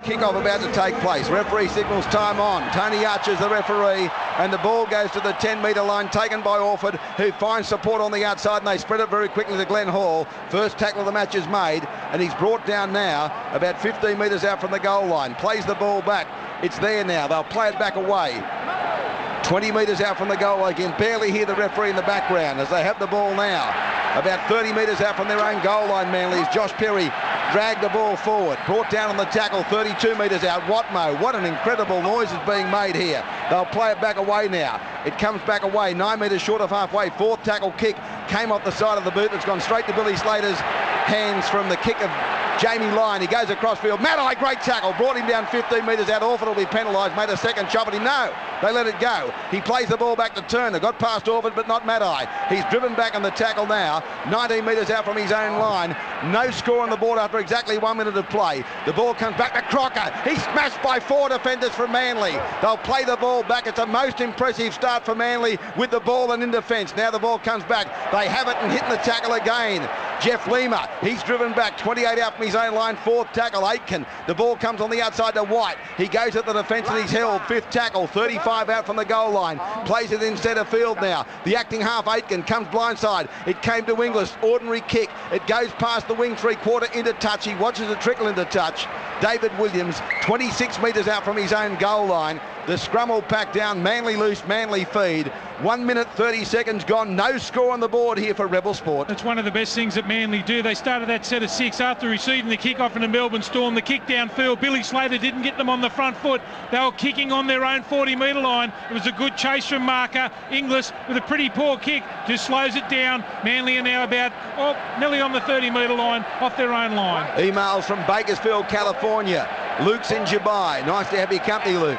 kick-off about to take place. Referee signals time on. Tony Archer's the referee, and the ball goes to the 10-metre line, taken by Orford, who finds support on the outside, and they spread it very quickly to Glenn Hall. First tackle of the match is made, and he's brought down now about 15 metres out from the goal line. Plays the ball back. It's there now. They'll play it back away. 20 metres out from the goal line. Can barely hear the referee in the background as they have the ball now. About 30 metres out from their own goal line, Manly, as Josh Perry dragged the ball forward. Brought down on the tackle, 32 metres out. Watmo, what an incredible noise is being made here. They'll play it back away now. It comes back away, 9 metres short of halfway. Fourth tackle kick came off the side of the boot. It's gone straight to Billy Slater's hands from the kick of Jamie Lyon. He goes across field. Matai, great tackle. Brought him down 15 metres out. Orford will be penalised. Made a second chop at him. No, they let it go. He plays the ball back to Turner. Got past Orford, but not Matai. He's driven back on the tackle now. 19 metres out from his own line. No score on the board after exactly 1 minute of play. The ball comes back to Crocker. He's smashed by 4 defenders from Manly. They'll play the ball back. It's a most impressive start for Manly with the ball and in defence. Now the ball comes back. They have it and hitting the tackle again. Jeff Lima, he's driven back, 28 out from his own line, fourth tackle, Aitken. The ball comes on the outside to White. He goes at the defence and he's held, fifth tackle, 35 out from the goal line. Plays it in centre field now. The acting half, Aitken, comes blindside. It came to Inglis, ordinary kick. It goes past the wing three-quarter into touch. He watches it trickle into touch. David Williams, 26 metres out from his own goal line. The scrum will pack down, Manly loose, Manly feed. 1 minute 30 seconds gone, no score on the board here for Rebel Sport. It's one of the best things that Manly do. They started that set of 6 after receiving the kick off in the Melbourne Storm. The kick downfield, Billy Slater didn't get them on the front foot. They were kicking on their own 40-metre line. It was a good chase from marker. Inglis with a pretty poor kick just slows it down. Manly are now about nearly on the 30-metre line off their own line. Emails from Bakersfield, California. Luke's in Dubai. Nice to have your company, Luke.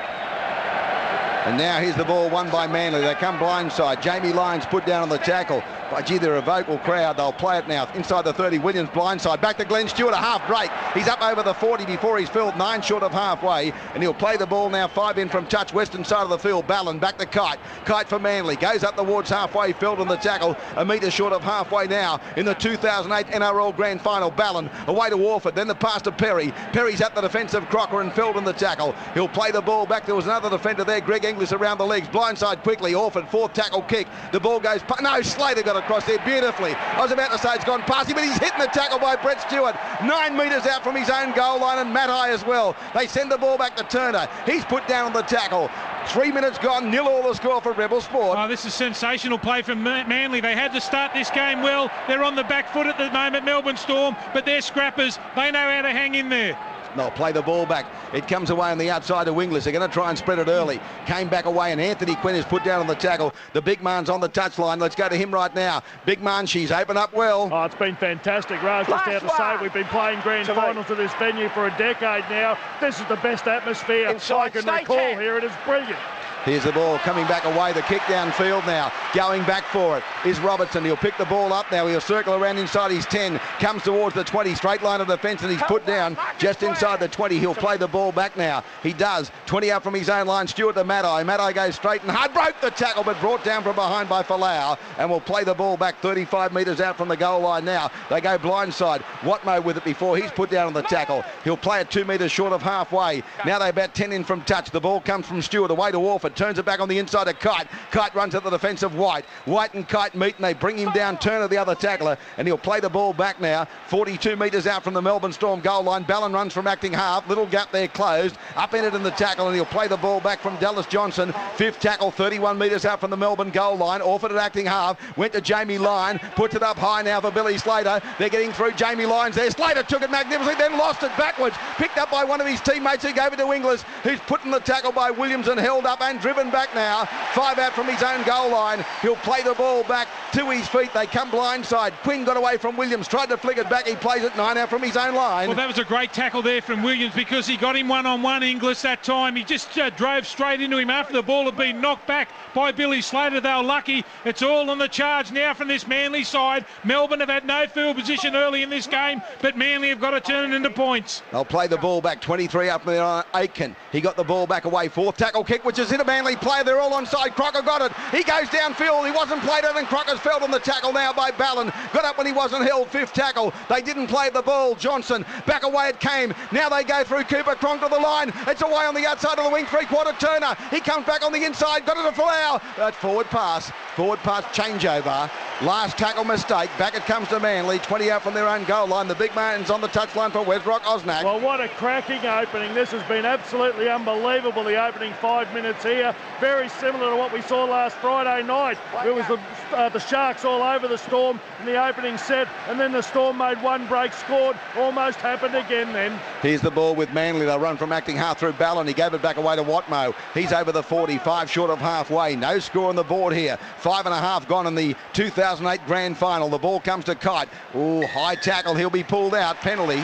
And now here's the ball won by Manly. They come blindside. Jamie Lyons put down on the tackle. But gee, they're a vocal crowd. They'll play it now. Inside the 30, Williams blindside. Back to Glenn Stewart, a half break. He's up over the 40 before he's filled, 9 short of halfway. And he'll play the ball now, 5 in from touch, western side of the field. Ballon back to Kite. Kite for Manly. Goes up towards halfway, filled on the tackle. A metre short of halfway now in the 2008 NRL Grand Final. Ballon away to Warford. Then the pass to Perry. Perry's at the defensive Crocker and filled on the tackle. He'll play the ball back. There was another defender there, Greg Inglis, around the legs. Blindside quickly. Orford, fourth tackle kick. The ball goes... No, Slater got across there beautifully. I was about to say it's gone past him, but he's hitting the tackle by Brett Stewart. 9 metres out from his own goal line, and Matai as well. They send the ball back to Turner. He's put down on the tackle. 3 minutes gone, 0-all the score for Rebel Sport. Oh, this is sensational play from Manly. They had to start this game well. They're on the back foot at the moment, Melbourne Storm, but they're scrappers. They know how to hang in there. They'll play the ball back. It comes away on the outside of Inglis. They're going to try and spread it early. Came back away, and Anthony Quinn is put down on the tackle. The big man's on the touchline. Let's go to him right now. Big man, she's opened up well. Oh, it's been fantastic, Raj. Just out to say, we've been playing grand finals at this venue for a decade now. This is the best atmosphere I can recall here. It is brilliant. Here's the ball coming back away. The kick downfield now. Going back for it is Robertson. He'll pick the ball up now. He'll circle around inside his 10. Comes towards the 20. Straight line of defence, and he's put down just inside the 20. He'll play the ball back now. He does. 20 out from his own line. Stewart to Matai. Matai goes straight and hard. Broke the tackle, but brought down from behind by Folau. And will play the ball back 35 metres out from the goal line now. They go blindside. Watmo with it before he's put down on the tackle. He'll play it 2 metres short of halfway. Now they're about 10 in from touch. The ball comes from Stewart away to Orford. Turns it back on the inside to Kite. Kite runs at the defence of White. White and Kite meet, and they bring him down. Turner, the other tackler, and he'll play the ball back now. 42 metres out from the Melbourne Storm goal line. Ballon runs from acting half. Little gap there closed. Up in it in the tackle, and he'll play the ball back from Dallas Johnson. Fifth tackle, 31 metres out from the Melbourne goal line. Orford at acting half. Went to Jamie Lyon. Puts it up high now for Billy Slater. They're getting through. Jamie Lyons there. Slater took it magnificently, then lost it backwards. Picked up by one of his teammates who gave it to Inglis, who's put in the tackle by Williams and held up and driven back now. 5 out from his own goal line. He'll play the ball back to his feet. They come blindside. Quinn got away from Williams. Tried to flick it back. He plays it 9 out from his own line. Well, that was a great tackle there from Williams because he got him one-on-one, Inglis, that time. He just drove straight into him after the ball had been knocked back by Billy Slater. They were lucky. It's all on the charge now from this Manly side. Melbourne have had no field position early in this game, but Manly have got to turn it into points. They'll play the ball back. 23 up there, Aitken. He got the ball back away. Fourth tackle kick, which is in a Manly player. They're all onside. Crocker got it. He goes downfield. He wasn't played it, and Crocker's metres, fell on the tackle now by Ballon. Got up when he wasn't held, 5th tackle. They didn't play the ball. Johnson, back away it came. Now they go through Cooper Cronk to the line. It's away on the outside of the wing, 3-quarter Turner. He comes back on the inside, got it to Falau. That forward pass changeover. Last tackle mistake. Back it comes to Manly, 20 out from their own goal line. The big man's on the touchline for Westrock Osnack. Well, what a cracking opening. This has been absolutely unbelievable, the opening 5 minutes here. Very similar to what we saw last Friday night. It was the Sharks all over the Storm in the opening set, and then the Storm made one break, scored. Almost happened again then. Here's the ball with Manly. They'll run from acting half through Ballon. He gave it back away to Watmo. He's over the 45, short of halfway. No score on the board here. 5.5 gone in the 2008 grand final. The ball comes to Kite. Oh, high tackle. He'll be pulled out. Penalty.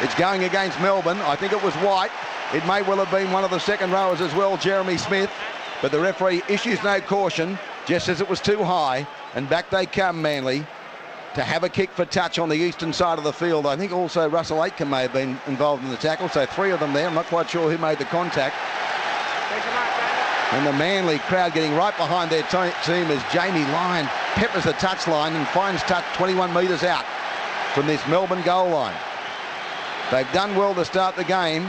It's going against Melbourne. I think it was White. It may well have been one of the second rowers as well, Jeremy Smith. But the referee issues no caution, just as it was too high. And back they come, Manly, to have a kick for touch on the eastern side of the field. I think also Russell Aitken may have been involved in the tackle, so 3 of them there. I'm not quite sure who made the contact. And the Manly crowd getting right behind their team as Jamie Lyon peppers the touchline and finds touch 21 metres out from this Melbourne goal line. They've done well to start the game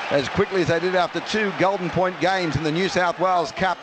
as quickly as they did after 2 Golden Point games in the New South Wales Cup.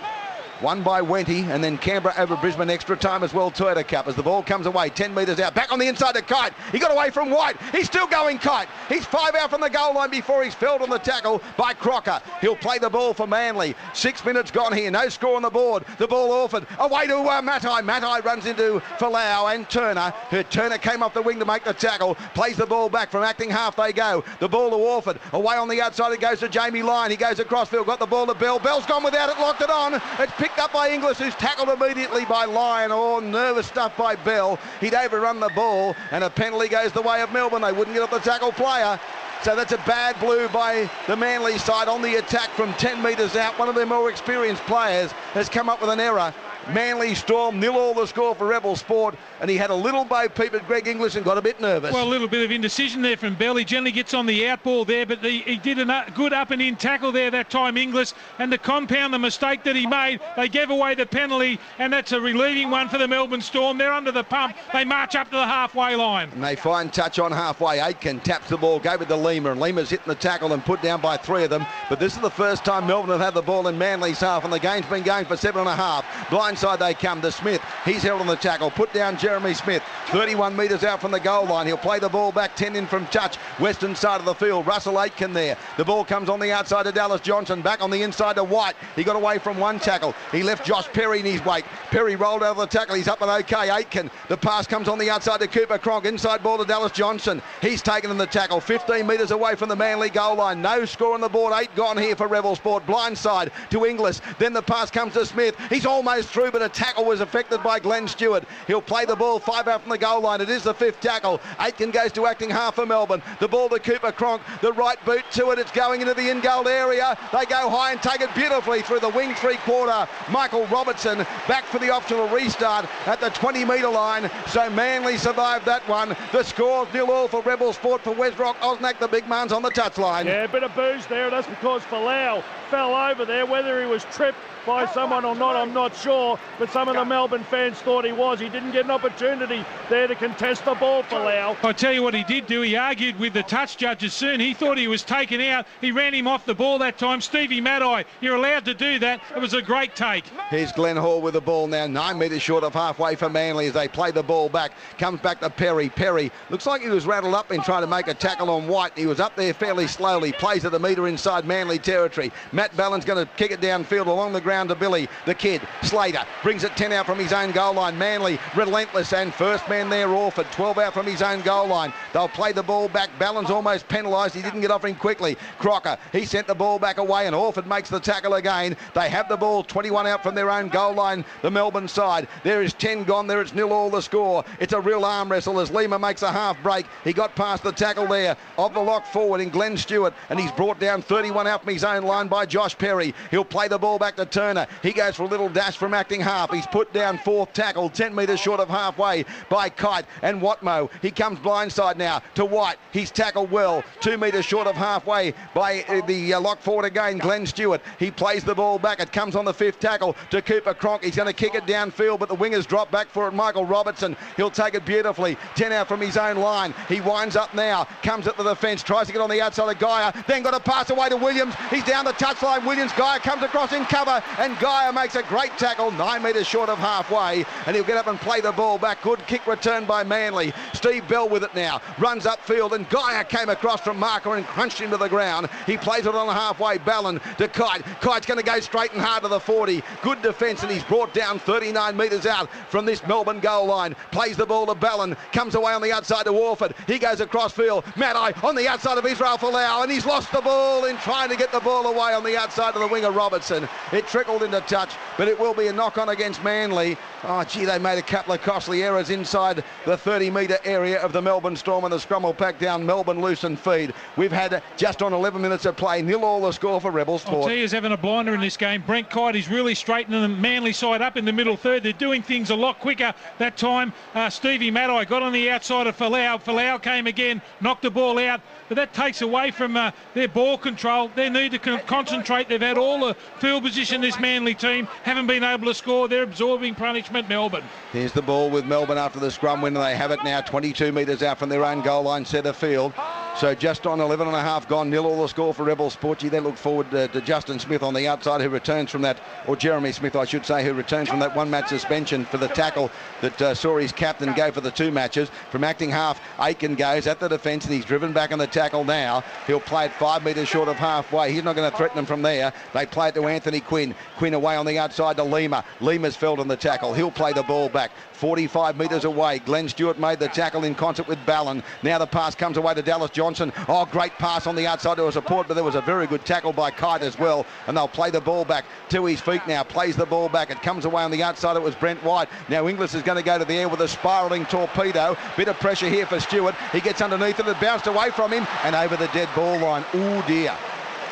Won by Wenty, and then Canberra over Brisbane extra time as well, Toyota Cup, as the ball comes away, 10 metres out, back on the inside to Kite. He got away from White. He's still going, Kite. He's 5 out from the goal line before he's felled on the tackle by Crocker. He'll play the ball for Manly. 6 minutes gone here, no score on the board. The ball offered away to Matai. Matai runs into Falau and Turner. Turner came off the wing to make the tackle, plays the ball back from acting half they go. The ball to Orford. Away on the outside it goes to Jamie Lyon. He goes across field, got the ball to Bell. Bell's gone without it, locked it on. It's picked up by Inglis, who's tackled immediately by Lyon. Oh, nervous stuff by Bell. He'd overrun the ball, and a penalty goes the way of Melbourne. They wouldn't get up the tackle player. So that's a bad blue by the Manly side on the attack from 10 metres out. One of their more experienced players has come up with an error. Manly Storm 0-all the score for Rebel Sport, and he had a little bo peep at Greg Inglis and got a bit nervous. Well, a little bit of indecision there from Bell. He generally gets on the out ball there, but he did a good up and in tackle there that time, Inglis, and to compound the mistake that he made, they gave away the penalty, and that's a relieving one for the Melbourne Storm. They're under the pump. They march up to the halfway line. And they find touch on halfway. Aitken taps the ball, gave it to Lima, and Lima's hitting the tackle and put down by 3 of them. But this is the first time Melbourne have had the ball in Manly's half, and the game's been going for 7.5. Blindside they come to Smith. He's held on the tackle. Put down Jeremy Smith. 31 metres out from the goal line. He'll play the ball back, 10 in from touch. Western side of the field. Russell Aitken there. The ball comes on the outside to Dallas Johnson. Back on the inside to White. He got away from one tackle. He left Josh Perry in his wake. Perry rolled out of the tackle. He's up and okay. Aitken. The pass comes on the outside to Cooper Cronk. Inside ball to Dallas Johnson. He's taken in the tackle. 15 metres away from the Manly goal line. No score on the board. 8 gone here for Rebel Sport. Blindside to Inglis. Then the pass comes to Smith. He's almost through, but a tackle was affected by Glenn Stewart. He'll play the ball 5 out from the goal line. It is the 5th tackle. Aitken goes to acting half for Melbourne. The ball to Cooper Cronk. The right boot to it. It's going into the in-goal area. They go high and take it beautifully through the wing 3-quarter. Michael Robertson back for the optional restart at the 20-metre line. So Manly survived that one. The score's 0-all for Rebel Sport for Westrock Osnack. The big man's on the touchline. Yeah, a bit of booze there. That's because Falau fell over there. Whether he was tripped by someone or not, I'm not sure, but some of the Melbourne fans thought he was. He didn't get an opportunity there to contest the ball for Lau. I'll tell you what he did do. He argued with the touch judges soon. He thought he was taken out. He ran him off the ball that time. Stevie Maddai, you're allowed to do that. It was a great take. Here's Glenn Hall with the ball now. 9 metres short of halfway for Manly as they play the ball back. Comes back to Perry. Perry looks like he was rattled up in trying to make a tackle on White. He was up there fairly slowly. Plays at the metre inside Manly territory. Matt Ballon's going to kick it downfield along the ground to Billy. The kid, Slater, brings it 10 out from his own goal line. Manly, relentless, and first man there, Orford, 12 out from his own goal line. They'll play the ball back. Ballon's almost penalised. He didn't get off him quickly. Crocker, he sent the ball back away, and Orford makes the tackle again. They have the ball 21 out from their own goal line, the Melbourne side. There is 10 gone there. It's 0-all the score. It's a real arm wrestle as Lima makes a half break. He got past the tackle there of the lock forward in Glenn Stewart, and he's brought down 31 out from his own line by Josh Perry. He'll play the ball back to Turner. He goes for a little dash from acting half. He's put down fourth tackle, 10 metres short of halfway by Kite and Watmo. He comes blindside now to White. He's tackled well, 2 metres short of halfway by the lock forward again, Glenn Stewart. He plays the ball back. It comes on the fifth tackle to Cooper Cronk. He's going to kick it downfield, but the wingers drop back for it. Michael Robertson, he'll take it beautifully. 10 out from his own line. He winds up now, comes at the defence, tries to get on the outside of Geyer, then got a pass away to Williams. He's down the touchline. Williams, Geyer comes across in cover, and Geyer makes a great tackle, 9 metres short of halfway, and he'll get up and play the ball back. Good kick return by Manly. Steve Bell with it now, runs upfield, and Geyer came across from marker and crunched him to the ground. He plays it on the halfway. Ballon to Kite. Kite's going to go straight and hard to the 40. Good defence, and he's brought down 39 metres out from this Melbourne goal line. Plays the ball to Ballon, comes away on the outside to Warford. He goes across field. Maddie on the outside of Israel Folau, and he's lost the ball in trying to get the ball away on the outside of the winger Robertson. It trickled into touch, but it will be a knock-on against Manly. Oh, gee, they made a couple of costly errors inside the 30-metre area of the Melbourne Storm, and the scrum will pack down Melbourne loose and feed. We've had just on 11 minutes of play, 0-all the score for Rebel Sport. I'll tell you, he's having a blinder in this game. Brent Kite is really straightening the Manly side up in the middle third. They're doing things a lot quicker that time. Stevie Maddie got on the outside of Folau. Folau came again, knocked the ball out, but that takes away from their ball control. They need to concentrate. They've had all the field position, this Manly team. Haven't been able to score. They're absorbing punishment, Melbourne. Here's the ball with Melbourne after the scrum win. They have it now 22 metres out from their own goal line centre field. So just on 11 and a half gone, 0-all the score for Rebel Sport. They look forward to Justin Smith on the outside, who returns from that, or Jeremy Smith, I should say, who returns from that one-match suspension for the tackle that saw his captain go for the 2 matches. From acting half, Aiken goes at the defence, and he's driven back on the tackle now. He'll play it 5 metres short of halfway. He's not going to threaten them from there. They play it to Anthony Quinn. Quinn away on the outside to Lima. Lima's felled on the tackle. He'll play the ball back 45 metres away. Glenn Stewart made the tackle in concert with Ballon. Now the pass comes away to Dallas Johnson. Oh, great pass on the outside to a support, but there was a very good tackle by Kite as well, and they'll play the ball back to his feet now. Plays the ball back. It comes away on the outside. It was Brent White. Now Inglis is going to go to the air with a spiralling torpedo. Bit of pressure here for Stewart. He gets underneath it. It bounced away from him and over the dead ball line. Oh dear.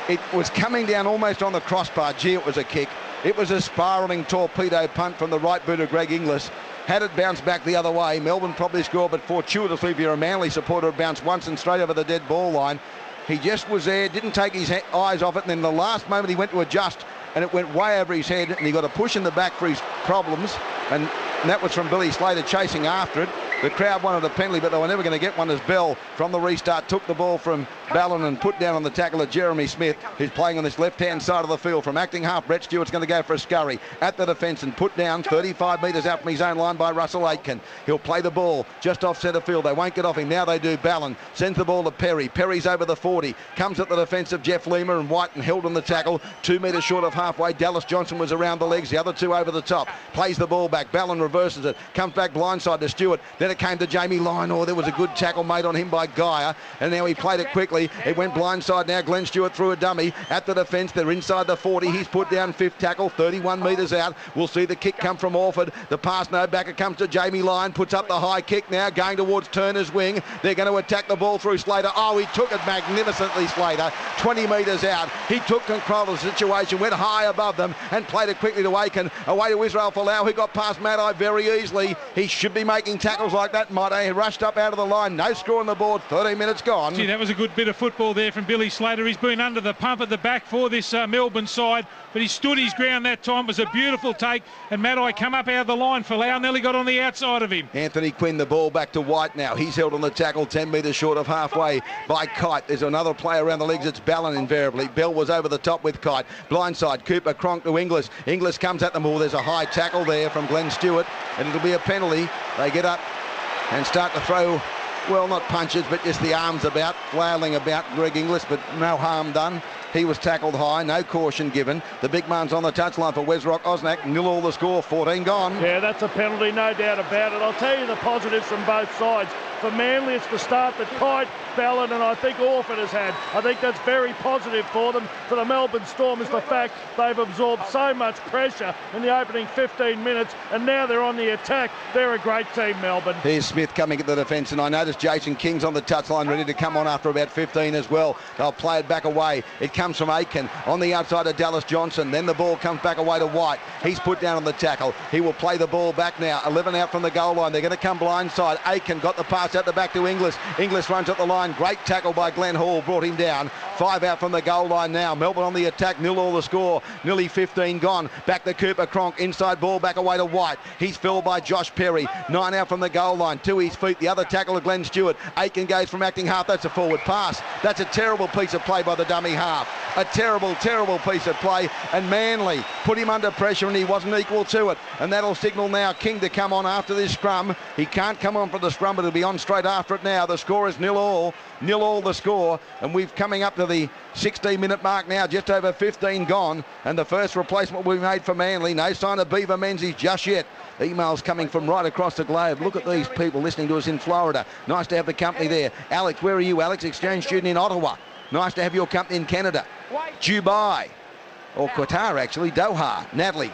It was coming down almost on the crossbar. Gee, it was a kick. It was a spiralling torpedo punt from the right boot of Greg Inglis. Had it bounced back the other way, Melbourne probably scored, but fortuitously, if you're a Manly supporter, it bounced once and straight over the dead ball line. He just was there, didn't take his eyes off it, and then the last moment he went to adjust, and it went way over his head, and he got a push in the back for his problems, and that was from Billy Slater chasing after it. The crowd wanted a penalty, but they were never going to get one, as Bell, from the restart, took the ball from Ballon and put down on the tackle of Jeremy Smith, who's playing on this left-hand side of the field. From acting half, Brett Stewart's going to go for a scurry at the defence and put down 35 metres out from his own line by Russell Aitken. He'll play the ball just off centre field. They won't get off him. Now they do. Ballon sends the ball to Perry. Perry's over the 40. Comes at the defence of Jeff Lima and White and held on the tackle. 2 metres short of halfway. Dallas Johnson was around the legs. The other two over the top. Plays the ball back. Ballon reverses it. Comes back blindside to Stewart. Then it came to Jamie Lyon. Oh, there was a good tackle made on him by Geyer. And now he played it quickly. It went blindside now. Glenn Stewart threw a dummy at the defence. They're inside the 40. He's put down fifth tackle, 31 metres out. We'll see the kick come from Orford. The pass no back. It comes to Jamie Lyon. Puts up the high kick now, going towards Turner's wing. They're going to attack the ball through Slater. Oh, he took it magnificently, Slater. 20 metres out. He took control of the situation, went high above them and played it quickly to Aiken. Away to Israel Folau, who got past Maddie very easily. He should be making tackles like that, Maddie. Rushed up out of the line. No score on the board. 13 minutes gone. Gee, that was a good bit of football there from Billy Slater. He's been under the pump at the back for this Melbourne side, but he stood his ground that time. It was a beautiful take, and Maddie come up out of the line. Folau nearly got on the outside of him. Anthony Quinn, the ball back to White now. He's held on the tackle 10 metres short of halfway by Kite. There's another player around the legs. It's Ballon invariably. Bell was over the top with Kite. Blindside, Cooper Cronk to Inglis. Inglis comes at them all. There's a high tackle there from Glenn Stewart, and it'll be a penalty. They get up and start to throw, well, not punches, but just the arms about, flailing about Greg Inglis, but no harm done. He was tackled high, no caution given. The big man's on the touchline for Wesrock Osnack. 0-all the score, 14 gone. Yeah, that's a penalty, no doubt about it. I'll tell you the positives from both sides. For Manly, it's the start that Kite, Ballon and I think Orford has had. I think that's very positive for them. For the Melbourne Storm is the fact they've absorbed so much pressure in the opening 15 minutes, and now they're on the attack. They're a great team, Melbourne. Here's Smith coming at the defence, and I noticed Jason King's on the touchline ready to come on after about 15 as well. They'll play it back away. It comes from Aiken on the outside of Dallas Johnson. Then the ball comes back away to White. He's put down on the tackle. He will play the ball back now. 11 out from the goal line. They're going to come blindside. Aiken got the pass out the back to Inglis. Inglis runs at the line. Great tackle by Glenn Hall. Brought him down. 5 out from the goal line now. Melbourne on the attack. 0-all the score. Nearly 15 gone. Back to Cooper Cronk. Inside ball back away to White. He's filled by Josh Perry. 9 out from the goal line. To his feet. The other tackle of Glenn Stewart. Aiken goes from acting half. That's a forward pass. That's a terrible piece of play by the dummy half. A terrible, terrible piece of play. And Manly put him under pressure and he wasn't equal to it. And that'll signal now King to come on after this scrum. He can't come on for the scrum, but he'll be on straight after it now. The score is 0-all. 0-all the score. And we're coming up to the 16-minute mark now, just over 15 gone. And the first replacement we made for Manly. No sign of Beaver Menzies just yet. Emails coming from right across the globe. Look at these people listening to us in Florida. Nice to have the company there. Alex, where are you, Alex? Exchange student in Ottawa. Nice to have your company in Canada. Dubai. Or Qatar, actually. Doha. Natalie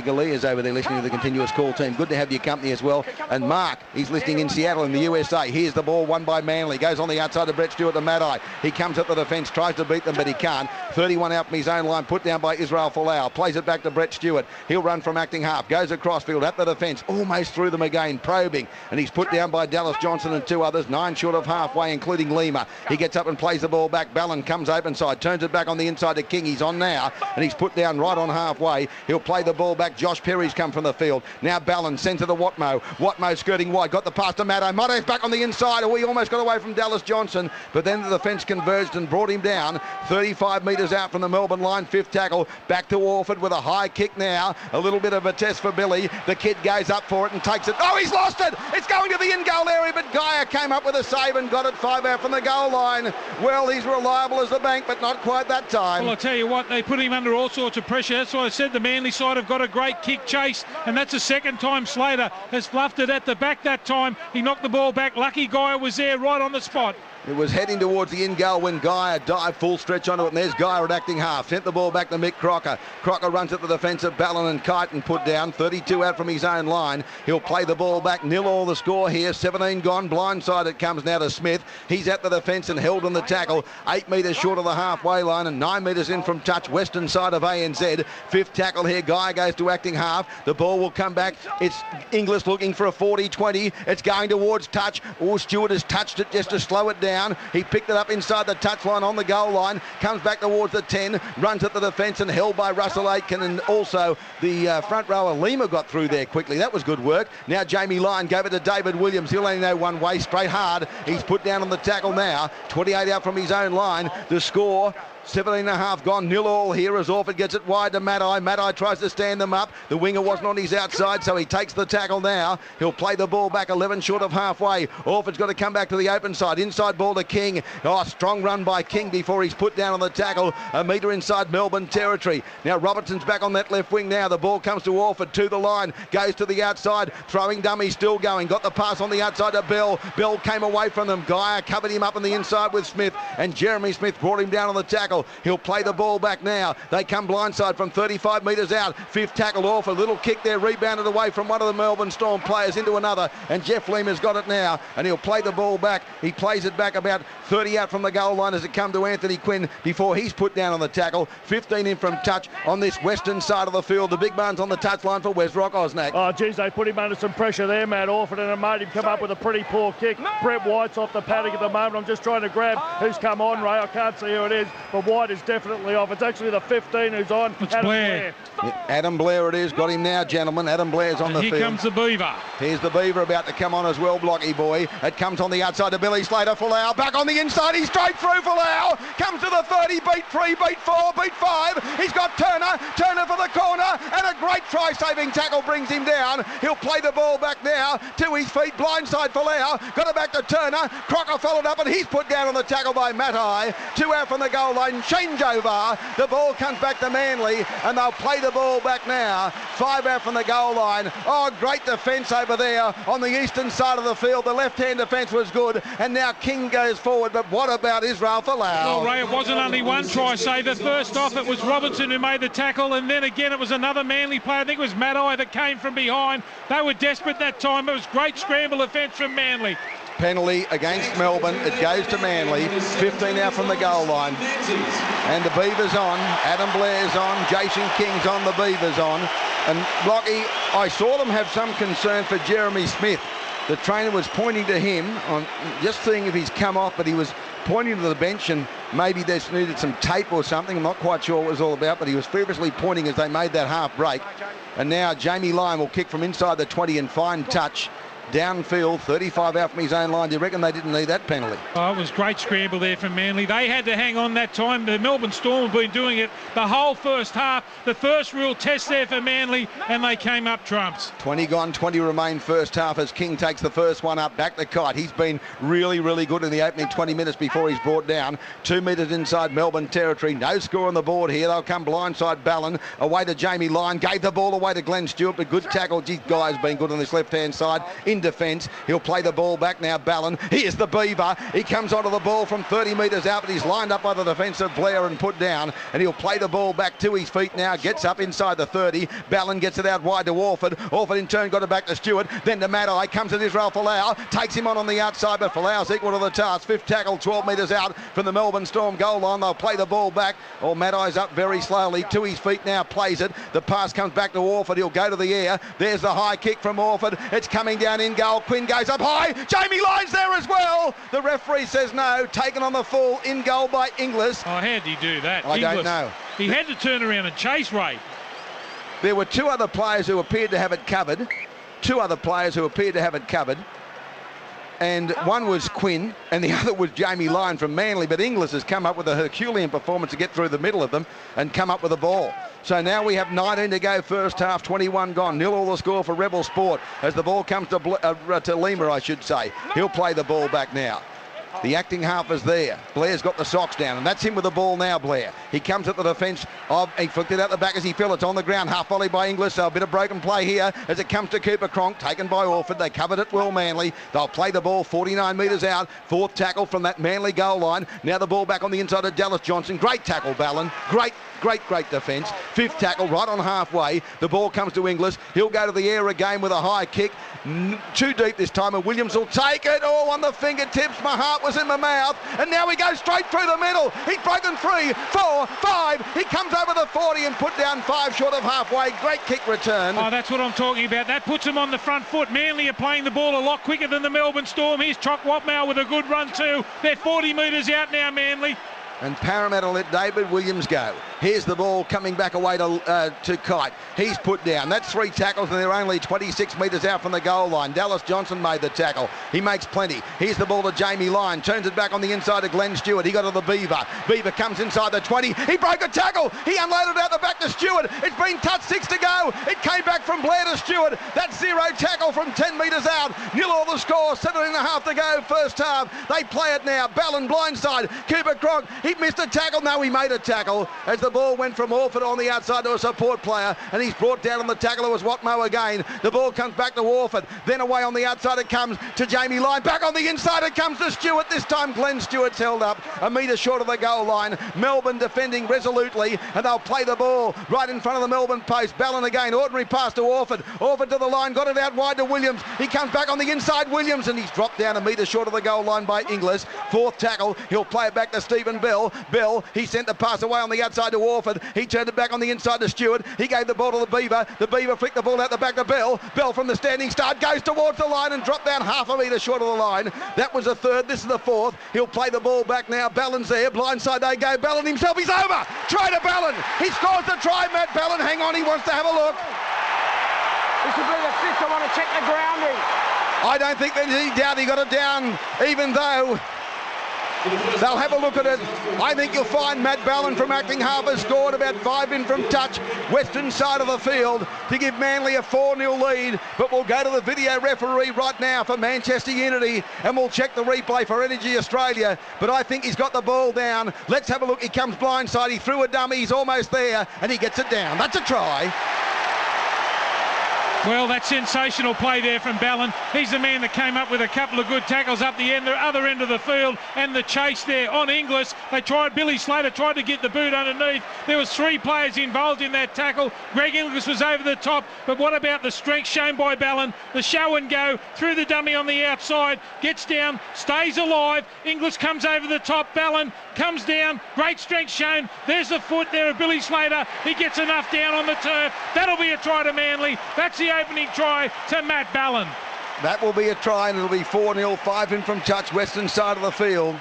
Galea is over there listening to the continuous call team. Good to have your company as well. And Mark, he's listening in Seattle in the USA. Here's the ball won by Manly. Goes on the outside of Brett Stewart to Maddai. He comes up the defence, tries to beat them, but he can't. 31 out from his own line, put down by Israel Folau. Plays it back to Brett Stewart. He'll run from acting half. Goes across field at the defence. Almost through them again, probing. And he's put down by Dallas Johnson and 2 others. 9 short of halfway, including Lima. He gets up and plays the ball back. Ballon comes open side. Turns it back on the inside to King. He's on now. And he's put down right on halfway. He'll play the ball back. Josh Perry's come from the field. Now Ballon sends it to Watmo. Watmo skirting wide. Got the pass to Maddo. Maddo's back on the inside. Oh, he almost got away from Dallas Johnson, but then the defence converged and brought him down. 35 metres out from the Melbourne line. 5th tackle. Back to Orford with a high kick now. A little bit of a test for Billy. The kid goes up for it and takes it. Oh, he's lost it. It's going to the in-goal area, but Gaia came up with a save and got it 5 out from the goal line. Well, he's reliable as the bank, but not quite that time. Well, I'll tell you what, they put him under all sorts of pressure. That's why I said the Manly side have got a great kick chase, and that's the second time Slater has fluffed it at the back that time. He knocked the ball back. Lucky Gaia was there right on the spot. It was heading towards the in-goal when Gaia dived full stretch onto it, and there's Gaia at acting half. Sent the ball back to Mick Crocker. Crocker runs at the defensive. Ballon and Kite and put down. 32 out from his own line. He'll play the ball back. 0-all the score here. 17 gone. Blindside it comes now to Smith. He's at the defence and held on the tackle. 8 metres short of the halfway line and 9 metres in from touch. Western side of ANZ. 5th tackle here. Gaia goes to acting half. The ball will come back. It's Inglis looking for a 40-20. It's going towards touch. Oh, Stewart has touched it just to slow it down. He picked it up inside the touchline on the goal line, comes back towards the 10, runs at the defence and held by Russell Aitken, and also the front rower Lima got through there quickly. That was good work. Now Jamie Lyon gave it to David Williams. He'll only know one way, straight hard. He's put down on the tackle now. 28 out from his own line. The score 17.5 gone. 0-all here as Orford gets it wide to Maddai. Maddai tries to stand them up. The winger wasn't on his outside, so he takes the tackle now. He'll play the ball back 11 short of halfway. Orford's got to come back to the open side. Inside ball to King. Oh, strong run by King before he's put down on the tackle. A metre inside Melbourne territory. Now Robertson's back on that left wing now. The ball comes to Orford to the line. Goes to the outside. Throwing dummy still going. Got the pass on the outside to Bell. Bell came away from them. Gaia covered him up on the inside with Smith, and Jeremy Smith brought him down on the tackle. He'll play the ball back now. They come blindside from 35 metres out. 5th tackle off. A little kick there, rebounded away from one of the Melbourne Storm players into another, and Jeff Lima's got it now, and he'll play the ball back. He plays it back about 30 out from the goal line as it come to Anthony Quinn before he's put down on the tackle. 15 in from touch on this western side of the field. The big man's on the touchline for West Rock Osnack. Oh, geez, they put him under some pressure there, Matt Orford, and it made him come up with a pretty poor kick. Brett White's off the paddock at the moment. I'm just trying to grab who's come on, Ray. I can't see who it is, but White is definitely off. It's actually the 15 who's on. It's Adam Blair. Yeah, Adam Blair it is. Got him now, gentlemen. Adam Blair's on the field. Here comes the Beaver. Here's the Beaver about to come on as well, Blocky boy. It comes on the outside to Billy Slater. Folau back on the inside. He's straight through. Folau comes to the 30. Beat 3, beat 4, beat 5. He's got Turner. Turner for the corner, and a great try-saving tackle brings him down. He'll play the ball back now to his feet. Blindside Folau. Got it back to Turner. Crocker followed up, and he's put down on the tackle by Matai. 2 out from the goal line. Changeover. The ball comes back to Manly, and they'll play the ball back now. 5 out from the goal line. Oh, great defence over there on the eastern side of the field. The left-hand defence was good, and now King goes forward, but what about Israel Folau? Well, Ray, it wasn't only one try saver. First off, it was Robertson who made the tackle, and then again it was another Manly player. I think it was Maddai that came from behind. They were desperate that time. It was great scramble defence from Manly. Penalty against Melbourne. It goes to Manly. 15 out from the goal line. And the Beavers on. Adam Blair's on. Jason King's on. The Beavers on. And Lockie, I saw them have some concern for Jeremy Smith. The trainer was pointing to him on just seeing if he's come off, but he was pointing to the bench, and maybe they needed some tape or something. I'm not quite sure what it was all about, but he was feverishly pointing as they made that half break. And now Jamie Lyon will kick from inside the 20 and fine touch. Downfield, 35 out from his own line. Do you reckon they didn't need that penalty? Oh, it was great scramble there from Manly. They had to hang on that time. The Melbourne Storm have been doing it the whole first half. The first real test there for Manly, and they came up trumps. 20 gone, 20 remain first half as King takes the first one up. Back to Kite. He's been really, really good in the opening 20 minutes before he's brought down. 2 metres inside Melbourne territory. No score on the board here. They'll come blindside Ballon. Away to Jamie Lyon. Gave the ball away to Glenn Stewart, but good tackle. Gee, Guy's been good on this left-hand side. In defence, he'll play the ball back now. Ballon, here's the Beaver. He comes onto the ball from 30 metres out, but he's lined up by the defensive Blair and put down, and he'll play the ball back to his feet now. Gets up inside the 30. Ballon gets it out wide to Orford. Orford in turn got it back to Stewart. Then to Maddai. Comes at Israel Folau. Takes him on the outside, but Folau's equal to the task. Fifth tackle, 12 metres out from the Melbourne Storm goal line. They'll play the ball back. Oh, Maddai's up very slowly to his feet now. Plays it. The pass comes back to Orford. He'll go to the air. There's the high kick from Orford. It's coming down in goal. Quinn goes up high. Jamie Lyon's there as well. The referee says no. Taken on the full. In goal by Inglis. Oh, how did he do that? I don't know. He had to turn around and chase Ray. There were two other players who appeared to have it covered. And one was Quinn and the other was Jamie Lyon from Manly, but Inglis has come up with a Herculean performance to get through the middle of them and come up with the ball. So now we have 19 to go first half, 21 gone. 0-all the score for Rebel Sport as the ball comes to Lima, I should say. He'll play the ball back now. The acting half is there. Blair's got the socks down, and that's him with the ball now, Blair. He comes at the defence of, he flicked it out the back as he fell. It's on the ground, half volley by Inglis, so a bit of broken play here as it comes to Cooper Cronk, taken by Orford. They covered it well, Manly. They'll play the ball 49 metres out. Fourth tackle from that Manly goal line. Now the ball back on the inside of Dallas Johnson. Great tackle, Ballon. Great defence. Fifth tackle right on halfway. The ball comes to Inglis. He'll go to the air again with a high kick. Too deep this time, and Williams will take it. Oh, on the fingertips. My heart was in my mouth. And now he goes straight through the middle. He's broken 3, 4, 5. He comes over the 40 and put down 5 short of halfway. Great kick return. Oh, that's what I'm talking about. That puts him on the front foot. Manly are playing the ball a lot quicker than the Melbourne Storm. Here's Chock Watmow with a good run too. They're 40 metres out now, Manly. And Parramatta let David Williams go. Here's the ball coming back away to Kite. He's put down. That's 3 tackles, and they're only 26 metres out from the goal line. Dallas Johnson made the tackle. He makes plenty. Here's the ball to Jamie Lyon. Turns it back on the inside to Glenn Stewart. He got to the Beaver. Beaver comes inside the 20. He broke a tackle. He unloaded out the back to Stewart. It's been touched, 6 to go. It came back from Blair to Stewart. That's 0 tackle from 10 metres out. 0-all the score. 7.5 to go first half. They play it now. Ballon blindside. Cooper Cronk. He missed a tackle. No, he made a tackle as the ball went from Orford on the outside to a support player, and he's brought down on the tackle. It was Watmow again. The ball comes back to Orford. Then away on the outside it comes to Jamie Lyon. Back on the inside it comes to Stewart. This time Glenn Stewart's held up a metre short of the goal line. Melbourne defending resolutely, and they'll play the ball right in front of the Melbourne post. Ballon again. Ordinary pass to Orford. Orford to the line. Got it out wide to Williams. He comes back on the inside. Williams, and he's dropped down a metre short of the goal line by Inglis. Fourth tackle. He'll play it back to Stephen Bell. Bell, he sent the pass away on the outside to Orford. He turned it back on the inside to Stewart. He gave the ball to the Beaver. The Beaver flicked the ball out the back to Bell. Bell from the standing start goes towards the line and dropped down half a metre short of the line. That was the third. This is the fourth. He'll play the ball back now. Ballon's there. Blindside they go. Ballon himself. He's over. Try to Ballon. He scores the try. Matt Ballon. Hang on. He wants to have a look. This will be the fifth. I want to check the grounding. I don't think there's any doubt he got it down, even though they'll have a look at it. I think you'll find Matt Ballon from acting half has scored about 5 in from touch, western side of the field, to give Manly a 4-0 lead. But we'll go to the video referee right now for Manchester Unity, and we'll check the replay for Energy Australia. But I think he's got the ball down. Let's have a look. He comes blindside. He threw a dummy. He's almost there, and he gets it down. That's a try. Well, that sensational play there from Ballon. He's the man that came up with a couple of good tackles up the other end of the field, and the chase there on Inglis. Billy Slater tried to get the boot underneath. There was 3 players involved in that tackle. Greg Inglis was over the top, but what about the strength shown by Ballon? The show and go through the dummy on the outside, gets down, stays alive. Inglis comes over the top. Ballon comes down. Great strength shown. There's the foot there of Billy Slater. He gets enough down on the turf. That'll be a try to Manly. That's the opening try to Matt Ballon. That will be a try, and it'll be 4-0, 5 in from touch, western side of the field.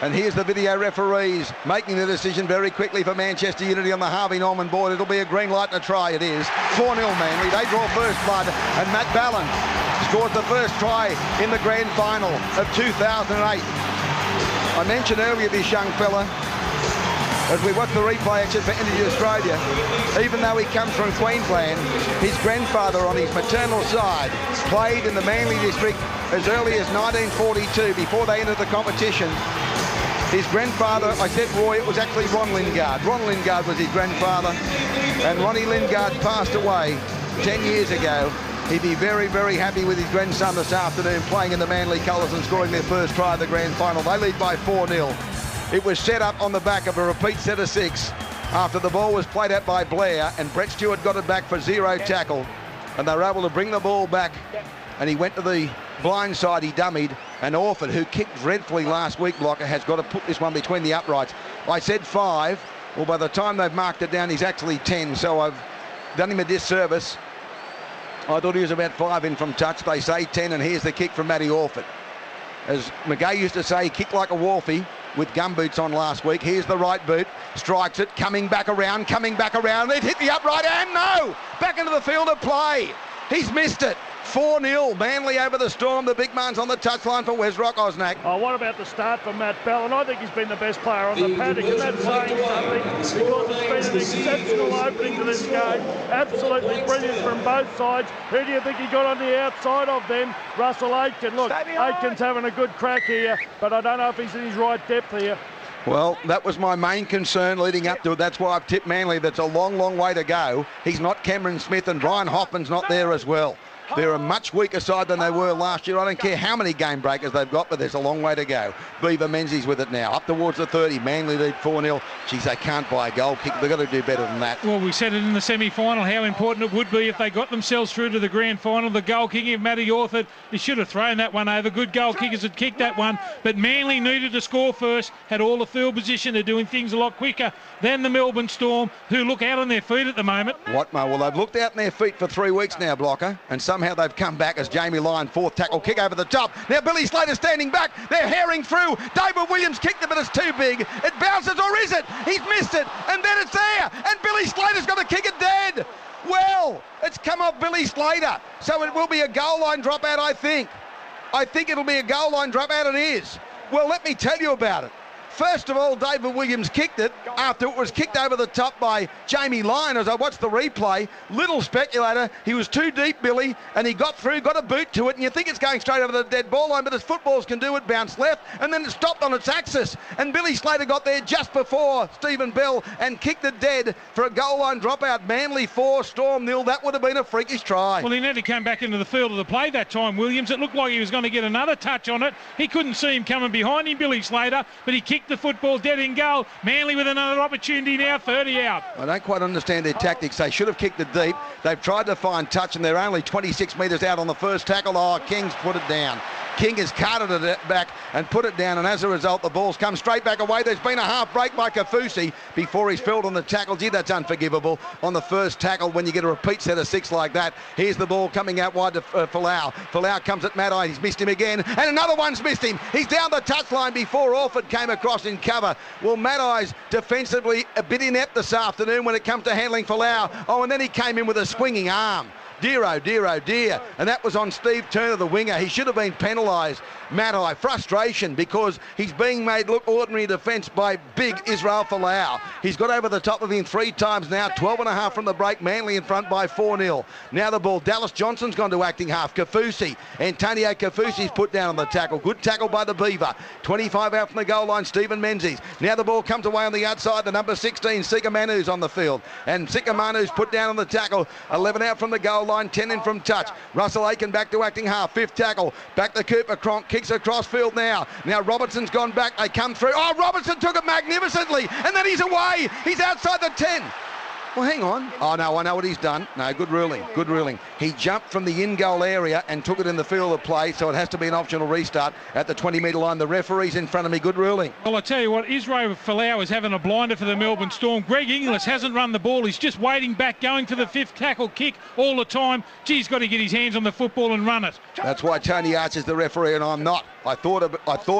And here's the video referees making the decision very quickly for Manchester Unity on the Harvey Norman board. It'll be a green light and a try. It is 4-0 Manly. They draw first blood, and Matt Ballon scored the first try in the grand final of 2008. I mentioned earlier this young fella, as we watch the replay action for Energy Australia, even though he comes from Queensland, his grandfather on his maternal side played in the Manly district as early as 1942, before they entered the competition. His grandfather, I said Roy, it was actually Ron Lingard. Ron Lingard was his grandfather, and Ronnie Lingard passed away 10 years ago. He'd be very, very happy with his grandson this afternoon playing in the Manly colours and scoring their first try of the grand final. They lead by 4-0. It was set up on the back of a repeat set of 6 after the ball was played out by Blair, and Brett Stewart got it back for 0 tackle, and they were able to bring the ball back, and he went to the blind side. He dummied, and Orford, who kicked dreadfully last week, Blocker, has got to put this one between the uprights. I said 5. Well, by the time they've marked it down, he's actually 10, so I've done him a disservice. I thought he was about 5 in from touch. They say 10, and here's the kick from Matty Orford. As McGay used to say, he kicked like a Wharfie with gumboots on last week. Here's the right boot, strikes it, coming back around. It hit the upright, and no! Back into the field of play. He's missed it. 4-0, Manly over the Storm. The big man's on the touchline for Westrock, Osnack. Oh, what about the start for Matt Ballon? I think he's been the best player on the paddock, and that's saying something, because it's been an exceptional opening to this game. Absolutely brilliant from both sides. Who do you think he got on the outside of them? Russell Aitken. Look, Aitken's having a good crack here, but I don't know if he's in his right depth here. Well, that was my main concern leading up to it. That's why I've tipped Manly. That's a long, long way to go. He's not Cameron Smith, and Brian Hoffman's not there as well. They're a much weaker side than they were last year. I don't care how many game breakers they've got, but there's a long way to go. Beaver Menzies with it now, up towards the 30. Manly lead 4-0. Geez, they can't buy a goal kick. They've got to do better than that. Well, we said it in the semi-final, how important it would be if they got themselves through to the grand final. The goal kicking of Matty Orford, he should have thrown that one over. Good goal kickers had kicked that one, but Manly needed to score first, had all the field position. They're doing things a lot quicker than the Melbourne Storm, who look out on their feet at the moment. What, Mo? Well, they've looked out on their feet for 3 weeks now, Blocker, and somehow they've come back as Jamie Lyon, 4th tackle, kick over the top. Now Billy Slater standing back. They're herring through. David Williams kicked it, but it's too big. It bounces, or is it? He's missed it, and then it's there, and Billy Slater's got to kick it dead. Well, it's come off Billy Slater, so it will be a goal line dropout, I think. I think it'll be a goal line dropout. It is. Well, let me tell you about it. First of all, David Williams kicked it after it was kicked over the top by Jamie Lyon. As I watched the replay, little speculator, he was too deep, Billy, and he got through, got a boot to it, and you think it's going straight over the dead ball line, but as footballs can do, it bounced left, and then it stopped on its axis, and Billy Slater got there just before Stephen Bell and kicked it dead for a goal line dropout. Manly 4, Storm 0. That would have been a freakish try. Well, he needed to come back into the field of the play that time, Williams. It looked like he was going to get another touch on it. He couldn't see him coming behind him, Billy Slater, but he kicked the football dead in goal. Manly with another opportunity now, 30 out. I don't quite understand their tactics. They should have kicked it deep. They've tried to find touch, and they're only 26 metres out on the first tackle. Oh, King's put it down. King has carted it back and put it down, and as a result, the ball's come straight back away. There's been a half break by Kafusi before he's filled on the tackle. Gee, that's unforgivable on the first tackle when you get a repeat set of 6 like that. Here's the ball coming out wide to Folau. Folau comes at Matt. He's missed him again, and another one's missed him. He's down the touchline before Orford came across in cover. Well, Matt defensively a bit inept this afternoon when it comes to handling Folau. Oh, and then he came in with a swinging arm. Dear, oh dear, oh dear. And that was on Steve Turner, the winger. He should have been penalised. Matai, frustration because he's being made look ordinary defence by big Israel Folau. He's got over the top of him 3 times now, 12.5 from the break. Manly in front by 4-0. Now the ball, Dallas Johnson's gone to acting half. Kafusi, Antonio Kafusi's put down on the tackle. Good tackle by the Beaver. 25 out from the goal line, Stephen Menzies. Now the ball comes away on the outside, the number 16, Sika Manu's on the field. And Sika Manu's put down on the tackle. 11 out from the goal goal line, 10 in from touch. Russell Aiken back to acting half, 5th tackle. Back to Cooper Cronk, kicks across field now. Now Robertson's gone back, they come through. Oh, Robertson took it magnificently, and then he's away. He's outside the 10. Well, hang on. Oh, no, I know what he's done. No, good ruling, good ruling. He jumped from the in-goal area and took it in the field of play, so it has to be an optional restart at the 20-metre line. The referee's in front of me. Good ruling. Well, I tell you what, Israel Folau is having a blinder for the Melbourne Storm. Greg Inglis hasn't run the ball. He's just waiting back, going for the 5th tackle kick all the time. Gee, he's got to get his hands on the football and run it. That's why Tony Archer's the referee and I'm not. I thought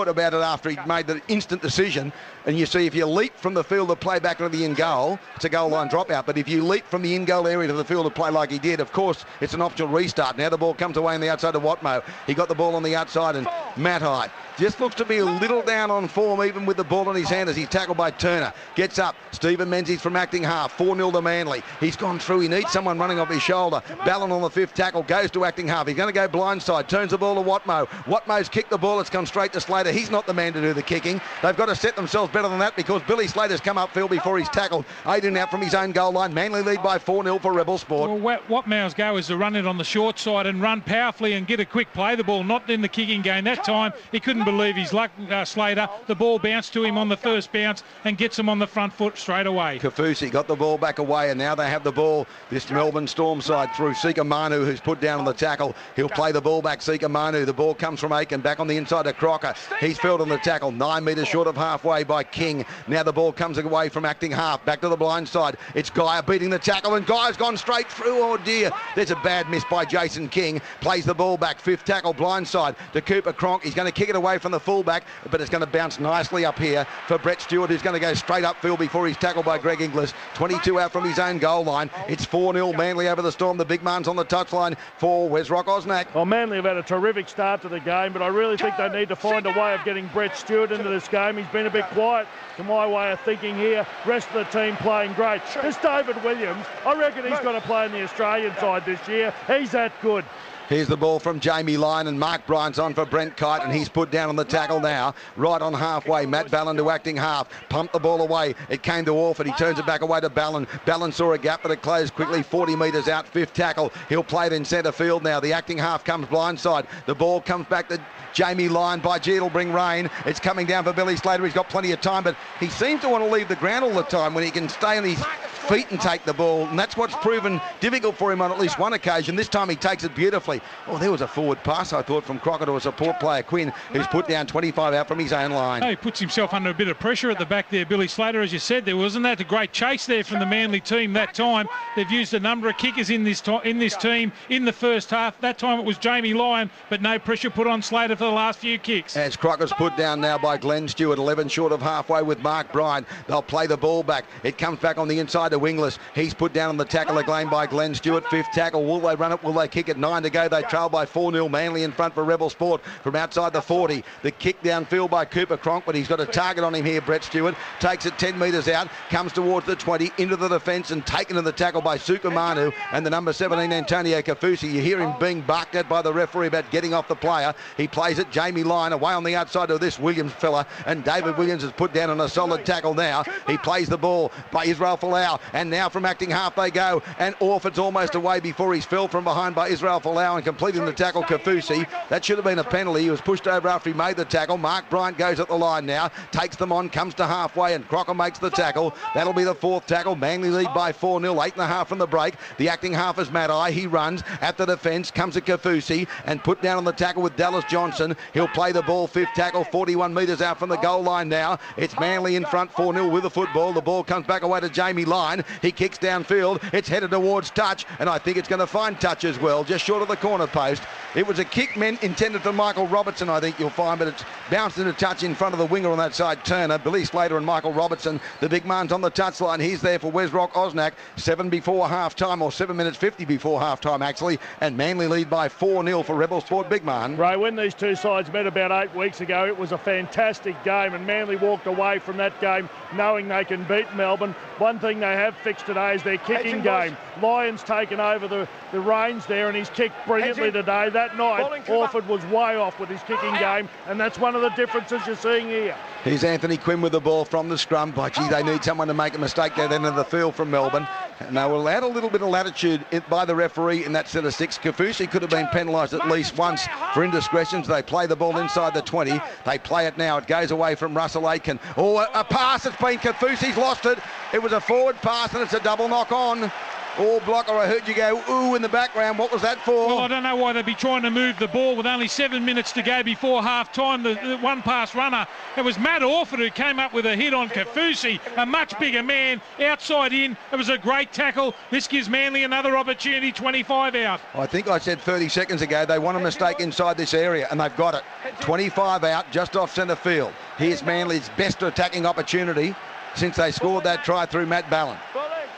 about it after he made the instant decision. And you see, if you leap from the field of play back into the in-goal, it's a goal line dropout. But if you leap from the in-goal area to the field of play like he did, of course, it's an optional restart. Now the ball comes away on the outside of Watmo. He got the ball on the outside, and Matai just looks to be a little down on form, even with the ball in his hand as he's tackled by Turner. Gets up. Stephen Menzies from acting half. 4-0 to Manly. He's gone through. He needs someone running off his shoulder. Ballon on the 5th tackle. Goes to acting half. He's going to go blindside. Turns the ball to Watmo. Watmo's kicked the ball. It's gone straight to Slater. He's not the man to do the kicking. They've got to set themselves better than that because Billy Slater's come upfield before he's tackled. Aiden out from his own goal line. Manly lead by 4-0 for Rebel Sport. Well, Watmo's go is to run it on the short side and run powerfully and get a quick play the ball, not in the kicking game. That time, he couldn't believe his luck. Slater, the ball bounced to him on the first bounce and gets him on the front foot straight away. Kafusi got the ball back away, and now they have the ball, this Melbourne Storm side, through Sika Manu, who's put down on the tackle. He'll play the ball back, Sika Manu. The ball comes from Aiken, back on the inside to Crocker. He's filled on the tackle, 9 metres short of halfway by King. Now the ball comes away from acting half, back to the blind side. It's Geyer beating the tackle, and Geyer's gone straight through. Oh dear, there's a bad miss by Jason King. Plays the ball back, 5th tackle, blind side to Cooper Cronk. He's going to kick it away from the fullback, but it's going to bounce nicely up here for Brett Stewart, who's going to go straight upfield before he's tackled by Greg Inglis. 22 out from his own goal line. It's 4-0 Manly over the Storm. The big man's on the touchline for Wesrock Osnack. Well, Manly have had a terrific start to the game, but I really think they need to find a way of getting Brett Stewart into this game. He's been a bit quiet to my way of thinking here. Rest of the team playing great. This David Williams, I reckon he's going to play in the Australian side this year. He's that good. Here's the ball from Jamie Lyon, and Mark Bryant's on for Brent Kite, and he's put down on the tackle now. Right on halfway, Matt Ballon to acting half. Pumped the ball away. It came to Orford. He turns it back away to Ballon. Ballon saw a gap, but it closed quickly. 40 metres out, 5th tackle. He'll play it in centre field now. The acting half comes blindside. The ball comes back to Jamie Lyon. By G, it'll bring rain. It's coming down for Billy Slater. He's got plenty of time, but he seems to want to leave the ground all the time when he can stay on his feet and take the ball, and that's what's proven difficult for him on at least one occasion. This time he takes it beautifully. Oh, there was a forward pass, I thought, from Crocker to a support player, Quinn, who's put down 25 out from his own line. Oh, he puts himself under a bit of pressure at the back there, Billy Slater, as you said. There wasn't that a great chase there from the Manly team that time. They've used a number of kickers in this team in the first half. That time it was Jamie Lyon, but no pressure put on Slater for the last few kicks. As Crocker's put down now by Glenn Stewart, 11 short of halfway with Mark Bryant. They'll play the ball back. It comes back on the inside to Inglis. He's put down on the tackle again by Glenn Stewart. 5th tackle. Will they run it? Will they kick it? 9 to go. They trail by 4-0. Manly in front for Rebel Sport from outside the 40. The kick downfield by Cooper Cronk, but he's got a target on him here. Brett Stewart takes it 10 metres out, comes towards the 20, into the defence and taken to the tackle by Sukumanu and the number 17 Antonio Kafusi. You hear him being barked at by the referee about getting off the player. He plays it. Jamie Lyon away on the outside of this Williams fella, and David Williams is put down on a solid tackle now. He plays the ball by Israel Folau, and now from acting half they go, and Orford's almost away before he's fell from behind by Israel Folau and completing the tackle Kafusi. That should have been a penalty. He was pushed over after he made the tackle. Mark Bryant goes at the line now, takes them on, comes to halfway, and Crocker makes the tackle. That'll be the 4th tackle. Manly lead by 4-0, 8.5 from the break. The acting half is Matai. He runs at the defence, comes to Kafusi and put down on the tackle with Dallas Johnson. He'll play the ball, 5th tackle, 41 metres out from the goal line now. It's Manly in front, 4-0 with the football. The ball comes back away to Jamie Lyon. He kicks downfield. It's headed towards touch, and I think it's going to find touch as well, just short of the corner post. It was a kick meant intended for Michael Robertson, I think you'll find, but it's bounced into touch in front of the winger on that side, Turner. Billy Slater and Michael Robertson, the big man's on the touchline. He's there for Wesrock Osnack. 7 before half-time, or 7 minutes 50 before half-time, actually, and Manly lead by 4-0 for Rebel Sport, big man. Ray, when these two sides met about 8 weeks ago, it was a fantastic game, and Manly walked away from that game knowing they can beat Melbourne. One thing they have fixed today is their kicking game. Lyon's taken over the reins there, and he's kicked brilliantly today. That night, Orford was way off with his kicking game, and that's one of the differences you're seeing here. Here's Anthony Quinn with the ball from the scrum. By gee, they need someone to make a mistake there then in the field from Melbourne. And they were allowed a little bit of latitude by the referee in that set of 6. Kaufusi could have been penalised at least once for indiscretions. They play the ball inside the 20. They play it now. It goes away from Russell Aiken. Oh, a pass. It's been Kaufusi's lost it. It was a forward pass and it's a double knock on. All blocker. I heard you go, ooh, in the background. What was that for? Well, I don't know why they'd be trying to move the ball with only 7 minutes to go before half-time. The one-pass runner, it was Matt Orford who came up with a hit on Kaufusi, a much bigger man, outside in. It was a great tackle. This gives Manly another opportunity, 25 out. I think I said 30 seconds ago they want a mistake inside this area, and they've got it. 25 out, just off centre field. Here's Manly's best attacking opportunity since they scored that try through Matt Ballin.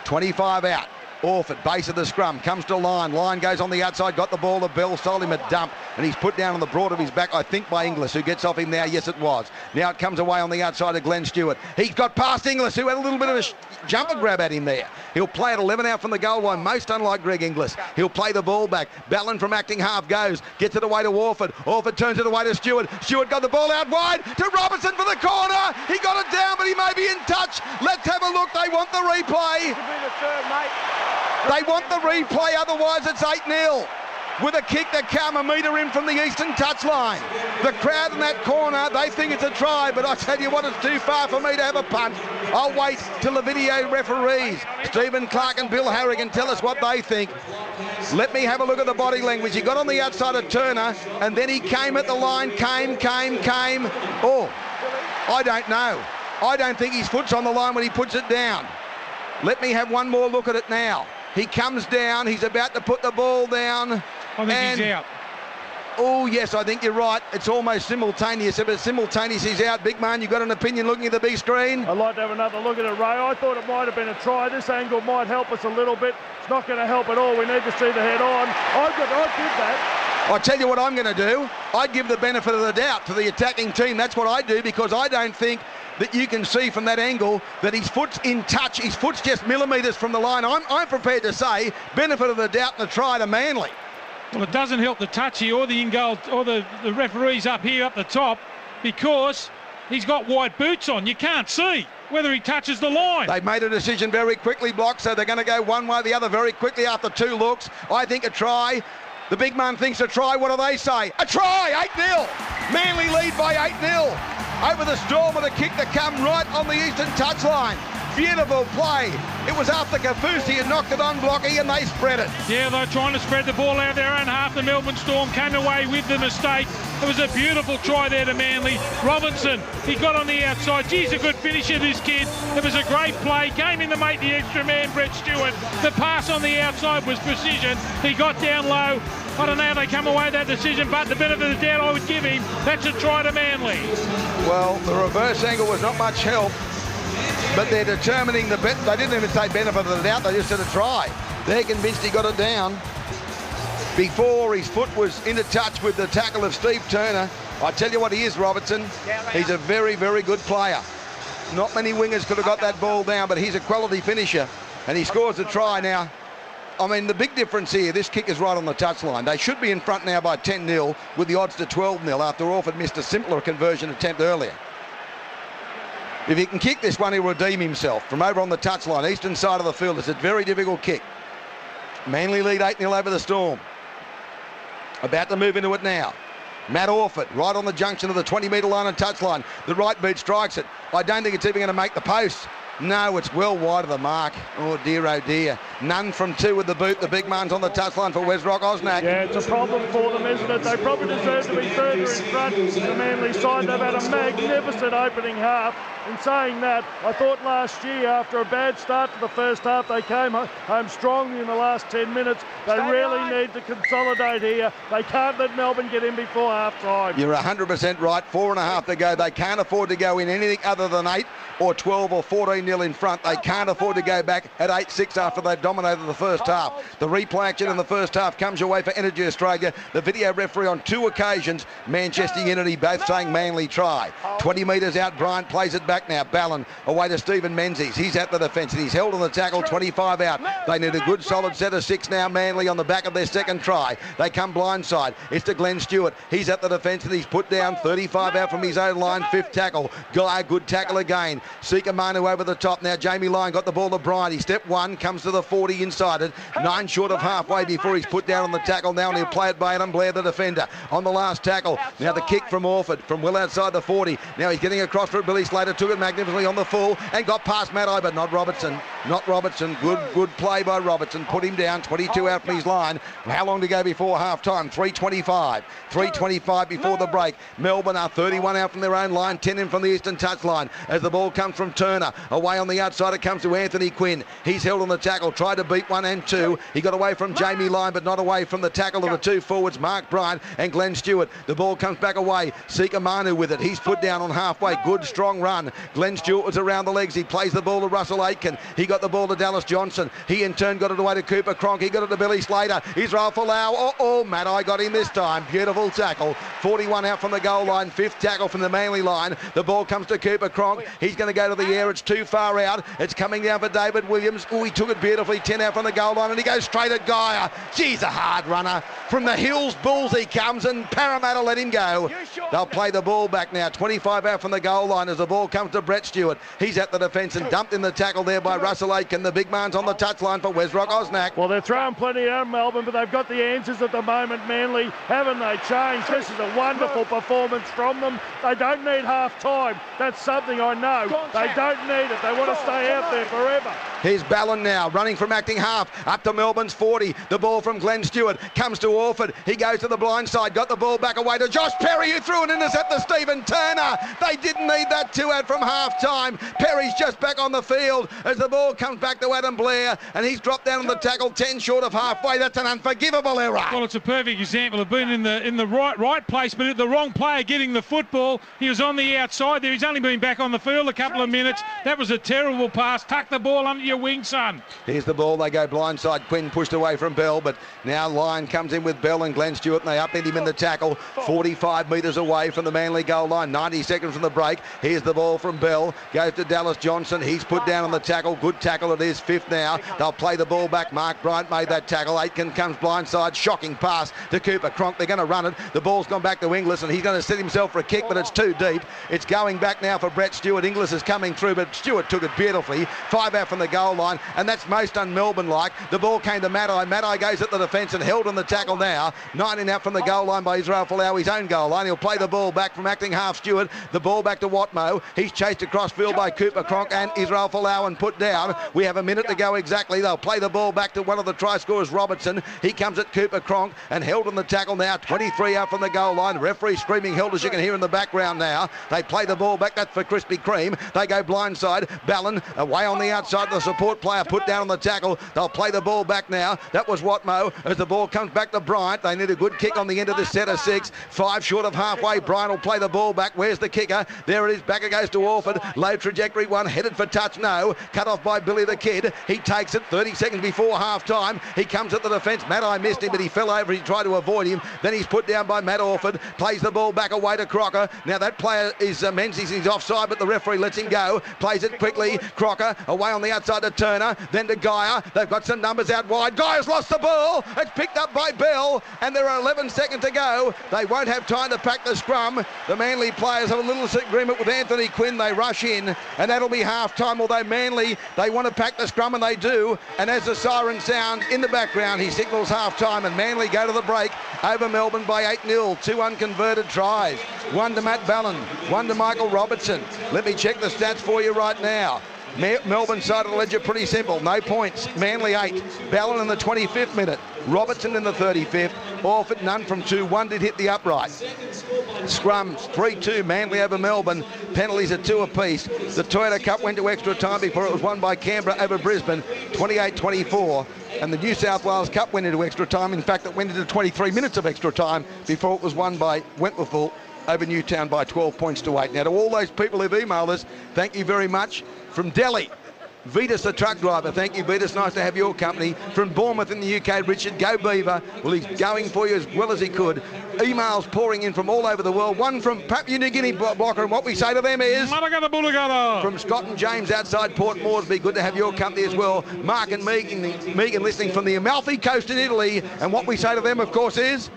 25 out. Orford, base of the scrum, comes to line. Line goes on the outside, got the ball to Bell, sold him a dump, and he's put down on the broad of his back, I think, by Inglis, who gets off him now. Yes, it was. Now it comes away on the outside of Glenn Stewart. He's got past Inglis, who had a little bit of a jumper grab at him there. He'll play at 11 out from the goal line, most unlike Greg Inglis. He'll play the ball back. Ballin from acting half goes, gets it away to Orford. Orford turns it away to Stewart. Stewart got the ball out wide to Robertson for the corner. He got it down, but he may be in touch. Let's have a look. They want the replay. They want the replay, otherwise it's 8-0. With a kick that came a metre in from the eastern touchline. The crowd in that corner, they think it's a try, but I tell you what, it's too far for me to have a punt. I'll wait till the video referees, Stephen Clark and Bill Harrigan, tell us what they think. Let me have a look at the body language. He got on the outside of Turner, and then he came at the line, came. Oh, I don't know. I don't think his foot's on the line when he puts it down. Let me have one more look at it now. He comes down, he's about to put the ball down. I think he's out. Oh, yes, I think you're right. It's almost simultaneous. If it's simultaneous, he's out. Big man, you got an opinion looking at the big screen? I'd like to have another look at it, Ray. I thought it might have been a try. This angle might help us a little bit. It's not going to help at all. We need to see the head on. I'd give that. I'll tell you what I'm going to do. I'd give the benefit of the doubt to the attacking team. That's what I do, because I don't think that you can see from that angle that his foot's in touch. His foot's just millimetres from the line. I'm prepared to say benefit of the doubt and the try to Manly. Well, it doesn't help the touchy or the in-goal or the referees up here up the top, because he's got white boots on. You can't see whether he touches the line. They've made a decision very quickly, Block, so they're going to go one way or the other very quickly after 2 looks. I think a try. The big man thinks a try. What do they say? A try! 8-0. Manly lead by 8-0. Over the Storm with a kick that come right on the eastern touchline. Beautiful play. It was after Kaufusi and knocked it on Blocky, and they spread it. Yeah, they're trying to spread the ball out their own half. The Melbourne Storm came away with the mistake. It was a beautiful try there to Manly. Robinson, he got on the outside. Geez, a good finisher, this kid. It was a great play. Came in to make the extra man, Brett Stewart. The pass on the outside was precision. He got down low. I don't know how they come away with that decision, but the benefit of the doubt I would give him, that's a try to Manly. Well, the reverse angle was not much help, but they're determining the bet. They didn't even say benefit of the doubt, they just said a try. They're convinced he got it down before his foot was into touch with the tackle of Steve Turner. I tell you what he is, Robertson. He's a very, very good player. Not many wingers could have got that ball down, but he's a quality finisher, and he scores a try now. I mean, the big difference here, this kick is right on the touchline. They should be in front now by 10-0 with the odds to 12-0 after Orford missed a simpler conversion attempt earlier. If he can kick this one, he'll redeem himself from over on the touchline, eastern side of the field. It's a very difficult kick. Manly lead 8-0 over the Storm. About to move into it now. Matt Orford, right on the junction of the 20-metre line and touchline. The right boot strikes it. I don't think it's even going to make the post. No, it's well wide of the mark. Oh dear. None from 2 with the boot. The big man's on the touchline for Westrock Osnack. Yeah, it's a problem for them, isn't it? They probably deserve to be further in front. The Manly side, they've had a magnificent opening half. In saying that, I thought last year, after a bad start to the first half, they came home strongly in the last 10 minutes. They really need to consolidate here. They can't let Melbourne get in before half-time. You're 100% right. 4.5 to go. They can't afford to go in anything other than 8 or 12 or 14-0 in front. They can't afford to go back at 8-6 after they've dominated the first half. The replay action in the first half comes your way for Energy Australia. The video referee on 2 occasions, Manchester Unity both saying Manly try. 20 metres out, Bryant plays it back. back now. Ballon away to Stephen Menzies. He's at the defence and he's held on the tackle, 25 out. They need a good solid set of 6 now. Manly on the back of their second try. They come blindside. It's to Glenn Stewart. He's at the defence and he's put down, 35 out from his own line. 5th tackle. Guy, good tackle again. Sika Manu over the top now. Jamie Lyon got the ball to Bryant. He step 1, comes to the 40 inside it. 9 short of halfway before he's put down on the tackle now, and he'll play it by Adam Blair, the defender, on the last tackle. Now the kick from Orford from well outside the 40. Now he's getting across for it. Billy Slater took it magnificently on the full and got past Matt but not Robertson. Not Robertson. Good play by Robertson. Put him down. 22 out from his line. How long to go before half time? 3:25. 3:25 before the break. Melbourne are 31 out from their own line, 10 in from the eastern touchline. As the ball comes from Turner, away on the outside it comes to Anthony Quinn. He's held on the tackle, tried to beat 1 and 2. He got away from Jamie Lyon, but not away from the tackle of the 2 forwards, Mark Bryant and Glenn Stewart. The ball comes back away. Sika Manu with it. He's put down on halfway. Good strong run. Glenn Stewart was around the legs. He plays the ball to Russell Aitken. He got the ball to Dallas Johnson. He in turn got it away to Cooper Cronk. He got it to Billy Slater. Israel Folau. Matt got him this time. Beautiful tackle. 41 out from the goal line. 5th tackle from the Manly line. The ball comes to Cooper Cronk. He's going to go to the air. It's too far out. It's coming down for David Williams. He took it beautifully. 10 out from the goal line and he goes straight at Geyer. She's a hard runner. From the Hills Bulls he comes and Parramatta let him go. They'll play the ball back now. 25 out from the goal line as the ball comes to Brett Stewart. He's at the defence and dumped in the tackle there by Russell Aitken. The big man's on the touchline for Wesrock Osnack. Well, they're throwing plenty out Melbourne, but they've got the answers at the moment, Manly. Haven't they changed? This is a wonderful performance from them. They don't need half time. That's something I know. They don't need it. They want to stay out there forever. Here's Ballon now, running from acting half, up to Melbourne's 40. The ball from Glenn Stewart comes to Orford. He goes to the blind side, got the ball back away to Josh Perry, who threw an intercept to Stephen Turner. They didn't need that 2 out from half time. Perry's just back on the field as the ball comes back to Adam Blair, and he's dropped down on the tackle, 10 short of halfway. That's an unforgivable error. Well, it's a perfect example of being in the right place, but the wrong player getting the football. He was on the outside there. He's only been back on the field a couple of minutes. That was a terrible pass. Tuck the ball under your wing, son. Here's the ball. They go blindside. Quinn pushed away from Bell, but now Lyon comes in with Bell and Glenn Stewart, and they upend him in the tackle. 45 metres away from the Manly goal line. 90 seconds from the break. Here's the ball from Bell. Goes to Dallas Johnson. He's put down on the tackle. Good tackle it is. 5th now. They'll play the ball back. Mark Bryant made that tackle. Aitken comes blindside. Shocking pass to Cooper Cronk. They're going to run it. The ball's gone back to Inglis, and he's going to set himself for a kick, but it's too deep. It's going back now for Brett Stewart. Inglis is coming through, but Stewart took it beautifully. 5 out from the goal line, and that's most un-Melbourne-like. The ball came to Matt goes at the defence and held on the tackle now. 19 out from the goal line by Israel Folau, his own goal line. He'll play the ball back from acting half Stewart. The ball back to Watmo. He's chased across field by Cooper Cronk and Israel Folau and put down. We have a minute to go exactly. They'll play the ball back to one of the try scorers, Robertson. He comes at Cooper Cronk and held on the tackle now. 23 out from the goal line. Referee screaming held, as you can hear in the background now. They play the ball back. That's for Krispy Kreme. They go blindside. Ballon away on the outside. The support player put down on the tackle. They'll play the ball back now. That was Watmo as the ball comes back to Bryant. They need a good kick on the end of this set of 6. 5 short of halfway. Bryant will play the ball back. Where's the kicker? There it is. Back it goes to Orford. Low trajectory one. Headed for touch. No. Cut off by Billy the Kid. He takes it 30 seconds before half time. He comes at the defence. Matt missed him, but he fell over. He tried to avoid him. Then he's put down by Matt Orford. Plays the ball back away to Crocker. Now that player is Menzies. He's offside, but the referee lets him go. Plays it quickly. Crocker away on the outside to Turner. Then to Geyer. They've got some numbers out wide. Geyer's lost the ball. It's picked up by Bell, and there are 11 seconds to go. They won't have time to pack the scrum. The Manly players have a little agreement with Anthony Quinn. They rush in, and that'll be half time. Although Manly, they want to pack the scrum, and they do. And as the siren sounds in the background, he signals half time, and Manly go to the break over Melbourne by 8-0. 2 unconverted tries. 1 to Matt Ballon, 1 to Michael Robertson. Let me check the stats for you right now. Melbourne side of the ledger pretty simple. No points. Manly 8. Ballon in the 25th minute. Robertson in the 35th. Orford none from 2. 1 did hit the upright. Scrums 3-2 Manly over Melbourne. Penalties are 2 apiece. The Toyota Cup went to extra time before it was won by Canberra over Brisbane, 28-24. And the New South Wales Cup went into extra time. In fact, it went into 23 minutes of extra time before it was won by Wentworthville over Newtown by 12 points to 8. Now, to all those people who've emailed us, thank you very much. From Delhi, Vitas, the truck driver. Thank you, Vitas. Nice to have your company. From Bournemouth in the UK, Richard. Go Beaver. Well, he's going for you as well as he could. Emails pouring in from all over the world. One from Papua New Guinea, Blocker, and what we say to them is... From Scott and James outside Port Moresby. Good to have your company as well. Mark and Megan listening from the Amalfi Coast in Italy. And what we say to them, of course, is...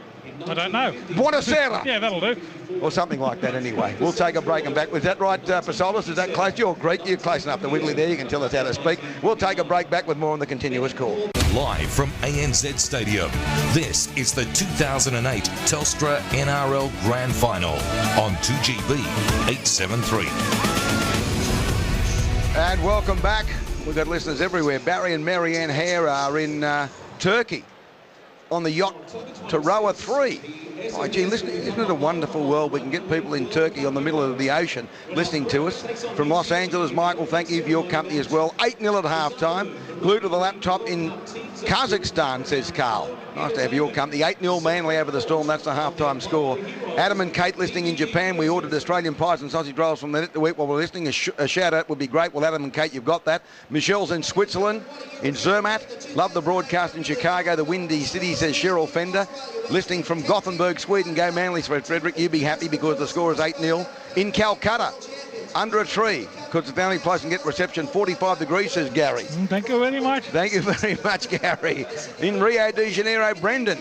I don't know. Buonasera. Yeah, that'll do. Or something like that anyway. We'll take a break and back. Was that right, Pasolis? Is that close? You're Greek. You're close enough to Wiggly there. You can tell us how to speak. We'll take a break, back with more on the continuous call. Live from ANZ Stadium, this is the 2008 Telstra NRL Grand Final on 2GB 873. And welcome back. We've got listeners everywhere. Barry and Marianne Hare are in Turkey on the yacht Taroa 3. Oh, gee, listen, isn't it a wonderful world? We can get people in Turkey on the middle of the ocean listening to us. From Los Angeles, Michael, thank you for your company as well. 8-0 at half-time. Glued to the laptop in Kazakhstan, says Carl. Nice to have your company. 8-0 Manly over the Storm. That's the half-time score. Adam and Kate listening in Japan. We ordered Australian pies and sausage rolls from the net to eat while we're listening. A shout-out would be great. Well, Adam and Kate, you've got that. Michelle's in Switzerland, in Zermatt. Love the broadcast in Chicago, the Windy City, says Cheryl Fender. Listening from Gothenburg, Sweden. Go Manly, Frederick. You be happy because the score is 8-0. In Calcutta, under a tree, because it's the only place you can get reception. 45 degrees, says Gary. Thank you very much. Thank you very much, Gary. In Rio de Janeiro, Brendan.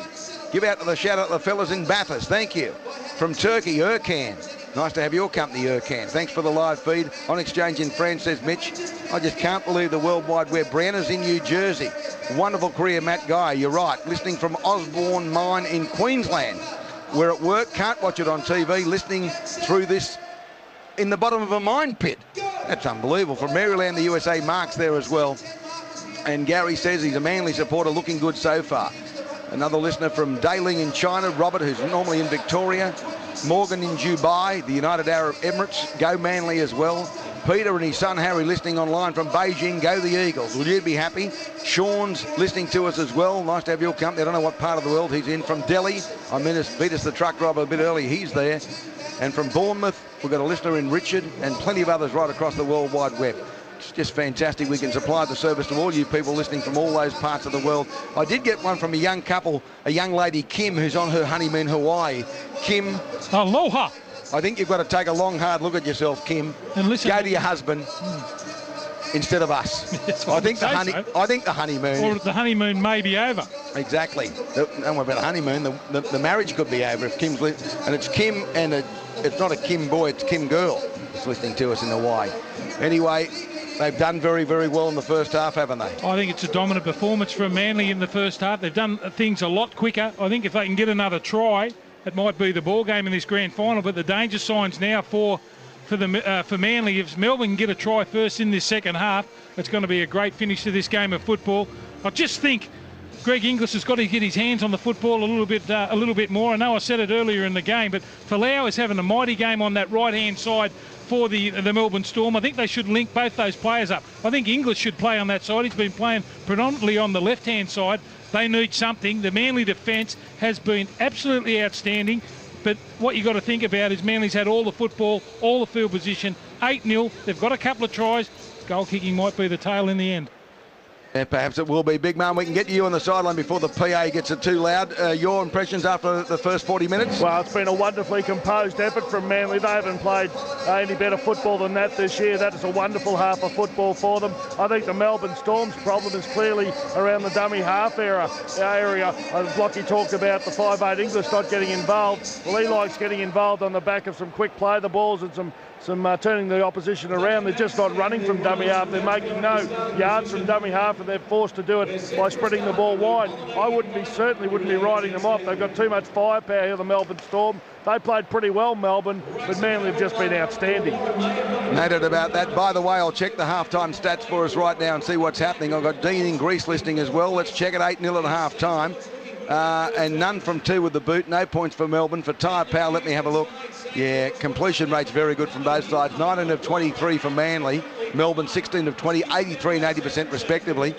Give out to the shout out to the fellas in Bathurst. Thank you. From Turkey, Erkan. Nice to have your company, Erkan. Thanks for the live feed. On Exchange in France, says Mitch. I just can't believe the World Wide Web. Brianna's in New Jersey. Wonderful career, Matt Guy. You're right. Listening from Osborne Mine in Queensland. We're at work, can't watch it on TV. Listening through this in the bottom of a mine pit. That's unbelievable. From Maryland, the USA, Mark's there as well. And Gary says he's a Manly supporter, looking good so far. Another listener from Dailing in China, Robert, who's normally in Victoria. Morgan in Dubai, the United Arab Emirates. Go Manly as well. Peter and his son Harry listening online from Beijing. Go the Eagles. Will you be happy? Sean's listening to us as well. Nice to have your company. I don't know what part of the world he's in. From Delhi, I mean, Vitas the truck driver a bit early. He's there. And from Bournemouth, we've got a listener in Richard and plenty of others right across the World Wide Web. It's just fantastic. We can supply the service to all you people listening from all those parts of the world. I did get one from a young couple, a young lady, Kim, who's on her honeymoon in Hawaii. Kim. Aloha. I think you've got to take a long, hard look at yourself, Kim. And listen. Go to your husband instead of us. I think the honeymoon. Or the honeymoon may be over. Exactly. Don't worry about the honeymoon. The marriage could be over if Kim's and it's Kim and it's not a Kim boy, it's Kim girl that's listening to us in Hawaii. Anyway, they've done very, very well in the first half, haven't they? I think it's a dominant performance from Manly in the first half. They've done things a lot quicker. I think if they can get another try, it might be the ball game in this grand final. But the danger signs now for Manly, if Melbourne can get a try first in this second half, it's going to be a great finish to this game of football. I just think Greg Inglis has got to get his hands on the football a little bit more. I know I said it earlier in the game, but Folau is having a mighty game on that right-hand side for the Melbourne Storm. I think they should link both those players up. I think Inglis should play on that side. He's been playing predominantly on the left-hand side. They need something. The Manly defence has been absolutely outstanding. But what you've got to think about is Manly's had all the football, all the field position, 8-0. They've got a couple of tries. Goal kicking might be the tail in the end. Yeah, perhaps it will be. Big man, we can get you on the sideline before the PA gets it too loud. Your impressions after the first 40 minutes? Well, it's been a wonderfully composed effort from Manly. They haven't played any better football than that this year. That is a wonderful half of football for them. I think the Melbourne Storm's problem is clearly around the dummy half area. Lockie talked about the 5'8" English not getting involved. Well, he likes getting involved on the back of some quick play the balls and some turning the opposition around. They're just not running from dummy half. They're making no yards from dummy half, and they're forced to do it by spreading the ball wide. I certainly wouldn't be writing them off. They've got too much firepower here, the Melbourne Storm. They played pretty well, Melbourne, but Manly have just been outstanding. Noted about that. By the way, I'll check the halftime stats for us right now and see what's happening. I've got Dean in Greece listening as well. Let's check it. 8-0 at half-time. And none from two with the boot. No points for Melbourne. For tyre power, let me have a look. Yeah, completion rate's very good from both sides. 19 of 23 for Manly. Melbourne 16 of 20, 83 and 80% respectively.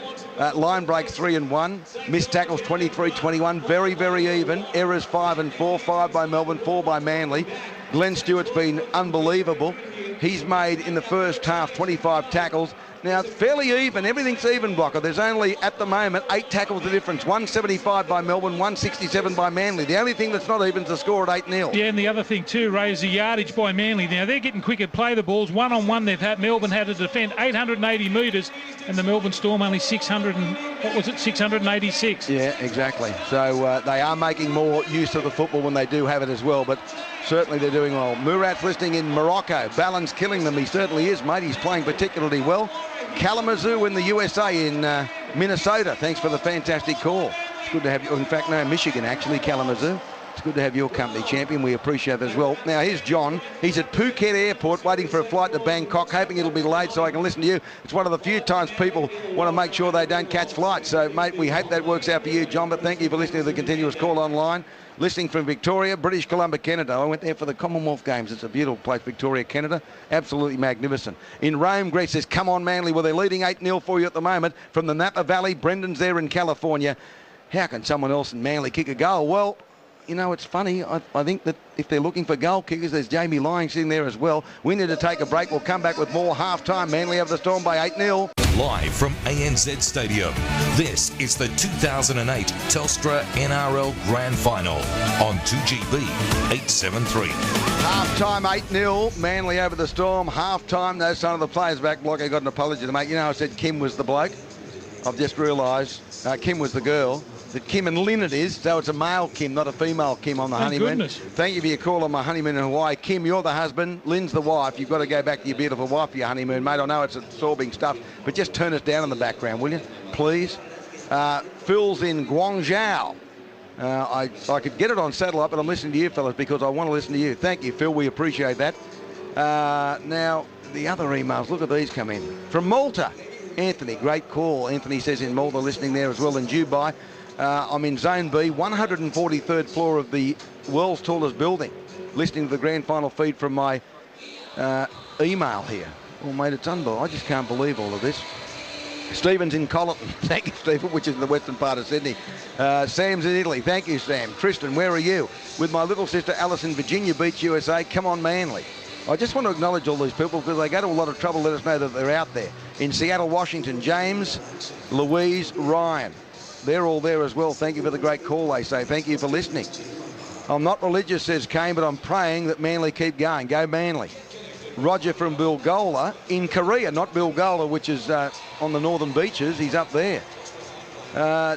Line break 3 and 1. Missed tackles 23-21. Very, very even. Errors 5 and 4. 5 by Melbourne, 4 by Manly. Glenn Stewart's been unbelievable. He's made in the first half 25 tackles, Now, it's fairly even. Everything's even, Blocker. There's only, at the moment, 8 tackles the difference. 175 by Melbourne, 167 by Manly. The only thing that's not even is the score at 8-0. Yeah, and the other thing too, Ray, is the yardage by Manly. Now, they're getting quicker to play the balls. One-on-one, Melbourne had to defend 880 metres, and the Melbourne Storm only 686. Yeah, exactly. So they are making more use of the football when they do have it as well, but certainly they're doing well. Murat's listening in Morocco. Ballin's killing them. He certainly is, mate. He's playing particularly well. Kalamazoo in the USA in Minnesota. Thanks for the fantastic call. It's good to have you. In fact, no, Michigan, actually, Kalamazoo. It's good to have your company, champion. We appreciate it as well. Now, here's John. He's at Phuket Airport waiting for a flight to Bangkok, hoping it'll be delayed so I can listen to you. It's one of the few times people want to make sure they don't catch flights. So, mate, we hope that works out for you, John. But thank you for listening to the continuous call online. Listening from Victoria, British Columbia, Canada. I went there for the Commonwealth Games. It's a beautiful place, Victoria, Canada. Absolutely magnificent. In Rome, Greece says, come on, Manly. Well, they're leading 8-0 for you at the moment. From the Napa Valley, Brendan's there in California. How can someone else in Manly kick a goal? Well, you know, it's funny. I think that if they're looking for goal kickers, there's Jamie Lying sitting there as well. We need to take a break. We'll come back with more half-time. Manly have the Storm by 8-0. Live from ANZ Stadium, this is the 2008 Telstra NRL Grand Final on 2GB 873. Half-time 8-0, Manly over the Storm. Half-time, no sign of the players back. Block, I got an apology to make. You know, I said Kim was the bloke. I've just realised Kim was the girl. That Kim and Lynn it is, so it's a male Kim, not a female Kim on the honeymoon. Goodness. Thank you for your call on my honeymoon in Hawaii. Kim, you're the husband, Lynn's the wife. You've got to go back to your beautiful wife for your honeymoon, mate. I know it's absorbing stuff, but just turn us down in the background, will you, please? Phil's in Guangzhou. I could get it on satellite, but I'm listening to you, fellas, because I want to listen to you. Thank you, Phil. We appreciate that. Now, the other emails, look at these come in. From Malta, Anthony, great call. Anthony says in Malta, listening there as well in Dubai. I'm in Zone B, 143rd floor of the world's tallest building, listening to the grand final feed from my email here. Oh, mate, it's unbelievable. I just can't believe all of this. Stephen's in Colleton. Thank you, Stephen, which is in the western part of Sydney. Sam's in Italy. Thank you, Sam. Tristan, where are you? With my little sister Alice in Virginia Beach, USA. Come on, Manly. I just want to acknowledge all these people because they go to a lot of trouble. Let us know that they're out there. In Seattle, Washington, James, Louise, Ryan. They're all there as well. Thank you for the great call, they say. Thank you for listening. I'm not religious, says Kane, but I'm praying that Manly keep going. Go Manly. Roger from Bilgola in Korea, not Bilgola, which is on the northern beaches. He's up there.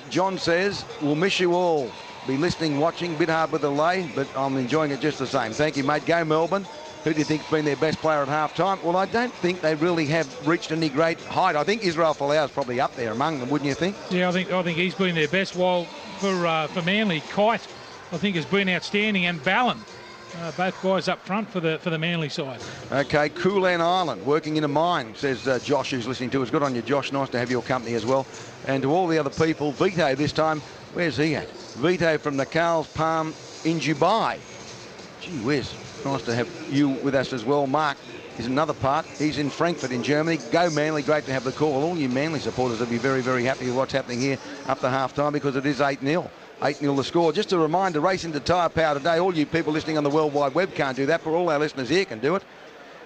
John says, we'll miss you all. Be listening, watching. Bit hard with the delay, but I'm enjoying it just the same. Thank you, mate. Go Melbourne. Who do you think's been their best player at half-time? Well, I don't think they really have reached any great height. I think Israel Folau's probably up there among them, wouldn't you think? Yeah, I think he's been their best. While for Manly, Kite, I think, has been outstanding, and Ballin, both guys up front for the Manly side. Okay, Kulan Island, working in a mine, says Josh, who's listening to us. Good on you, Josh. Nice to have your company as well. And to all the other people, Vito this time, where's he at? Vito from the Carl's Palm in Dubai. Gee whiz. Nice to have you with us as well. Mark is another part. He's in Frankfurt in Germany. Go Manly. Great to have the call. All you Manly supporters will be very, very happy with what's happening here up to half-time because it is 8-0. 8-0 the score. Just a reminder, race into Tyre Power today. All you people listening on the World Wide Web can't do that, but all our listeners here can do it.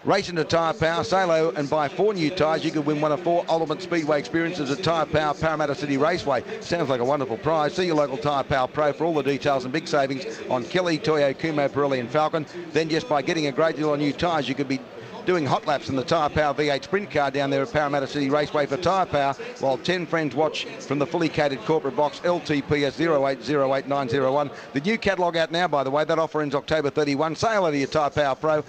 Race into Tyre Power, say hello and buy 4 new tyres. You could win one of 4 Ultimate Speedway experiences at Tyre Power, Parramatta City Raceway. Sounds like a wonderful prize. See your local Tyre Power Pro for all the details and big savings on Kelly, Toyo, Kumo, Pirelli and Falcon. Then just by getting a great deal on new tyres, you could be doing hot laps in the Tyre Power V8 Sprint car down there at Parramatta City Raceway for Tyre Power, while 10 friends watch from the fully catered corporate box LTPS 0808901. The new catalogue out now, by the way. That offer ends October 31. Say hello to your Tyre Power Pro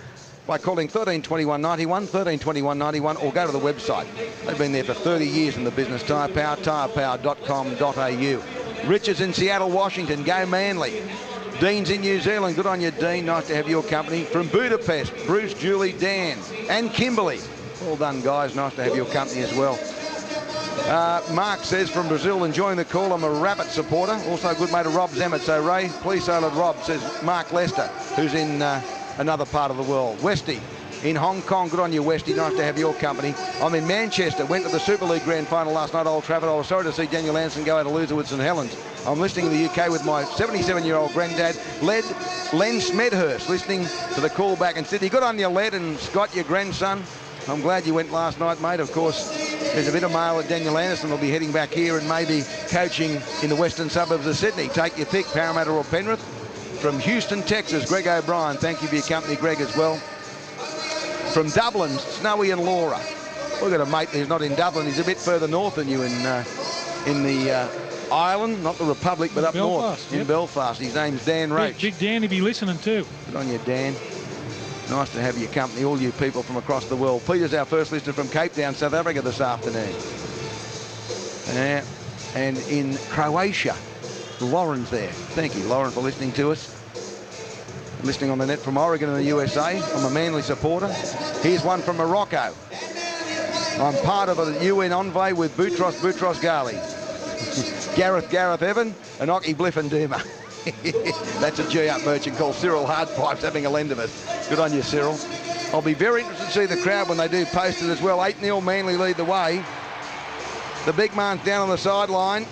by calling 132191, 132191, or go to the website. They've been there for 30 years in the business. Tyre Power, tyrepower.com.au. Richard's in Seattle, Washington. Go Manly. Dean's in New Zealand. Good on you, Dean. Nice to have your company. From Budapest, Bruce, Julie, Dan, and Kimberley. Well done, guys. Nice to have your company as well. Mark says from Brazil, enjoying the call. I'm a Rabbit supporter. Also a good mate of Rob Zemmett. So, Ray, please say hello to Rob, says Mark Lester, who's in another part of the world. Westy in Hong Kong. Good on you, Westy. Nice to have your company. I'm in Manchester. Went to the Super League Grand Final last night at Old Trafford. I was sorry to see Daniel Anderson go out to loser with St Helens. I'm listening in the UK with my 77-year-old granddad, Len Smedhurst, listening to the call back in Sydney. Good on you, Led, and Scott, your grandson. I'm glad you went last night, mate. Of course, There's a bit of mail that Daniel Anderson will be heading back here and maybe coaching in the western suburbs of Sydney. Take your pick, Parramatta or Penrith. From Houston, Texas, Greg O'Brien. Thank you for your company, Greg, as well. From Dublin, Snowy and Laura. We've got a mate who's not in Dublin. He's a bit further north than you in the island, not the Republic, but up north in Belfast. His name's Dan Roach. Big Dan, he'll be listening too. Good on you, Dan. Nice to have your company, all you people from across the world. Peter's our first listener from Cape Town, South Africa this afternoon. And in Croatia, Lauren's there. Thank you, Lauren, for listening to us. Listening on the net from Oregon in the USA. I'm a Manly supporter. Here's one from Morocco. I'm part of a UN envoy with Boutros Ghali. Gareth Evan and Oki Bliffen Duma. That's a G-up merchant called Cyril Hardpipes having a lend of it. Good on you, Cyril. I'll be very interested to see the crowd when they do post it as well. 8-0 Manly lead the way. The big man's down on the sideline.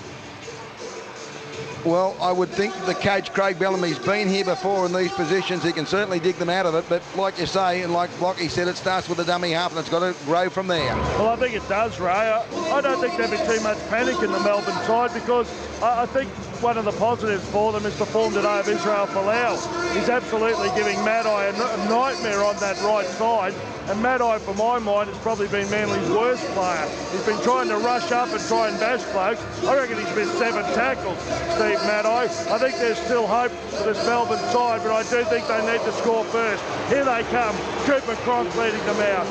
Well, I would think the coach, Craig Bellamy's been here before in these positions. He can certainly dig them out of it. But like you say, and like Blocky said, it starts with the dummy half and it's got to grow from there. Well, I think it does, Ray. I don't think there'll be too much panic in the Melbourne side because I think one of the positives for them is the form today of Israel Folau. He's absolutely giving Maddai a nightmare on that right side. And Maddai, for my mind, has probably been Manly's worst player. He's been trying to rush up and try and bash blokes. I reckon he's missed 7 tackles, Steve Maddai. I think there's still hope for this Melbourne side, but I do think they need to score first. Here they come. Cooper Cronk leading them out.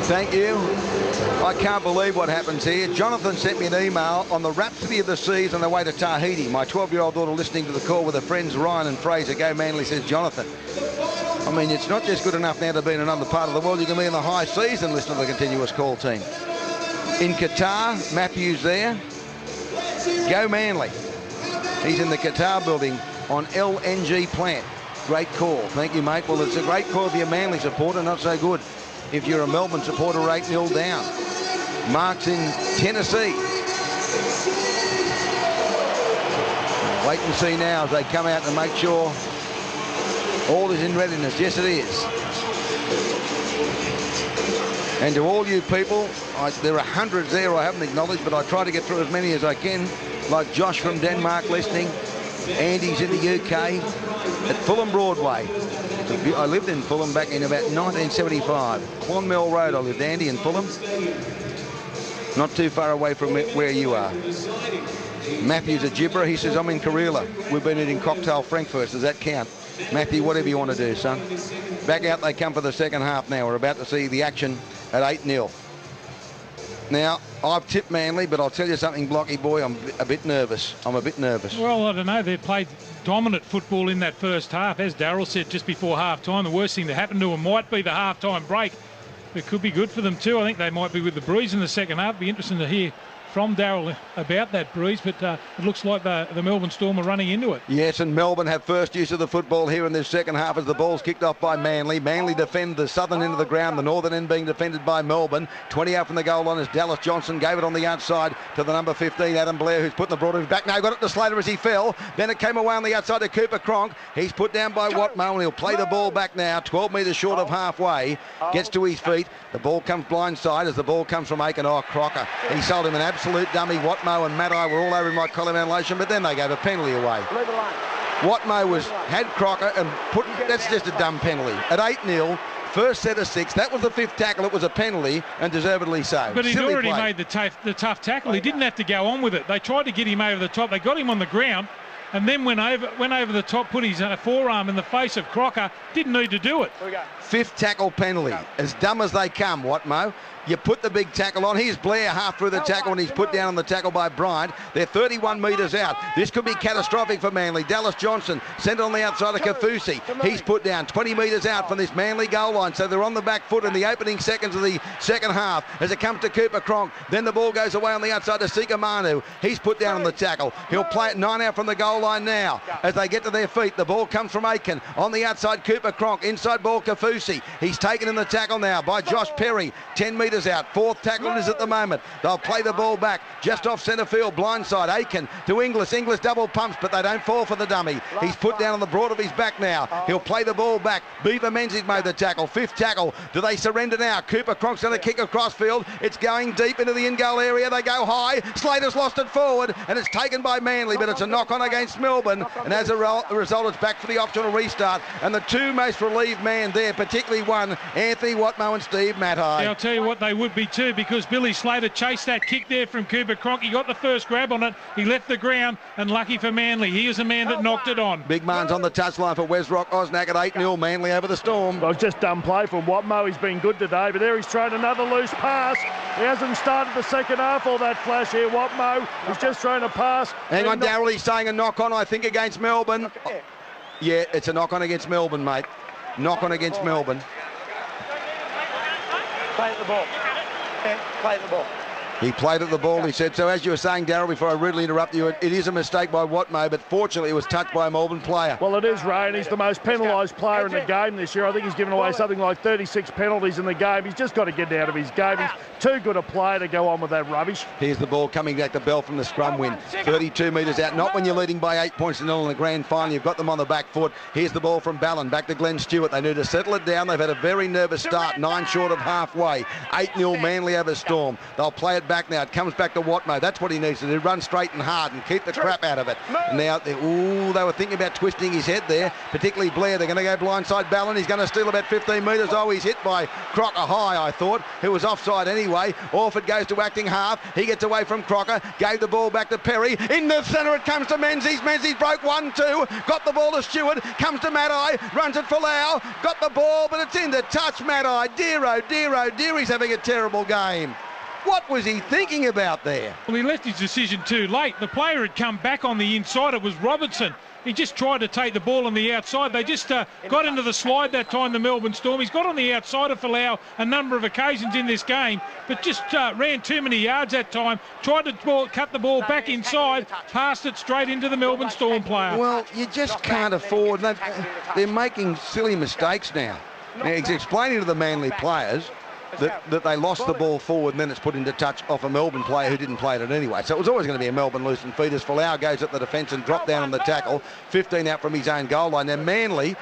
Thank you. I can't believe what happens here. Jonathan sent me an email on the Rhapsody of the Seas on the way to Tahiti. My 12-year-old daughter listening to the call with her friends Ryan and Fraser. Go Manly, says Jonathan. I mean, it's not just good enough now to be in another part of the world. You can be in the high seas and listen to the continuous call team. In Qatar, Matthews there. Go Manly. He's in the Qatar building on LNG plant. Great call. Thank you, mate. Well, it's a great call if you're a Manly supporter, not so good if you're a Melbourne supporter. 8-0 down. Mark's in Tennessee. Wait and see now as they come out and make sure all is in readiness. Yes, it is. And to all you people, there are hundreds there I haven't acknowledged, but I try to get through as many as I can, like Josh from Denmark listening. Andy's in the UK at Fulham Broadway. I lived in Fulham back in about 1975. Clonmel Road I lived, Andy, in Fulham. Not too far away from where you are. Matthew's a gibber. He says, I'm in Karela. We've been eating cocktail frankfurts. Does that count? Matthew, whatever you want to do, son. Back out they come for the second half now. We're about to see the action at 8-0. Now, I've tipped Manly, but I'll tell you something, Blocky boy, I'm a bit nervous. Well, I don't know. They played dominant football in that first half. As Darryl said just before half-time, the worst thing that happened to them might be the half-time break. It could be good for them too. I think they might be with the breeze in the second half. It'd be interesting to hear from Darryl about that breeze, but it looks like the Melbourne Storm are running into it. Yes, and Melbourne have first use of the football here in this second half as the ball's kicked off by Manly. Manly defend the southern end of the ground, the northern end being defended by Melbourne. 20 out from the goal line as Dallas Johnson gave it on the outside to the number 15, Adam Blair, who's putting the Broadway back. Now got it to Slater as he fell. Then it came away on the outside to Cooper Cronk. He's put down by Watmo, and he'll play the ball back now, 12 metres short of halfway. Gets to his feet. The ball comes blindside as the ball comes from Aiken. Oh, Crocker. He sold him an absolute dummy. Watmo and Maddai were all over him like column animation, but then they gave a penalty away. Watmo had Crocker and that's just a dumb penalty. At 8-0, first set of 6, that was the 5th tackle. It was a penalty, and deservedly so. But he'd already made the tough tackle. He didn't have to go on with it. They tried to get him over the top. They got him on the ground, and then went over the top, put his forearm in the face of Crocker. Didn't need to do it. 5th tackle penalty. As dumb as they come, Watmo. You put the big tackle on. Here's Blair half through the tackle, and he's put down on the tackle by Bryant. They're 31 metres out. This could be catastrophic for Manly. Dallas Johnson sent it on the outside of Kafusi. He's put down 20 metres out from this Manly goal line, so they're on the back foot in the opening seconds of the second half as it comes to Cooper Cronk. Then the ball goes away on the outside to Sika Manu. He's put down on the tackle. He'll play it 9 out from the goal line now. As they get to their feet, the ball comes from Aiken. On the outside, Cooper Cronk. Inside ball, Kafusi. He's taken in the tackle now by Josh Perry. 10 metres metres out. Fourth tackle it is at the moment. They'll play the ball back just off centre field, blindside. Aiken to Inglis. Inglis double pumps, but they don't fall for the dummy. He's put down on the broad of his back now. He'll play the ball back. Beaver Menzies made the tackle. Fifth tackle. Do they surrender now? Cooper Cronk's going to kick across field. It's going deep into the in-goal area. They go high. Slater's lost it forward, and it's taken by Manly, but it's a knock-on against Melbourne. And as a result, it's back for the optional restart. And the two most relieved man there, particularly one, Anthony Watmough and Steve Matai. Yeah, I'll tell you what they would be too, because Billy Slater chased that kick there from Cooper Cronk. He got the first grab on it. He left the ground, and lucky for Manly, he is the man that knocked it on. Big Man's on the touchline for Westrock. Osnack at 8-0. Manly over the Storm. Well, just done play from Watmough. He's been good today, but there he's thrown another loose pass. He hasn't started the second half all that flash here. Watmough, he's just thrown a pass. Hang on, Darryl, he's saying a knock-on, I think, against Melbourne. Yeah, it's a knock-on against Melbourne, mate. Knock-on against Melbourne. Play the ball. Play the ball. He played at the ball, he said. So as you were saying, Darryl, before I rudely interrupt you, it is a mistake by Watmough, but fortunately it was touched by a Melbourne player. Well, it is, Ray, and he's the most penalised player in the game this year. I think he's given away something like 36 penalties in the game. He's just got to get out of his game. He's too good a player to go on with that rubbish. Here's the ball coming back to Bell from the scrum win. 32 metres out. Not when you're leading by 8 points to 0 in the grand final. You've got them on the back foot. Here's the ball from Ballon. Back to Glenn Stewart. They need to settle it down. They've had a very nervous start. 9 short of halfway. 8-0 Manly over Storm. They'll play it back now. It comes back to Watmough. That's what he needs to do. Run straight and hard and keep the crap out of it. And now, they were thinking about twisting his head there, particularly Blair. They're going to go blindside Ballon. He's going to steal about 15 metres. Oh, he's hit by Crocker high, I thought, who was offside anyway. Orford goes to acting half. He gets away from Crocker. Gave the ball back to Perry. In the centre it comes to Menzies. Menzies broke 1-2. Got the ball to Stewart. Comes to Matai. Runs it for Lau. Got the ball, but it's into touch, Matai. Deary's having a terrible game. What was he thinking about there? Well, he left his decision too late. The player had come back on the inside. It was Robertson. He just tried to take the ball on the outside. They just got into the slide that time, the Melbourne Storm. He's got on the outside of Folau a number of occasions in this game, but just ran too many yards that time. Tried to cut the ball back inside, passed it straight into the Melbourne Storm player. Well, you just can't afford. They're making silly mistakes now. He's explaining to the Manly players that they lost the ball forward and then it's put into touch off a Melbourne player who didn't play it anyway. So it was always going to be a Melbourne loose and feed as Folau goes at the defence and dropped down on the tackle. 15 out from his own goal line. Now Manly,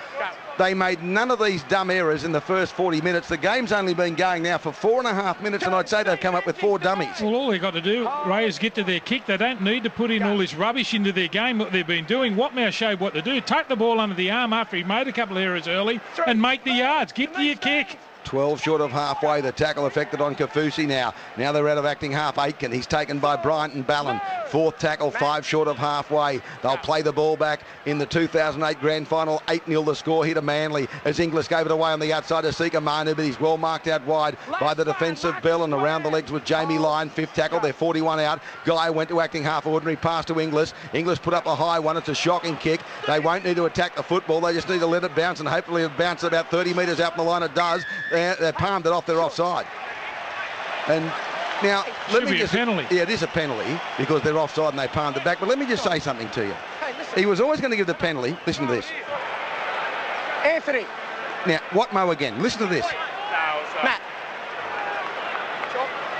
they made none of these dumb errors in the first 40 minutes. The game's only been going now for 4.5 minutes and I'd say they've come up with 4 dummies. Well, all they've got to do, Ray, is get to their kick. They don't need to put in all this rubbish into their game, what they've been doing. Watmough showed what to do. Take the ball under the arm after he made a couple of errors early and make the yards. Get to your kick. 12 short of halfway. The tackle affected on Kafusi now. Now they're out of acting half. Aitken. He's taken by Bryant and Ballon. Fourth tackle, 5 short of halfway. They'll play the ball back in the 2008 grand final. 8-0 the score here to Manly as Inglis gave it away on the outside to Sika Manu, but he's well marked out wide by the defensive Bell and around the legs with Jamie Lyon. 5th tackle. They're 41 out. Guy went to acting half. Ordinary pass to Inglis. Inglis put up a high one. It's a shocking kick. They won't need to attack the football. They just need to let it bounce and hopefully it'll bounce about 30 metres out from the line. It does. They palmed it off. They're offside. And now, let me just... penalty. Yeah, it is a penalty because they're offside and they palmed it back. But let me just say something to you. He was always going to give the penalty. Listen to this. Anthony. Now, Watmough again. Listen to this. Matt.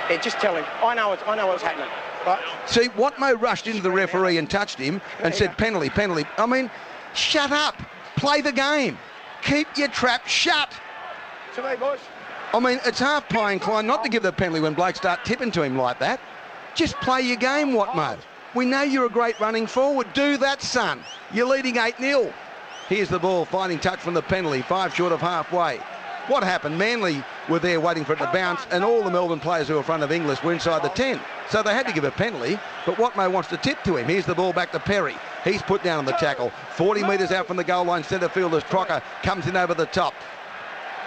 Yeah, just tell him. I know what's happening. Right? See, Watmough rushed into the referee and touched him and said penalty, penalty. I mean, shut up. Play the game. Keep your trap shut. To me, boys. I mean, it's half pie inclined not to give the penalty when blokes start tipping to him like that. Just play your game, Watmough. We know you're a great running forward. Do that, son. You're leading 8-0. Here's the ball, finding touch from the penalty, 5 short of halfway. What happened? Manly were there waiting for it to bounce, and all the Melbourne players who were in front of Inglis were inside the 10. So they had to give a penalty, but Watmough wants to tip to him. Here's the ball back to Perry. He's put down on the tackle. 40 metres out from the goal line, centre field as Crocker comes in over the top.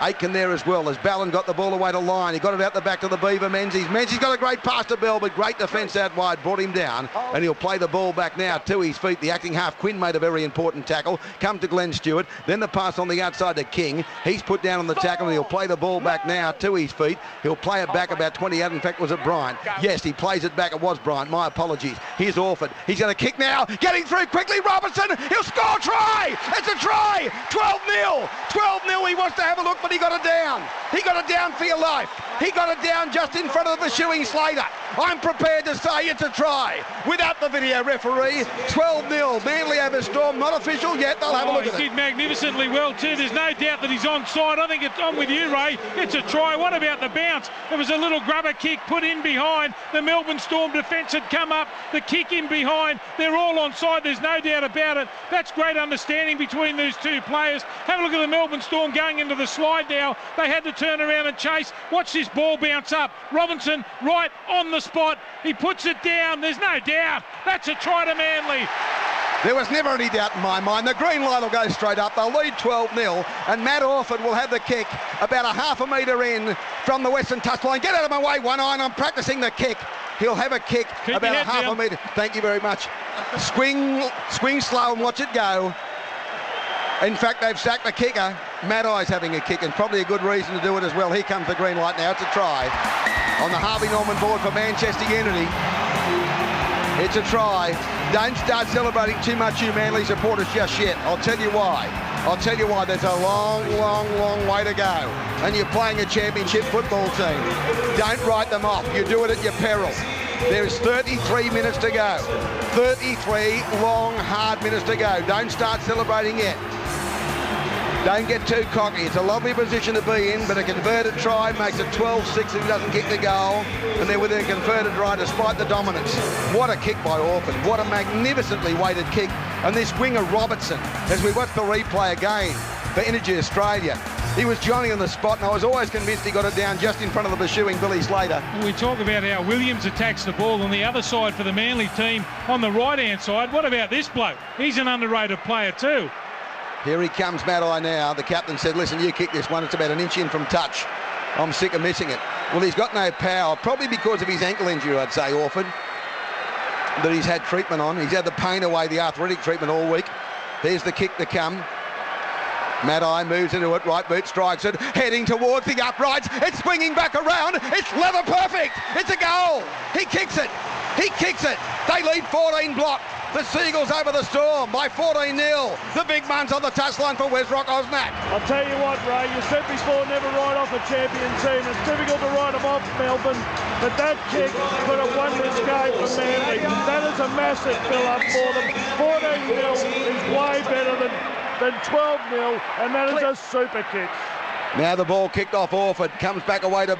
Aitken there as well as Ballon got the ball away to line. He got it out the back to the Beaver Menzies. Menzies got a great pass to Bell, but great defence out wide, brought him down, and he'll play the ball back now to his feet. The acting half, Quinn, made a very important tackle. Come to Glenn Stewart, then the pass on the outside to King. He's put down on the tackle, and he'll play the ball back now to his feet. He'll play it back about 20 out. In fact, was it Bryant? Yes, he plays it back. It was Bryant. My apologies. Here's Orford. He's going to kick now. Getting through quickly. Robertson. He'll score. Try. It's a try. 12-0. 12-0. He wants to have a look but he got it down. He got it down for your life. He got it down just in front of the pursuing Slater. I'm prepared to say it's a try. Without the video referee, 12-0. Manly over Storm. Not official yet. They'll have a look at it. He did magnificently well too. There's no doubt that he's onside. I think I'm with you, Ray. It's a try. What about the bounce? There was a little grubber kick put in behind. The Melbourne Storm defence had come up. The kick in behind. They're all onside. There's no doubt about it. That's great understanding between these two players. Have a look at the Melbourne Storm going into the slide now. They had to turn around and chase. Watch this ball bounce up. Robinson right on the spot. He puts it down. There's no doubt. That's a try to Manly. There was never any doubt in my mind. The green light will go straight up. They'll lead 12-0, and Matt Orford will have the kick about a half a metre in from the western touchline. Get out of my way, 1-9. I'm practising the kick. He'll have a kick about a half a metre. Thank you very much. Swing slow and watch it go. In fact, they've sacked the kicker. Matt Eye's having a kick, and probably a good reason to do it as well. Here comes the green light now. It's a try. On the Harvey Norman board for Manchester Unity. It's a try. Don't start celebrating too much, you Manly supporters, just yet. I'll tell you why. There's a long way to go. And you're playing a championship football team. Don't write them off. You do it at your peril. There's 33 minutes to go. 33 long, hard minutes to go. Don't start celebrating yet. Don't get too cocky. It's a lovely position to be in, but a converted try makes it 12-6 if he doesn't kick the goal. And they're within a converted try despite the dominance. What a kick by Orford. What a magnificently weighted kick. And this winger Robertson, as we watch the replay again for Energy Australia, he was Johnny on the spot, and I was always convinced he got it down just in front of the pursuing Billy Slater. We talk about how Williams attacks the ball on the other side for the Manly team on the right-hand side. What about this bloke? He's an underrated player too. Here he comes, Matt Eye now. The captain said, listen, you kick this one. It's about an inch in from touch. I'm sick of missing it. Well, he's got no power, probably because of his ankle injury, I'd say, Orford, that he's had treatment on. He's had the pain away, the arthritic treatment all week. There's the kick to come. Matt Eye moves into it, right boot strikes it, heading towards the uprights. It's swinging back around. It's leather perfect. It's a goal. He kicks it. They lead 14 block. The Seagulls over the Storm by 14-0. The big man's on the touchline for Westrock Osnack. I'll tell you what, Ray, you said before, never write off a champion team. It's difficult to write them off, Melbourne, but that kick could have won this game for Manly. That is a massive fill-up for them. 14-0 is way better than 12-0, and that is a super kick. Now the ball kicked off Orford, comes back away to,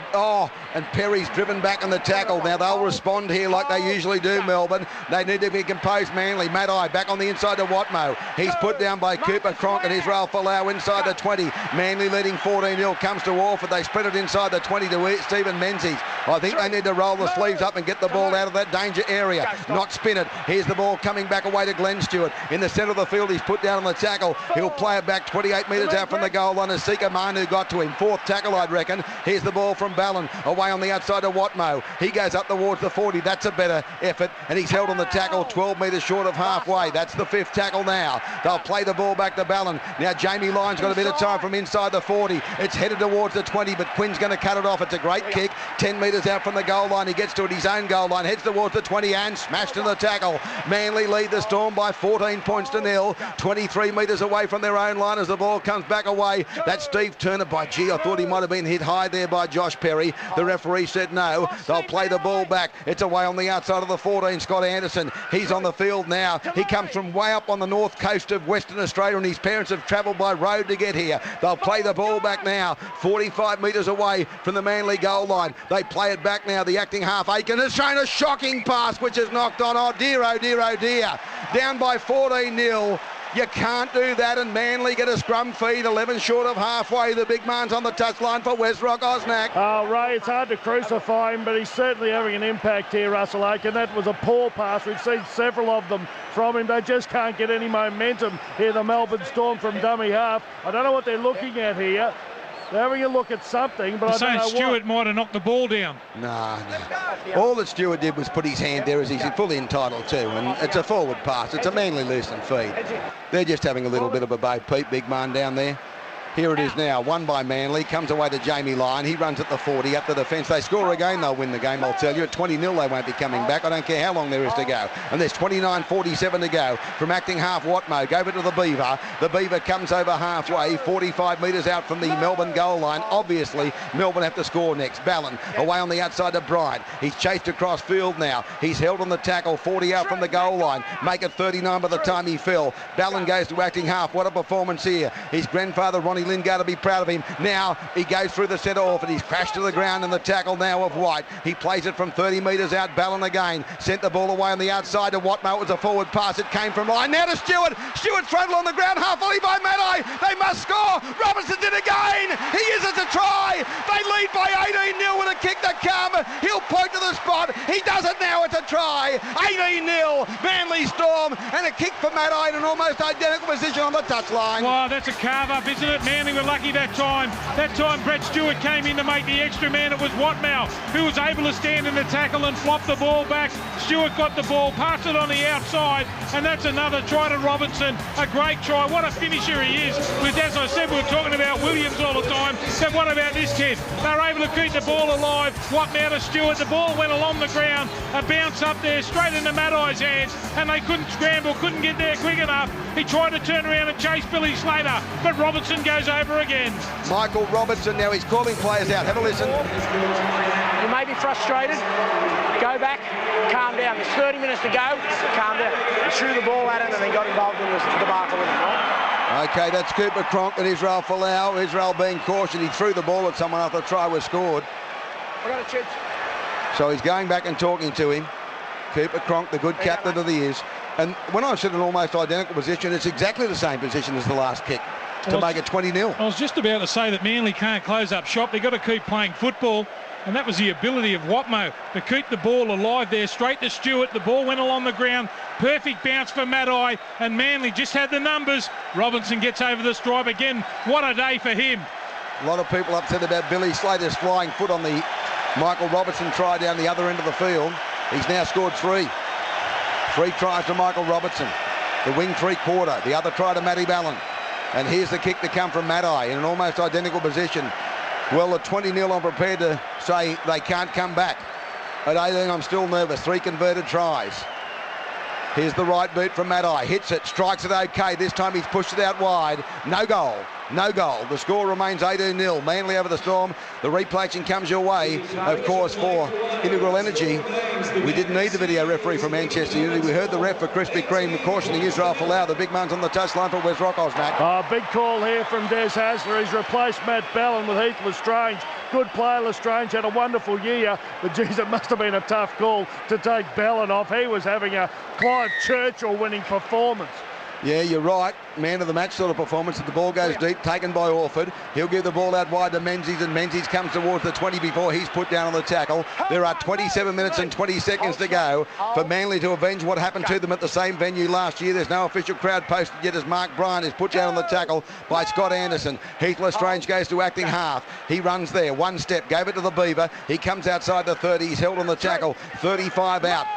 and Perry's driven back on the tackle. Now they'll respond here like they usually do, Melbourne. They need to be composed, Manly. Matt Eye back on the inside to Watmo. He's put down by Cooper Cronk and Israel Folau inside the 20. Manly leading 14-0, comes to Orford. They spread it inside the 20 to Stephen Menzies. I think they need to roll the sleeves up and get the ball out of that danger area, not spin it. Here's the ball coming back away to Glenn Stewart. In the centre of the field, he's put down on the tackle. He'll play it back 28 metres out from the goal line as Sika Manu got to him. Fourth tackle, I'd reckon. Here's the ball from Ballon, away on the outside of Watmo. He goes up towards the 40. That's a better effort, and he's held on the tackle 12 metres short of halfway. That's the fifth tackle now. They'll play the ball back to Ballon. Now Jamie Lyon's got a bit of time from inside the 40. It's headed towards the 20, but Quinn's going to cut it off. It's a great kick. 10 metres out from the goal line. He gets to it, his own goal line, heads towards the 20 and smashed in the tackle. Manly lead the Storm by 14 points to 0. 23 metres away from their own line as the ball comes back away. That's Steve Turner. By gee, I thought he might have been hit high there by Josh Perry. The referee said no. They'll play the ball back. It's away on the outside of the 14, Scott Anderson. He's on the field now. He comes from way up on the north coast of Western Australia, and his parents have travelled by road to get here. They'll play the ball back now. 45 metres away from the Manly goal line. They play it back now. The acting half Aiken has shown a shocking pass, which is knocked on. Oh dear, oh dear, oh dear. Down by 14-0. You can't do that, and Manly get a scrum feed, 11 short of halfway. The big man's on the touchline for Westrock Osnack. Oh, Ray, it's hard to crucify him, but he's certainly having an impact here, Russell Aiken. That was a poor pass. We've seen several of them from him. They just can't get any momentum here, the Melbourne Storm from dummy half. I don't know what they're looking at here. They're having a look at something, but I don't know what. Stewart might have knocked the ball down. No. All that Stewart did was put his hand there, as he's fully entitled to, and it's a forward pass. It's a Manly loose and feed. They're just having a little bit of a Bo Peep, big man down there. Here it is now, won by Manly, comes away to Jamie Lyon. He runs at the 40, up the defence. They score again, they'll win the game, I'll tell you. At 20-0, they won't be coming back. I don't care how long there is to go. And there's 29.47 to go from acting half Watmo. Gave it to the Beaver. The Beaver comes over halfway, 45 metres out from the Melbourne goal line. Obviously, Melbourne have to score next. Ballon away on the outside of Bryant. He's chased across field now. He's held on the tackle, 40 out from the goal line. Make it 39 by the time he fell. Ballon goes to acting half. What a performance here. His grandfather, Ronnie Lingard, to be proud of him. Now he goes through the centre off and he's crashed to the ground in the tackle now of White. He plays it from 30 metres out. Ballon again. Sent the ball away on the outside to Watmo. It was a forward pass. It came from line. Now to Stewart. Stewart throttle on the ground. Half volley by Maddai. They must score. Robertson did again. He is at a try. They lead by 18-0 with a kick to come. He'll point to the spot. He does it now. It's a try. 18-0. Manly Storm and a kick for Maddai in an almost identical position on the touchline. Wow, that's a carve up, isn't it? Manly were lucky that time. That time Brett Stewart came in to make the extra man. It was Watmow who was able to stand in the tackle and flop the ball back. Stewart got the ball, passed it on the outside, and that's another try to Robinson. A great try. What a finisher he is. With, as I said, we were talking about Williams all the time. But what about this kid? They were able to keep the ball alive. Watmow to Stewart. The ball went along the ground. A bounce up there, straight into Maddai's hands, and they couldn't scramble, couldn't get there quick enough. He tried to turn around and chase Billy Slater, but Robertson goes over again. Michael Robertson, now he's calling players out. Have a listen. You may be frustrated. Go back, calm down. There's 30 minutes to go. Calm down. He threw the ball at him and then got involved in the debacle with him. Okay, that's Cooper Cronk and Israel Folau. Israel being cautioned. He threw the ball at someone after the try was scored. I got a chance. So he's going back and talking to him. Cooper Cronk, the good captain of the years. And when I said an almost identical position, it's exactly the same position as the last kick to make it 20-0. I was just about to say that Manly can't close up shop. They've got to keep playing football. And that was the ability of Watmo to keep the ball alive there, straight to Stewart. The ball went along the ground. Perfect bounce for Maddai, and Manly just had the numbers. Robinson gets over the stripe again. What a day for him. A lot of people upset about Billy Slater's flying foot on the Michael Robertson try down the other end of the field. He's now scored 3. 3 tries to Michael Robertson. The wing 3-quarter. The other try to Matty Ballon. And here's the kick to come from Maddai in an almost identical position. Well, at 20-0, I'm prepared to say they can't come back. At 18, I'm still nervous. 3 converted tries. Here's the right boot from Maddai. Hits it, strikes it okay. This time he's pushed it out wide. No goal. No goal. The score remains 18-0. Manly over the Storm. The replay action comes your way, of course, for Integral Energy. We didn't need the video referee from Manchester Unity. We heard the ref for Krispy Kreme cautioning Israel Folau. The big man's on the touchline for West Rockos, Mac. Big call here from Des Hasler. He's replaced Matt Ballon with Heath Lestrange. Good player. Lestrange had a wonderful year, but geez, it must have been a tough call to take Ballon off. He was having a Clive Churchill winning performance. Yeah, you're right. Man of the match sort of performance. The ball goes deep, taken by Orford. He'll give the ball out wide to Menzies, and Menzies comes towards the 20 before he's put down on the tackle. There are 27 minutes and 20 seconds to go for Manly to avenge what happened to them at the same venue last year. There's no official crowd posted yet as Mark Bryant is put down on the tackle by Scott Anderson. Heath Lestrange goes to acting half. He runs there, 1 step, gave it to the Beaver. He comes outside the 30. He's held on the tackle, 35 out.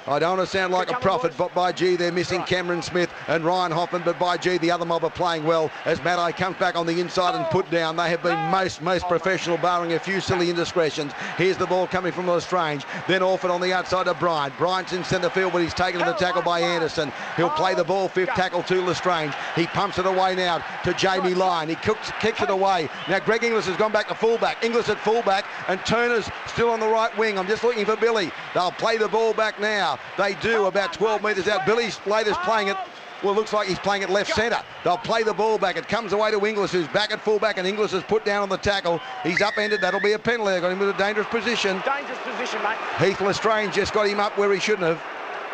I don't want to sound like a prophet, but by gee, they're missing Cameron Smith and Ryan Hoffman, but by gee, the other mob are playing well as Maddai comes back on the inside and put down. They have been most professional, barring a few silly indiscretions. Here's the ball coming from Lestrange, then Orford on the outside of Bryant. Bryant's in centre field, but he's taken to the tackle by Anderson. He'll play the ball, 5th tackle to Lestrange. He pumps it away now to Jamie Lyon. He kicks it away. Now Greg Inglis has gone back to fullback. Inglis at fullback, and Turner's still on the right wing. I'm just looking for Billy. They'll play the ball back now. They do, about 12 metres out. Billy Slater's playing it. Well, it looks like he's playing it left centre. They'll play the ball back. It comes away to Inglis, who's back at fullback, and Inglis is put down on the tackle. He's upended. That'll be a penalty. They got him in a dangerous position. Dangerous position, mate. Heath Lestrange just got him up where he shouldn't have.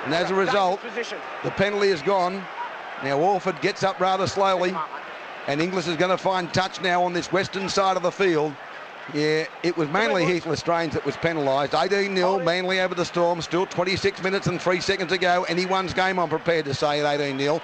And as a result, the penalty is gone. Now Orford gets up rather slowly, and Inglis is going to find touch now on this western side of the field. Yeah, it was mainly Heath Lestrange that was penalised. 18-0, Manly over the Storm. Still 26 minutes and 3 seconds to go. Anyone's game, I'm prepared to say, at 18-0.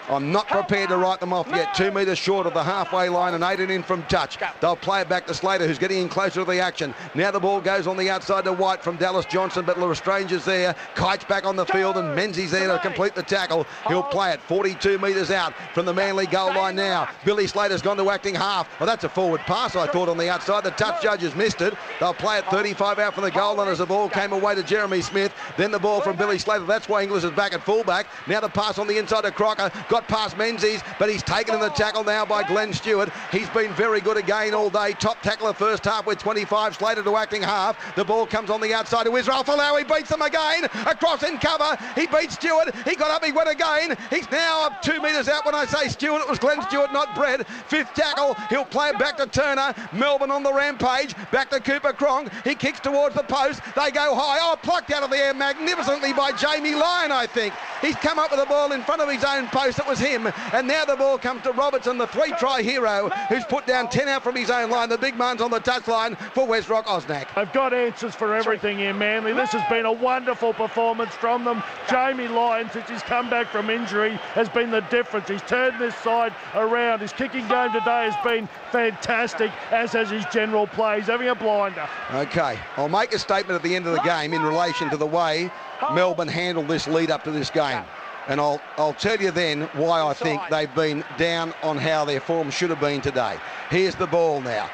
I'm not prepared to write them off yet. 2 metres short of the halfway line and 18 in from touch. They'll play it back to Slater, who's getting in closer to the action. Now the ball goes on the outside to White from Dallas Johnson, but Lestrange's there. Kite's back on the field and Menzies there to complete the tackle. He'll play it 42 metres out from the Manly goal line now. Billy Slater's gone to acting half. Well, that's a forward pass, I thought, on the outside. The touch judge has missed it. They'll play it 35 out from the goal line as the ball came away to Jeremy Smith. Then the ball from Billy Slater. That's why Inglis is back at fullback. Now the pass on the inside to Crocker. Got past Menzies, but he's taken in the tackle now by Glenn Stewart. He's been very good again all day. Top tackler first half with 25. Slater to acting half. The ball comes on the outside to Israel Folau. He beats them again. Across in cover. He beats Stewart. He got up. He went again. He's now up 2 metres out. When I say Stewart, it was Glenn Stewart, not Brett. Fifth tackle. He'll play it back to Turner. Melbourne on the rampage. Back to Cooper Cronk. He kicks towards the post. They go high. Oh, plucked out of the air magnificently by Jamie Lyon, I think. He's come up with the ball in front of his own post. It was him. And now the ball comes to Robertson, the 3-try hero, who's put down 10 out from his own line. The big man's on the touchline for West Rock Osnack. I've got answers for everything here, Manly. This has been a wonderful performance from them. Jamie Lyon, since he's come back from injury, has been the difference. He's turned this side around. His kicking game today has been fantastic, as has his general play. He's having a blinder. Okay, I'll make a statement at the end of the game in relation to the way Melbourne handled this lead up to this game. And I'll tell you then why I think they've been down on how their form should have been today. Here's the ball now.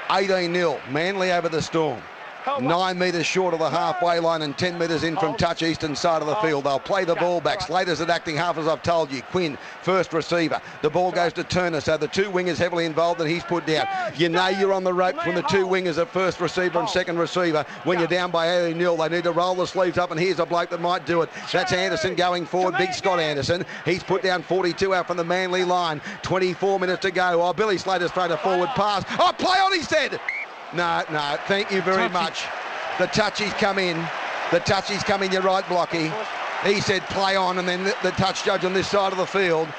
18-0, Manly over the Storm. 9 metres short of the halfway line and 10 metres in from touch eastern side of the field. They'll play the ball back. Slater's at acting half, as I've told you. Quinn, first receiver. The ball goes to Turner, so the two wingers heavily involved and he's put down. You know you're on the ropes when the two wingers are first receiver and second receiver. When you're down by 18-0, they need to roll the sleeves up, and here's a bloke that might do it. That's Anderson going forward, big Scott Anderson. He's put down 42 out from the Manly line. 24 minutes to go. Oh, Billy Slater's thrown a forward pass. Oh, play on, he said. No, thank you very much. The touchy's come in. The touchy's come in, you're right, Blocky. He said play on, and then the touch judge on this side of the field,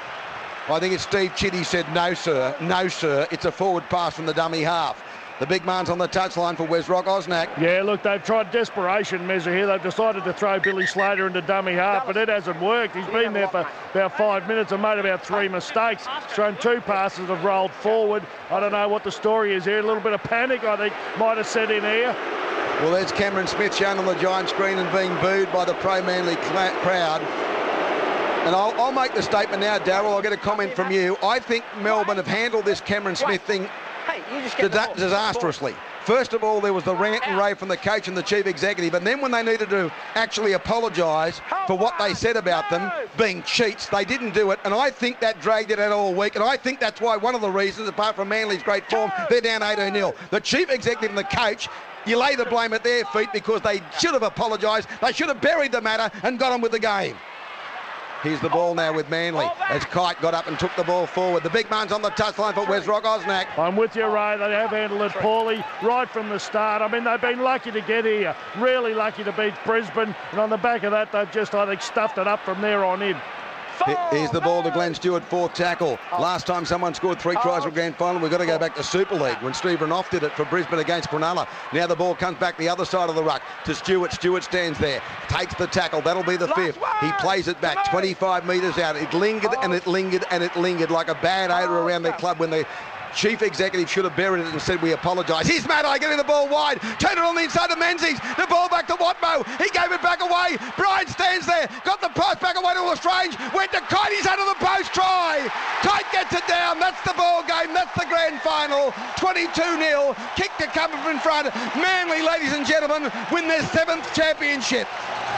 I think it's Steve Chitty, said no, sir. No, sir. It's a forward pass from the dummy half. The big man's on the touchline for West Rock Osnack. Yeah, look, they've tried desperation measure here. They've decided to throw Billy Slater into dummy half, but it hasn't worked. He's been there for about 5 minutes and made about 3 mistakes. He's thrown 2 passes that have rolled forward. I don't know what the story is here. A little bit of panic, I think, might have set in here. Well, there's Cameron Smith shown on the giant screen and being booed by the pro-Manly crowd. And I'll make the statement now, Darryl. I'll get a comment from you. I think Melbourne have handled this Cameron Smith thing disastrously. First of all, there was the rant and rave from the coach and the chief executive, and then when they needed to actually apologise for what they said about them being cheats, they didn't do it, and I think that dragged it out all week, and I think that's why one of the reasons, apart from Manly's great form, they're down 18-0. The chief executive and the coach, you lay the blame at their feet because they should have apologised. They should have buried the matter and got on with the game. Here's the ball now with Manly as Kite got up and took the ball forward. The big man's on the touchline for West Rock Osnack. I'm with you, Ray. They have handled it poorly right from the start. I mean, they've been lucky to get here. Really lucky to beat Brisbane. And on the back of that, they've just, I think, stuffed it up from there on in. Here's the ball to Glenn Stewart, fourth tackle. Last time someone scored 3 tries for grand final, we've got to go back to Super League when Stephen Off did it for Brisbane against Cronulla. Now the ball comes back the other side of the ruck to Stewart. Stewart stands there, takes the tackle. That'll be the 5th. He plays it back 25 metres out. It lingered and it lingered and it lingered like a bad odour around their club when the chief executive should have buried it and said we apologise. Here's Maddai getting the ball wide. Turn it on the inside to Menzies. The ball back to Watmo. He gave it back away. Brian stands there. Got the pass back away to Lestrange. Went to Kite. He's under the post. Try. Kite gets it down. That's the ball game. That's the grand final. 22-0. Kick to come up in front. Manly, ladies and gentlemen, win their 7th championship.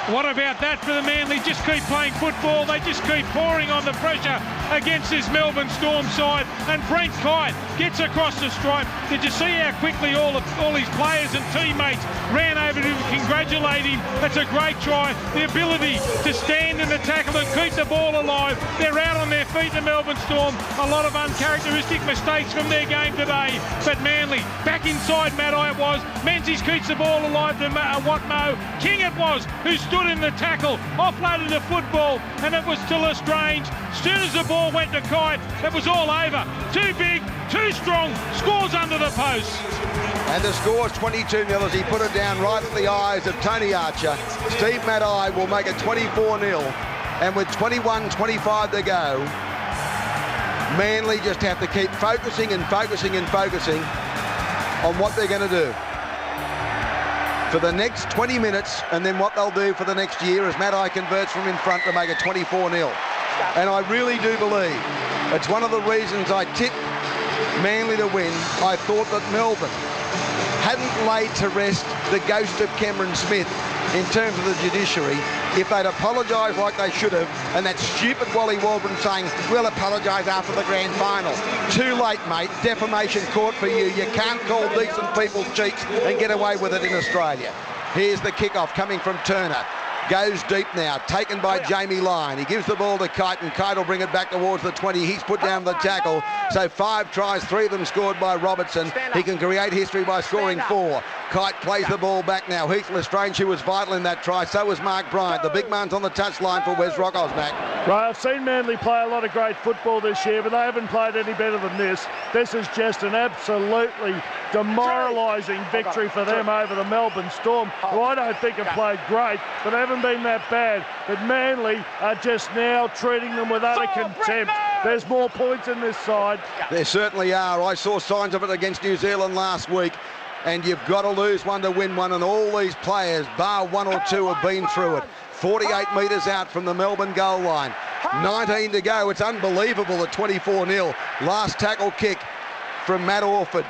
What about that for the Manly? Just keep playing football. They just keep pouring on the pressure against this Melbourne Storm side. And Brent Kite gets across the stripe. Did you see how quickly all his players and teammates ran over to congratulate him? That's a great try. The ability to stand in the tackle and keep the ball alive. They're out on their feet, the Melbourne Storm. A lot of uncharacteristic mistakes from their game today. But Manly, back inside Maddai it was. Menzies keeps the ball alive to Watmo. King it was who stood in the tackle, offloaded the football, and it was to Lestrange. As soon as the ball went to Kite, it was all over. Too big, too strong, scores under the post. And the score's 22-0 as he put it down right at the eyes of Tony Archer. Steve Maddai will make it 24-0. And with 21-25 to go, Manly just have to keep focusing and focusing and focusing on what they're going to do for the next 20 minutes, and then what they'll do for the next year as Matt converts from in front to make it 24-0. And I really do believe it's one of the reasons I tipped Manly to win. I thought that Melbourne hadn't laid to rest the ghost of Cameron Smith in terms of the judiciary. If they'd apologised like they should have, and that stupid Wally Waldron saying, we'll apologise after the grand final. Too late, mate. Defamation court for you. You can't call decent people's cheeks and get away with it in Australia. Here's the kickoff coming from Turner. Goes deep now, taken by Jamie Lyon. He gives the ball to Kite, and Kite will bring it back towards the 20. He's put down the tackle. So 5 tries, 3 of them scored by Robertson. He can create history by scoring 4. Kite plays the ball back now. Heath Lestrange, who was vital in that try. So was Mark Bryant. The big man's on the touchline for Wes Rockos, Mac. Right, I've seen Manly play a lot of great football this year, but they haven't played any better than this. This is just an absolutely demoralising victory for them over the Melbourne Storm, who I don't think have played great, but haven't been that bad. But Manly are just now treating them with utter contempt. There's more points in this side. There certainly are. I saw signs of it against New Zealand last week. And you've got to lose one to win one, and all these players, bar 1 or 2, have been through it. 48 metres out from the Melbourne goal line. 19 to go. It's unbelievable at 24-0. Last tackle kick from Matt Orford.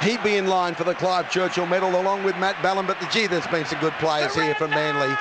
He'd be in line for the Clive Churchill medal along with Matt Ballin, but gee, there's been some good players here from Manly.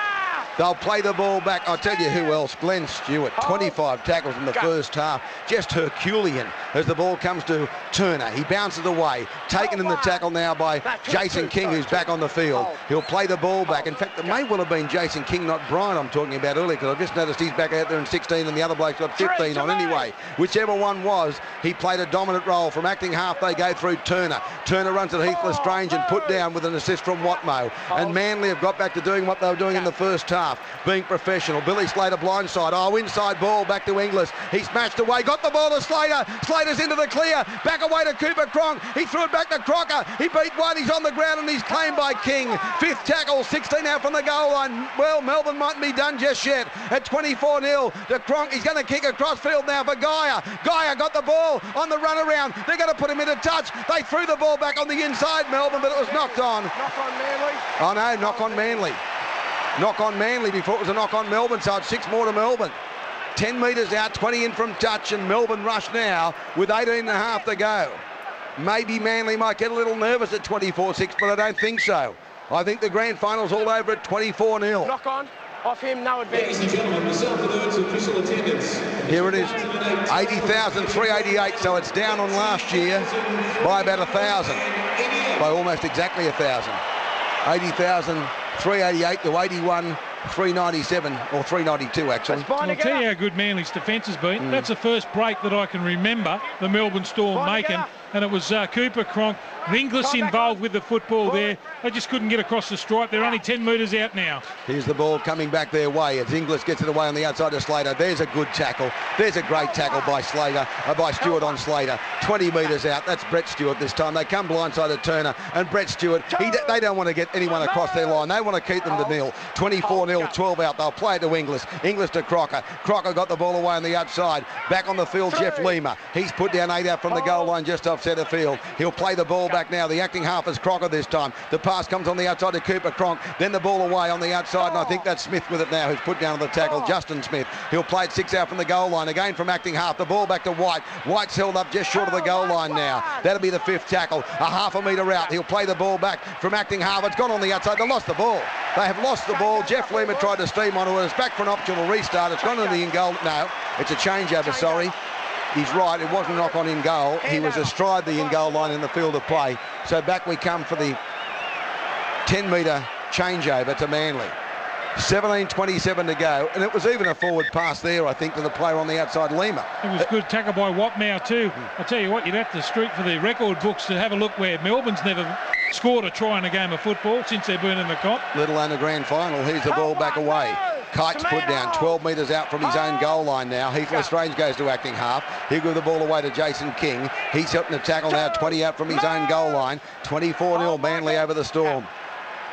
They'll play the ball back. I'll tell you who else. Glenn Stewart, 25 tackles in the first half. Just Herculean as the ball comes to Turner. He bounces away. Taken in the tackle now by Jason King, who's back on the field. He'll play the ball back. In fact, it may well have been Jason King, not Brian, I'm talking about earlier, because I've just noticed he's back out there in 16 and the other bloke's got 15 on. Anyway, whichever one was, he played a dominant role. From acting half, they go through Turner. Turner runs at Heath Lestrange and put down with an assist from Watmo. And Manly have got back to doing what they were doing in the first half. Being professional. Billy Slater blindside. Oh, inside ball back to Inglis. He smashed away. Got the ball to Slater. Slater's into the clear. Back away to Cooper Cronk. He threw it back to Crocker. He beat one. He's on the ground and he's claimed by King. 5th tackle. 16 out from the goal line. Well, Melbourne mightn't be done just yet. At 24-0 to Cronk. He's going to kick across field now for Geyer. Geyer got the ball on the run around. They're going to put him into touch. They threw the ball back on the inside, Melbourne, but it was knocked on. Knock on Manly. Oh no, knock on Manly. Knock on Manly before it was a knock on Melbourne, so it's 6 more to Melbourne. 10 metres out, 20 in from touch, and Melbourne rush now with 18.5 to go. Maybe Manly might get a little nervous at 24-6, but I don't think so. I think the grand final's all over at 24-0. Knock on. Off him, no advantage. Ladies and gentlemen, this afternoon's official attendance. Here it is, 80,388, so it's down on last year by about 1,000, by almost exactly 1,000. 80,388 to 81,397, or 392 actually. I'll tell you how good Manly's defence has been. That's the first break that I can remember the Melbourne Storm making, and it was Cooper Cronk, Inglis involved with the football there. They just couldn't get across the stripe. They're only 10 metres out now. Here's the ball coming back their way as Inglis gets it away on the outside of Slater. There's a good tackle. There's a great tackle by Slater, by Stewart on Slater. 20 metres out. That's Brett Stewart this time. They come blindside of Turner, and Brett Stewart, they don't want to get anyone across their line. They want to keep them to nil. 24-0, 12 out. They'll play it to Inglis. Inglis to Crocker. Crocker got the ball away on the outside. Back on the field, Jeff Lima. He's put down 8 out from the goal line just off centre field. He'll play the ball back now. The acting half is Crocker this time. The pass comes on the outside to Cooper Cronk. Then the ball away on the outside, and I think that's Smith with it now, who's put down on the tackle. Justin Smith. He'll play it 6 out from the goal line. Again from acting half. The ball back to White. White's held up just short of the goal line now. That'll be the 5th tackle. A half a metre out. He'll play the ball back from acting half. It's gone on the outside. They lost the ball. They have lost the ball. Jeff Lima tried to steam onto it. It's back for an optional restart. It's gone in the in goal. No, it's a changeover, sorry. He's right, it wasn't a knock on in goal. He was astride the in goal line in the field of play. So back we come for the 10 metre changeover to Manly. 17:27 to go, and it was even a forward pass there, I think, to the player on the outside, Lima. It was good tackle by Watmow too. I'll tell you what, you'd have to streak for the record books to have a look where Melbourne's never scored a try in a game of football since they've been in the comp. Let alone the grand final. Here's the ball back away. Kite's put down 12 metres out from his own goal line now. Heath Lestrange goes to acting half. He'll give the ball away to Jason King. He's helping the tackle now, 20 out from his own goal line. 24-0 Manly over the Storm.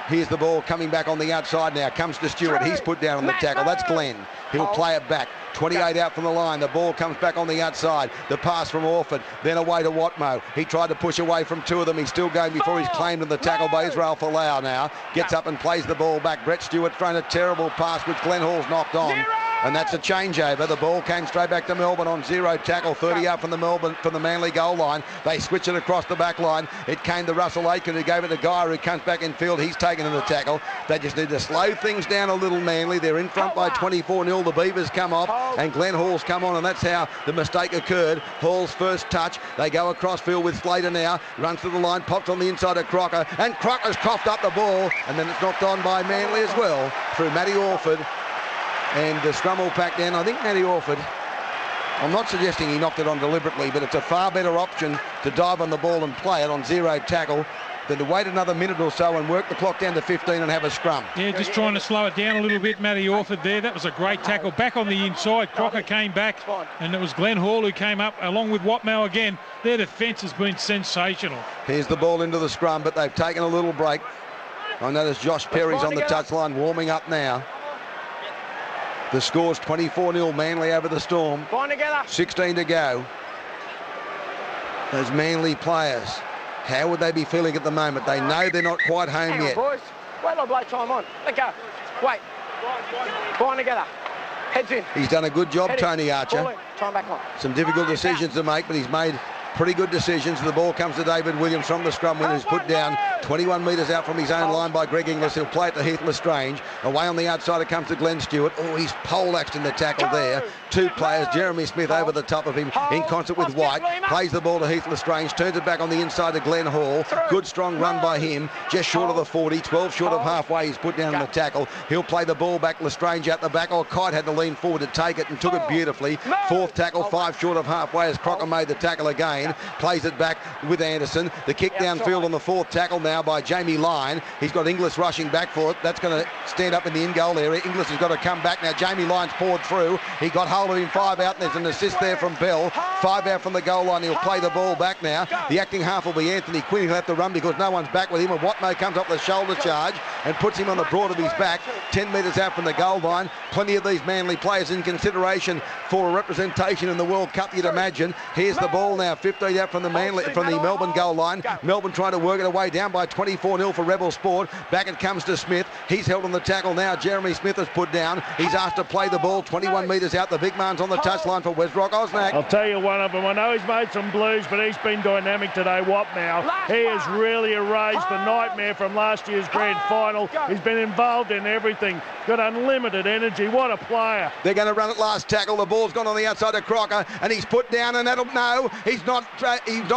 Here's the ball coming back on the outside now. Comes to Stewart. He's put down on the tackle. That's Glenn. He'll play it back. 28 out from the line. The ball comes back on the outside. The pass from Orford, then away to Watmo. He tried to push away from two of them. He's still going before he's claimed in the tackle by Israel Folau now. Gets up and plays the ball back. Brett Stewart thrown a terrible pass which Glenn Hall's knocked on. And that's a changeover. The ball came straight back to Melbourne on 0 tackle, 30 out from the Manly goal line. They switch it across the back line. It came to Russell Aiken, who gave it to Guy, who comes back in field. He's taken in the tackle. They just need to slow things down a little, Manly. They're in front by 24-0. The Beavers come off and Glenn Hall's come on, and that's how the mistake occurred. Hall's first touch. They go across field with Slater now. Runs to the line, pops on the inside of Crocker, and Crocker's coughed up the ball, and then it's knocked on by Manly as well through Matty Orford. And the scrum will pack down. I think Matty Orford, I'm not suggesting he knocked it on deliberately, but it's a far better option to dive on the ball and play it on 0 tackle than to wait another minute or so and work the clock down to 15 and have a scrum. Yeah, just trying to slow it down a little bit, Matty Orford there. That was a great tackle. Back on the inside, Crocker came back, and it was Glenn Hall who came up along with Watmo again. Their defence has been sensational. Here's the ball into the scrum, but they've taken a little break. I notice Josh Perry's on the touchline warming up now. The score's 24-0 Manly over the Storm. 16 to go. Those Manly players, how would they be feeling at the moment? They know they're not quite home yet. Boys. Wait till blow time on. Let go. Wait. Bind together. Heads in. He's done a good job, Head Tony Archer. Time back on. Some difficult decisions to make, but he's made pretty good decisions. The ball comes to David Williams from the scrum when he's put down 21 metres out from his own line by Greg Inglis. He'll play it to Heath Lestrange. Away on the outside it comes to Glenn Stewart. Oh, he's poleaxed in the tackle there. Two players, Jeremy Smith over the top of him in concert with White. Plays the ball to Heath Lestrange, turns it back on the inside to Glenn Hall. Good strong run by him, just short of the 40, 12 short of halfway. He's put down in the tackle. He'll play the ball back, Lestrange out the back. Oh, Kite had to lean forward to take it and took it beautifully. Fourth tackle, 5 short of halfway as Crocker made the tackle again. Plays it back with Anderson. The kick downfield on the 4th tackle now by Jamie Lyon. He's got Inglis rushing back for it. That's going to stand up in the in-goal area. Inglis has got to come back now. Jamie Lyon's poured through. He got hold of him, 5 out, and there's an assist there from Bell. 5 out from the goal line. He'll play the ball back now. The acting half will be Anthony Quinn. He'll have to run because no one's back with him. And Watmo comes up the shoulder charge and puts him on the broad of his back. 10 metres out from the goal line. Plenty of these Manly players in consideration for a representation in the World Cup, you'd imagine. Here's the ball now, 15 out from the Melbourne goal line. Melbourne trying to work it away, down by 24-0 for Rebel Sport. Back it comes to Smith. He's held on the tackle now. Jeremy Smith is put down. He's asked to play the ball 21 metres out. The big man's on the touchline for Westrock. Osnack. I'll tell you one of them. I know he's made some blues, but he's been dynamic today. Watmo. He has really erased the nightmare from last year's grand final. He's been involved in everything. Got unlimited energy. What a player. They're going to run it last tackle. The ball's gone on the outside of Crocker, and he's put down, and that'll no. He's not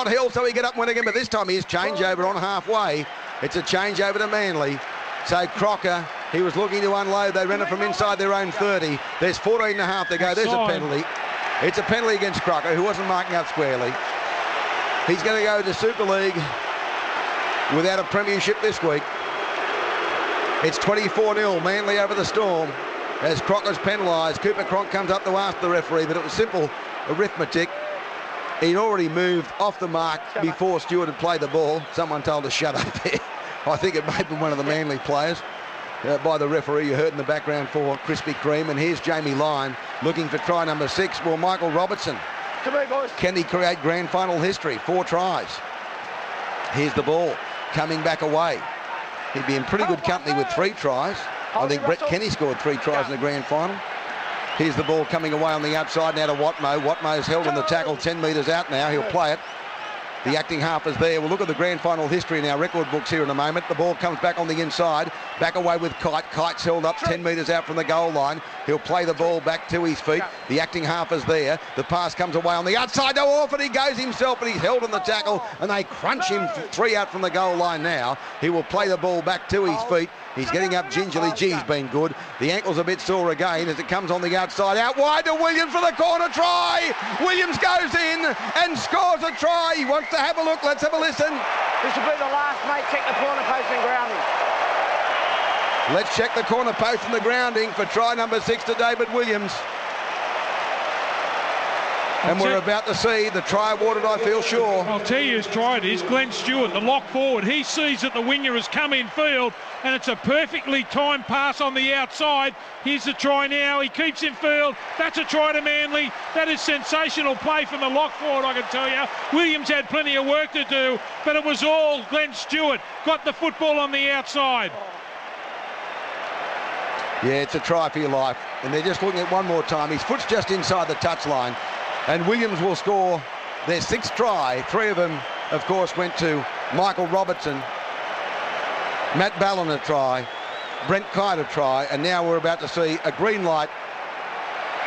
held, so he get up and win again. But this time he is changeover on halfway. It's a changeover to Manly. So Crocker, he was looking to unload. They ran it from inside their own 30. There's 14 and a half to go. There's a penalty. It's a penalty against Crocker, who wasn't marking out squarely. He's going to go to Super League without a premiership this week. It's 24-0, Manly over the Storm as Crocker's penalised. Cooper Cronk comes up to ask the referee, but it was simple arithmetic. He'd already moved off the mark before Stewart had played the ball. Someone told us shut up there. I think it may have been one of the Manly players by the referee. You heard in the background for Krispy Kreme. And here's Jamie Lyon looking for try number 6. Well, Michael Robertson. Can he create grand final history? 4 tries. Here's the ball coming back away. He'd be in pretty good company with 3 tries. I think Brett Kenny scored 3 tries in the grand final. Here's the ball coming away on the outside now to Watmo. Watmo's held on the tackle 10 metres out now. He'll play it. The acting half is there. We'll look at the grand final history in our record books here in a moment. The ball comes back on the inside. Back away with Kite. Kite's held up 10 metres out from the goal line. He'll play the ball back to his feet. The acting half is there. The pass comes away on the outside to Orford. He goes himself, but he's held on the tackle, and they crunch him 3 out from the goal line now. He will play the ball back to his feet. He's getting up gingerly. Gee, he's been good. The ankle's a bit sore again as it comes on the outside. Out wide to Williams for the corner try. Williams goes in and scores a try. He wants to have a look. Let's have a listen. This will be the last, mate. Check the corner post and grounding. Let's check the corner post and the grounding for try number 6 to David Williams. And we're about to see the try awarded, I feel sure. I'll tell you whose try it is. Glenn Stewart, the lock forward. He sees that the winger has come in field, and it's a perfectly timed pass on the outside. Here's the try now. He keeps in field. That's a try to Manly. That is sensational play from the lock forward, I can tell you. Williams had plenty of work to do, but it was all Glenn Stewart. Got the football on the outside. Yeah, it's a try for your life. And they're just looking at one more time. His foot's just inside the touchline. And Williams will score their 6th try. 3 of them, of course, went to Michael Robertson. Matt Ballin a try. Brent Kite a try. And now we're about to see a green light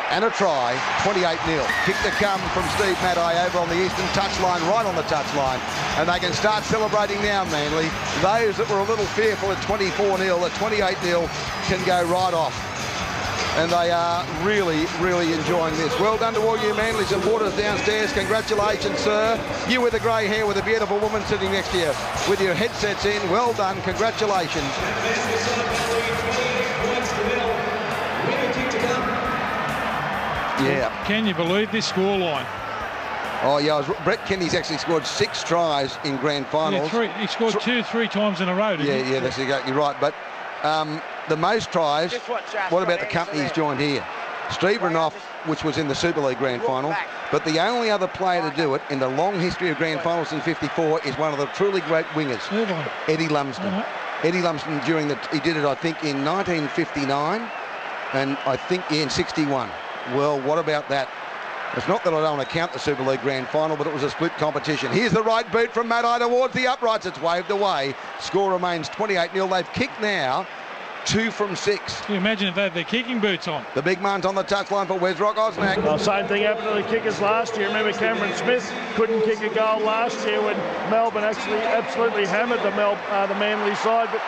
and a try, 28-0. Kick to come from Steve Maddai over on the eastern touchline, right on the touchline. And they can start celebrating now, Manly. Those that were a little fearful at 24-0, at 28-0 can go right off. And they are really, really enjoying this. Well done to all you Manly supporters downstairs. Congratulations, sir. You with the grey hair with a beautiful woman sitting next to you with your headsets in. Well done. Congratulations. Yeah. Can you believe this scoreline? Oh, yeah. Brett Kenny's actually scored 6 tries in grand finals. Yeah, he scored 2-3 times in a row, didn't he? Yeah, that's exactly right. But the most tries, what about the company he's joined here? Steve Renouf, which was in the Super League Grand Final, but the only other player to do it in the long history of Grand Finals in 54 is one of the truly great wingers, Eddie Lumsden. Eddie Lumsden he did it, I think, in 1959, and I think in 61. Well, what about that? It's not that I don't want to count the Super League Grand Final, but it was a split competition. Here's the right boot from Maddai towards the uprights. It's waved away. Score remains 28-0. They've kicked now 2 from 6. Can you imagine if they had their kicking boots on? The big man's on the touchline for Wes Rock Osnack. Well, same thing happened to the kickers last year. Remember Cameron Smith couldn't kick a goal last year when Melbourne actually absolutely hammered the Manly side. But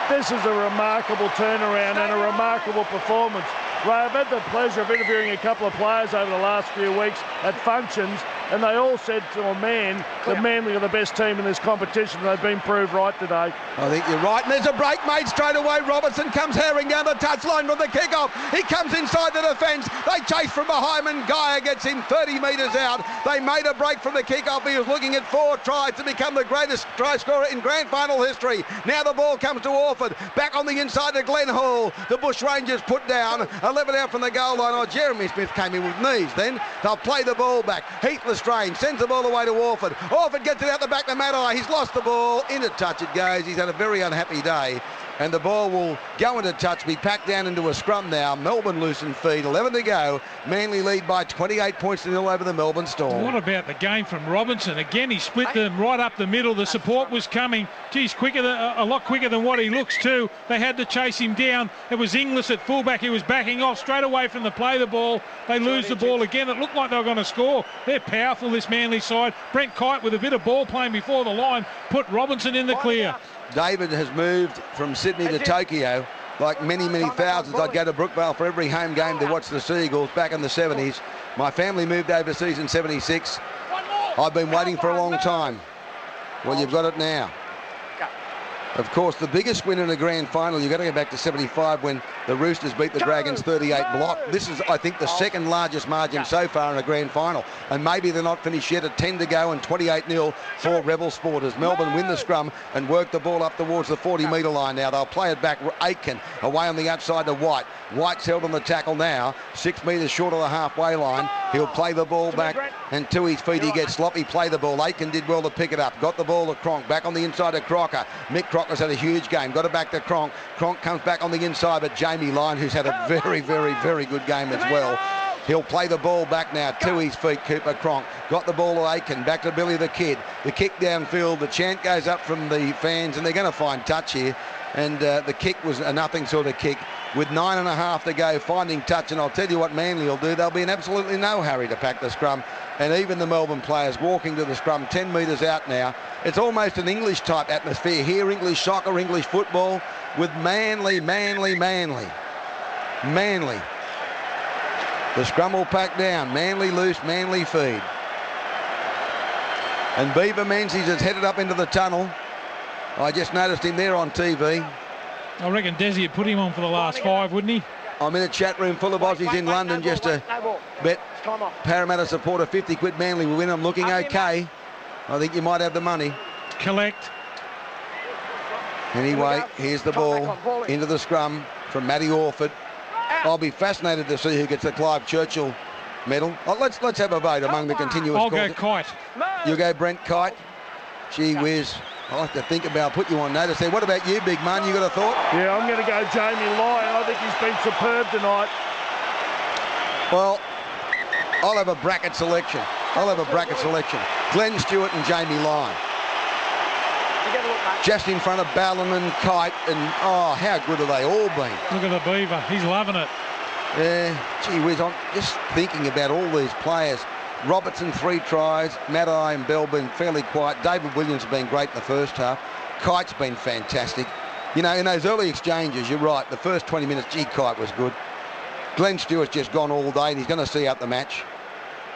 this is a remarkable turnaround and a remarkable performance. Ray, I've had the pleasure of interviewing a couple of players over the last few weeks at functions, and they all said to a man that Manly are the best team in this competition. They've been proved right today. I think you're right. And there's a break made straight away. Robertson comes herring down the touchline from the kickoff. He comes inside the defence. They chase from behind and Gaia gets him 30 metres out. They made a break from the kickoff. He was looking at 4 tries to become the greatest try scorer in grand final history. Now the ball comes to Orford. Back on the inside to Glenn Hall. The Bush Rangers put down 11 out from the goal line. Oh, Jeremy Smith came in with knees then. They'll play the ball back. Heath Lestrange sends the ball away to Orford. Orford gets it out the back to Maddai. He's lost the ball. Into touch it goes. He's had a very unhappy day. And the ball will go into touch, be packed down into a scrum now. Melbourne loosened feet, 11 to go. Manly lead by 28 points to 0 over the Melbourne Storm. What about the game from Robinson? Again, he split them right up the middle. The support was coming. Geez, a lot quicker than what he looks too. They had to chase him down. It was Inglis at fullback. He was backing off straight away from the play the ball. They lose the ball again. It looked like they were going to score. They're powerful, this Manly side. Brent Kite with a bit of ball playing before the line put Robinson in the clear. David has moved from Sydney to Tokyo. Like many, many thousands, I'd go to Brookvale for every home game to watch the Seagulls back in the 70s. My family moved overseas in 76. I've been waiting for a long time. Well, you've got it now. Of course, the biggest win in a grand final, you've got to go back to 75 when the Roosters beat the Dragons 38 block. This is, I think, the second largest margin so far in a grand final. And maybe they're not finished yet at 10 to go and 28-0 for Rebel Sport as Melbourne win the scrum and work the ball up towards the 40-metre line now. They'll play it back. Aitken away on the outside to White. White's held on the tackle now, 6 metres short of the halfway line. He'll play the ball back and to his feet he gets sloppy. Play the ball. Aitken did well to pick it up. Got the ball to Cronk. Back on the inside to Crocker. Mick Crocker's had a huge game. Got it back to Cronk. Cronk comes back on the inside, but Jamie Lyon, who's had a very, very, very good game as well. He'll play the ball back now to his feet, Cooper Cronk. Got the ball to Aitken, back to Billy the Kid. The kick downfield, the chant goes up from the fans, and they're going to find touch here. And the kick was a nothing sort of kick. With 9.5 to go, finding touch, and I'll tell you what Manly will do. They'll be in absolutely no hurry to pack the scrum. And even the Melbourne players walking to the scrum 10 metres out now. It's almost an English-type atmosphere here, English soccer, English football, with Manly. The scrum will pack down. Manly loose, Manly feed. And Beaver Menzies has headed up into the tunnel. I just noticed him there on TV. I reckon Desi would put him on for the last 5, wouldn't he? I'm in a chat room full of Aussies in London just to bet Parramatta supporter 50 quid Manly will win. I'm looking okay. I think you might have the money. Collect. Anyway, here's the ball into the scrum from Matty Orford. I'll be fascinated to see who gets the Clive Churchill medal. Oh, let's have a vote among the continuous I'll calls. go Kite. You go Brent Kite. Gee whiz. I'll have to think about, put you on notice there. What about you, big man? You got a thought? Yeah, I'm going to go Jamie Lyon. I think he's been superb tonight. Well, I'll have a bracket selection. Glenn Stewart and Jamie Lyon. Just in front of Ballon and Kite, and oh, how good have they all been? Look at the Beaver. He's loving it. Yeah, gee whiz, I'm just thinking about all these players. Robertson, 3 tries. Matai and Bell been fairly quiet. David Williams has been great in the first half. Kite's been fantastic. You know, in those early exchanges, you're right, the first 20 minutes, gee, Kite was good. Glenn Stewart's just gone all day, and he's going to see out the match.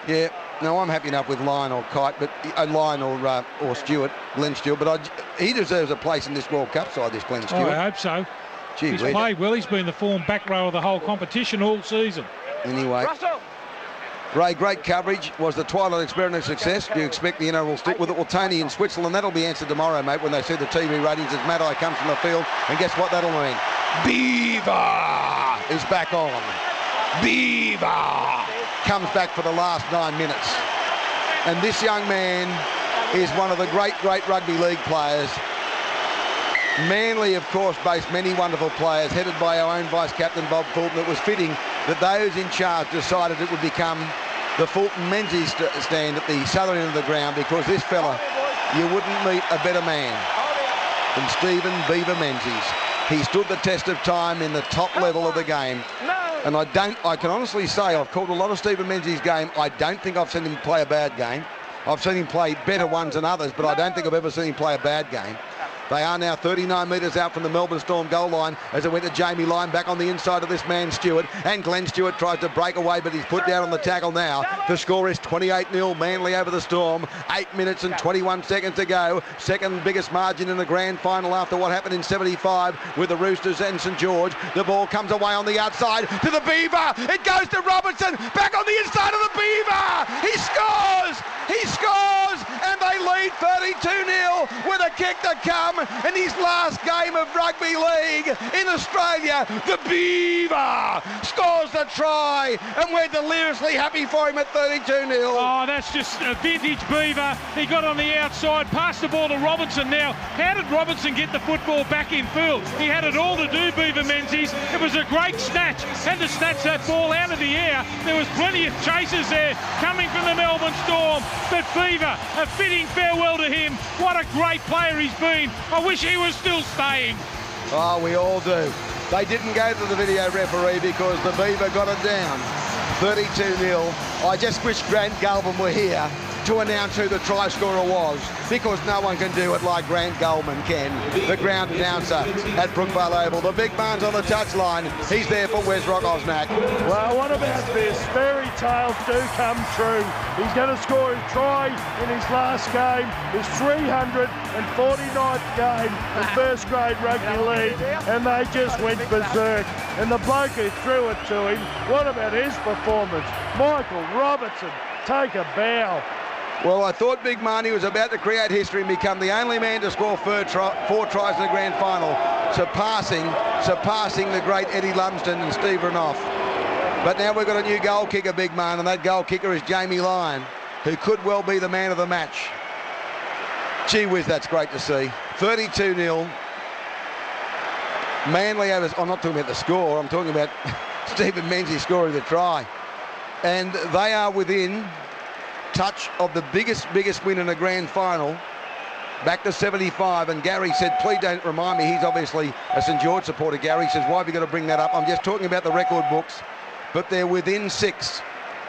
Yeah, no, I'm happy enough with Lyon or Kite, but Lyon or Stewart, Glenn Stewart, but he deserves a place in this World Cup side, this Glenn Stewart. Oh, I hope so. Gee, he's played well. He's been the form back row of the whole competition all season. Anyway, Ray, great coverage. Was the Twilight experiment a success? Do you expect the NRL will stick with it? Well, Tony in Switzerland, that'll be answered tomorrow, mate, when they see the TV ratings as Matai comes from the field. And guess what that'll mean? Beaver is back on. Beaver comes back for the last 9 minutes. And this young man is one of the great rugby league players. Manly, of course, based many wonderful players, headed by our own vice-captain, Bob Fulton. It was fitting that those in charge decided it would become the Fulton Menzies stand at the southern end of the ground, because this fella, you wouldn't meet a better man than Stephen Beaver Menzies. He stood the test of time in the top level of the game. And I can honestly say, I've called a lot of Stephen Menzies' game. I don't think I've seen him play a bad game. I've seen him play better ones than others, but I don't think I've ever seen him play a bad game. They are now 39 metres out from the Melbourne Storm goal line as it went to Jamie Lyon back on the inside of this man Stewart, and Glenn Stewart tries to break away, but he's put down on the tackle now. The score is 28-0 Manly over the Storm. 8 minutes and 21 seconds to go. Second biggest margin in the grand final after what happened in 75 with the Roosters and St George. The ball comes away on the outside to the Beaver. It goes to Robertson, back on the inside of the Beaver. He scores! He scores! And they lead 32-0 with a kick to come. In his last game of rugby league in Australia, the Beaver scores the try, and we're deliriously happy for him at 32-0. Oh, that's just a vintage Beaver. He got on the outside, passed the ball to Robinson. Now, how did Robinson get the football back in field? He had it all to do, Beaver Menzies. It was a great snatch. Had to snatch that ball out of the air. There was plenty of chasers there coming from the Melbourne Storm, but Beaver, a fitting farewell to him. What a great player he's been. I wish he was still staying. Oh, we all do. They didn't go to the video referee because the Beaver got it down. 32-0. I just wish Grant Goulburn were here to announce who the try scorer was, because no one can do it like Grant Goulburn can, the ground announcer at Brookvale Oval. The big man's on the touchline. He's there for Wesrock Osnack. Well, what about this? Fairy tales do come true. He's going to score his try in his last game, his 349th game in first grade rugby league, and they just went berserk. And the bloke who threw it to him, what about his performance? Michael Robertson, take a bow. Well, I thought Big Marnie was about to create history and become the only man to score 4 tries in the grand final, surpassing the great Eddie Lumsden and Steve Renouf. But now we've got a new goal kicker, Big Man, and that goal kicker is Jamie Lyon, who could well be the man of the match. Gee whiz, that's great to see. 32-0. Manly over... I'm not talking about the score, I'm talking about Stephen Menzies scoring the try. And they are within touch of the biggest win in a grand final, back to 75. And Gary said, please don't remind me, he's obviously a St George supporter. Gary says, why have you got to bring that up? I'm just talking about the record books, but they're within 6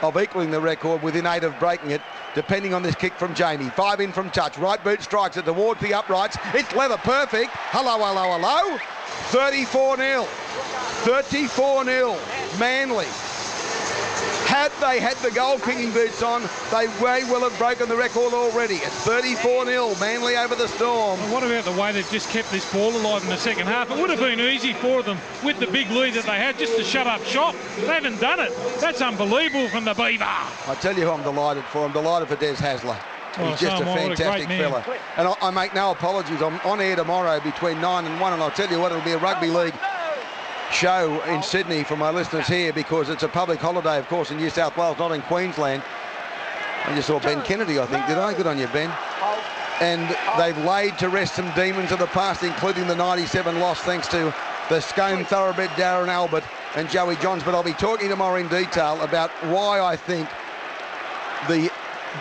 of equaling the record, within 8 of breaking it, depending on this kick from Jamie. 5 in from touch, right boot strikes it towards the uprights. It's leather perfect. Hello. 34-0. 34-0 Manly. Had they had the goal-kicking boots on, they may well have broken the record already. It's 34-0, Manly over the Storm. Well, what about the way they've just kept this ball alive in the second half? It would have been easy for them with the big lead that they had just to shut up shop. They haven't done it. That's unbelievable from the Beaver. I tell you who I'm delighted for. I'm delighted for Des Hasler. He's just a fantastic fella. And I make no apologies. I'm on air tomorrow between 9 and 1, and I'll tell you what, it'll be a rugby league show in Sydney for my listeners here, because it's a public holiday, of course, in New South Wales, not in Queensland. I just saw Ben Kennedy, I think, did I? Good on you, Ben. And they've laid to rest some demons of the past, including the 97 loss, thanks to the Scone thoroughbred Darryl Albert and Joey Johns. But I'll be talking tomorrow in detail about why I think the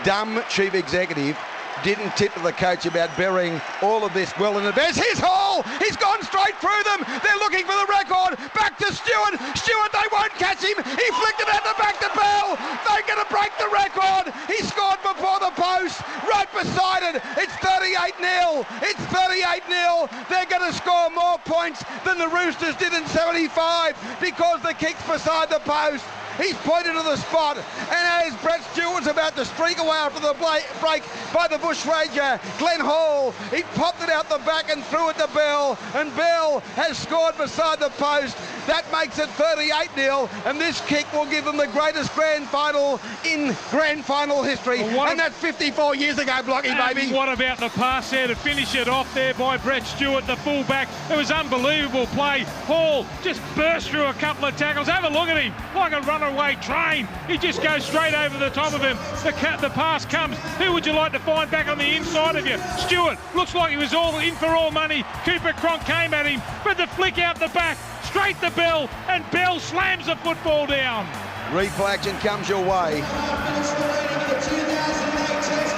dumb chief executive didn't tip to the coach about burying all of this well in advance. Here's Hall! He's gone straight through them. They're looking for the record. Back to Stewart. Stewart, they won't catch him. He flicked it out the back to Bell. They're going to break the record. He scored before the post. Right beside it. It's 38-0. It's 38-0. They're going to score more points than the Roosters did in 75 because the kick's beside the post. He's pointed to the spot, and as Brett Stewart's about to streak away after the break by the bushranger, Glenn Hall, he popped it out the back and threw it to Bell, and Bell has scored beside the post. That makes it 38-0, and this kick will give them the greatest grand final in grand final history, and that's 54 years ago, Blocky, baby. What about the pass there to finish it off there by Brett Stewart, the fullback? It was unbelievable play. Hall just burst through a couple of tackles. Have a look at him, like a runaway train. He just goes straight over the top of him. The pass comes. Who would you like to find back on the inside of you? Stewart looks like he was all in for all money. Cooper Cronk came at him, but the flick out the back, straight to Bell, and Bell slams the football down. Replay action comes your way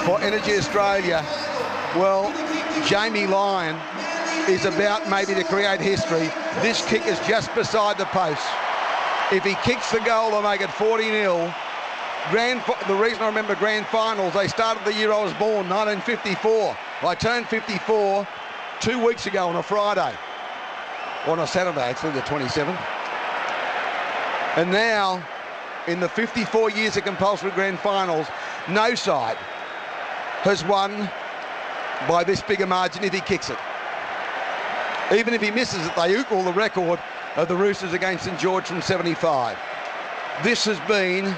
for Energy Australia. Well, Jamie Lyon is about maybe to create history. This kick is just beside the post. If he kicks the goal, they'll make it 40-0. The reason I remember grand finals, they started the year I was born, 1954. I turned 54 2 weeks ago on a Friday. Or on a Saturday, actually, the 27th. And now, in the 54 years of compulsory grand finals, no side has won by this big a margin if he kicks it. Even if he misses it, they equal the record of the Roosters against St George from 75. This has been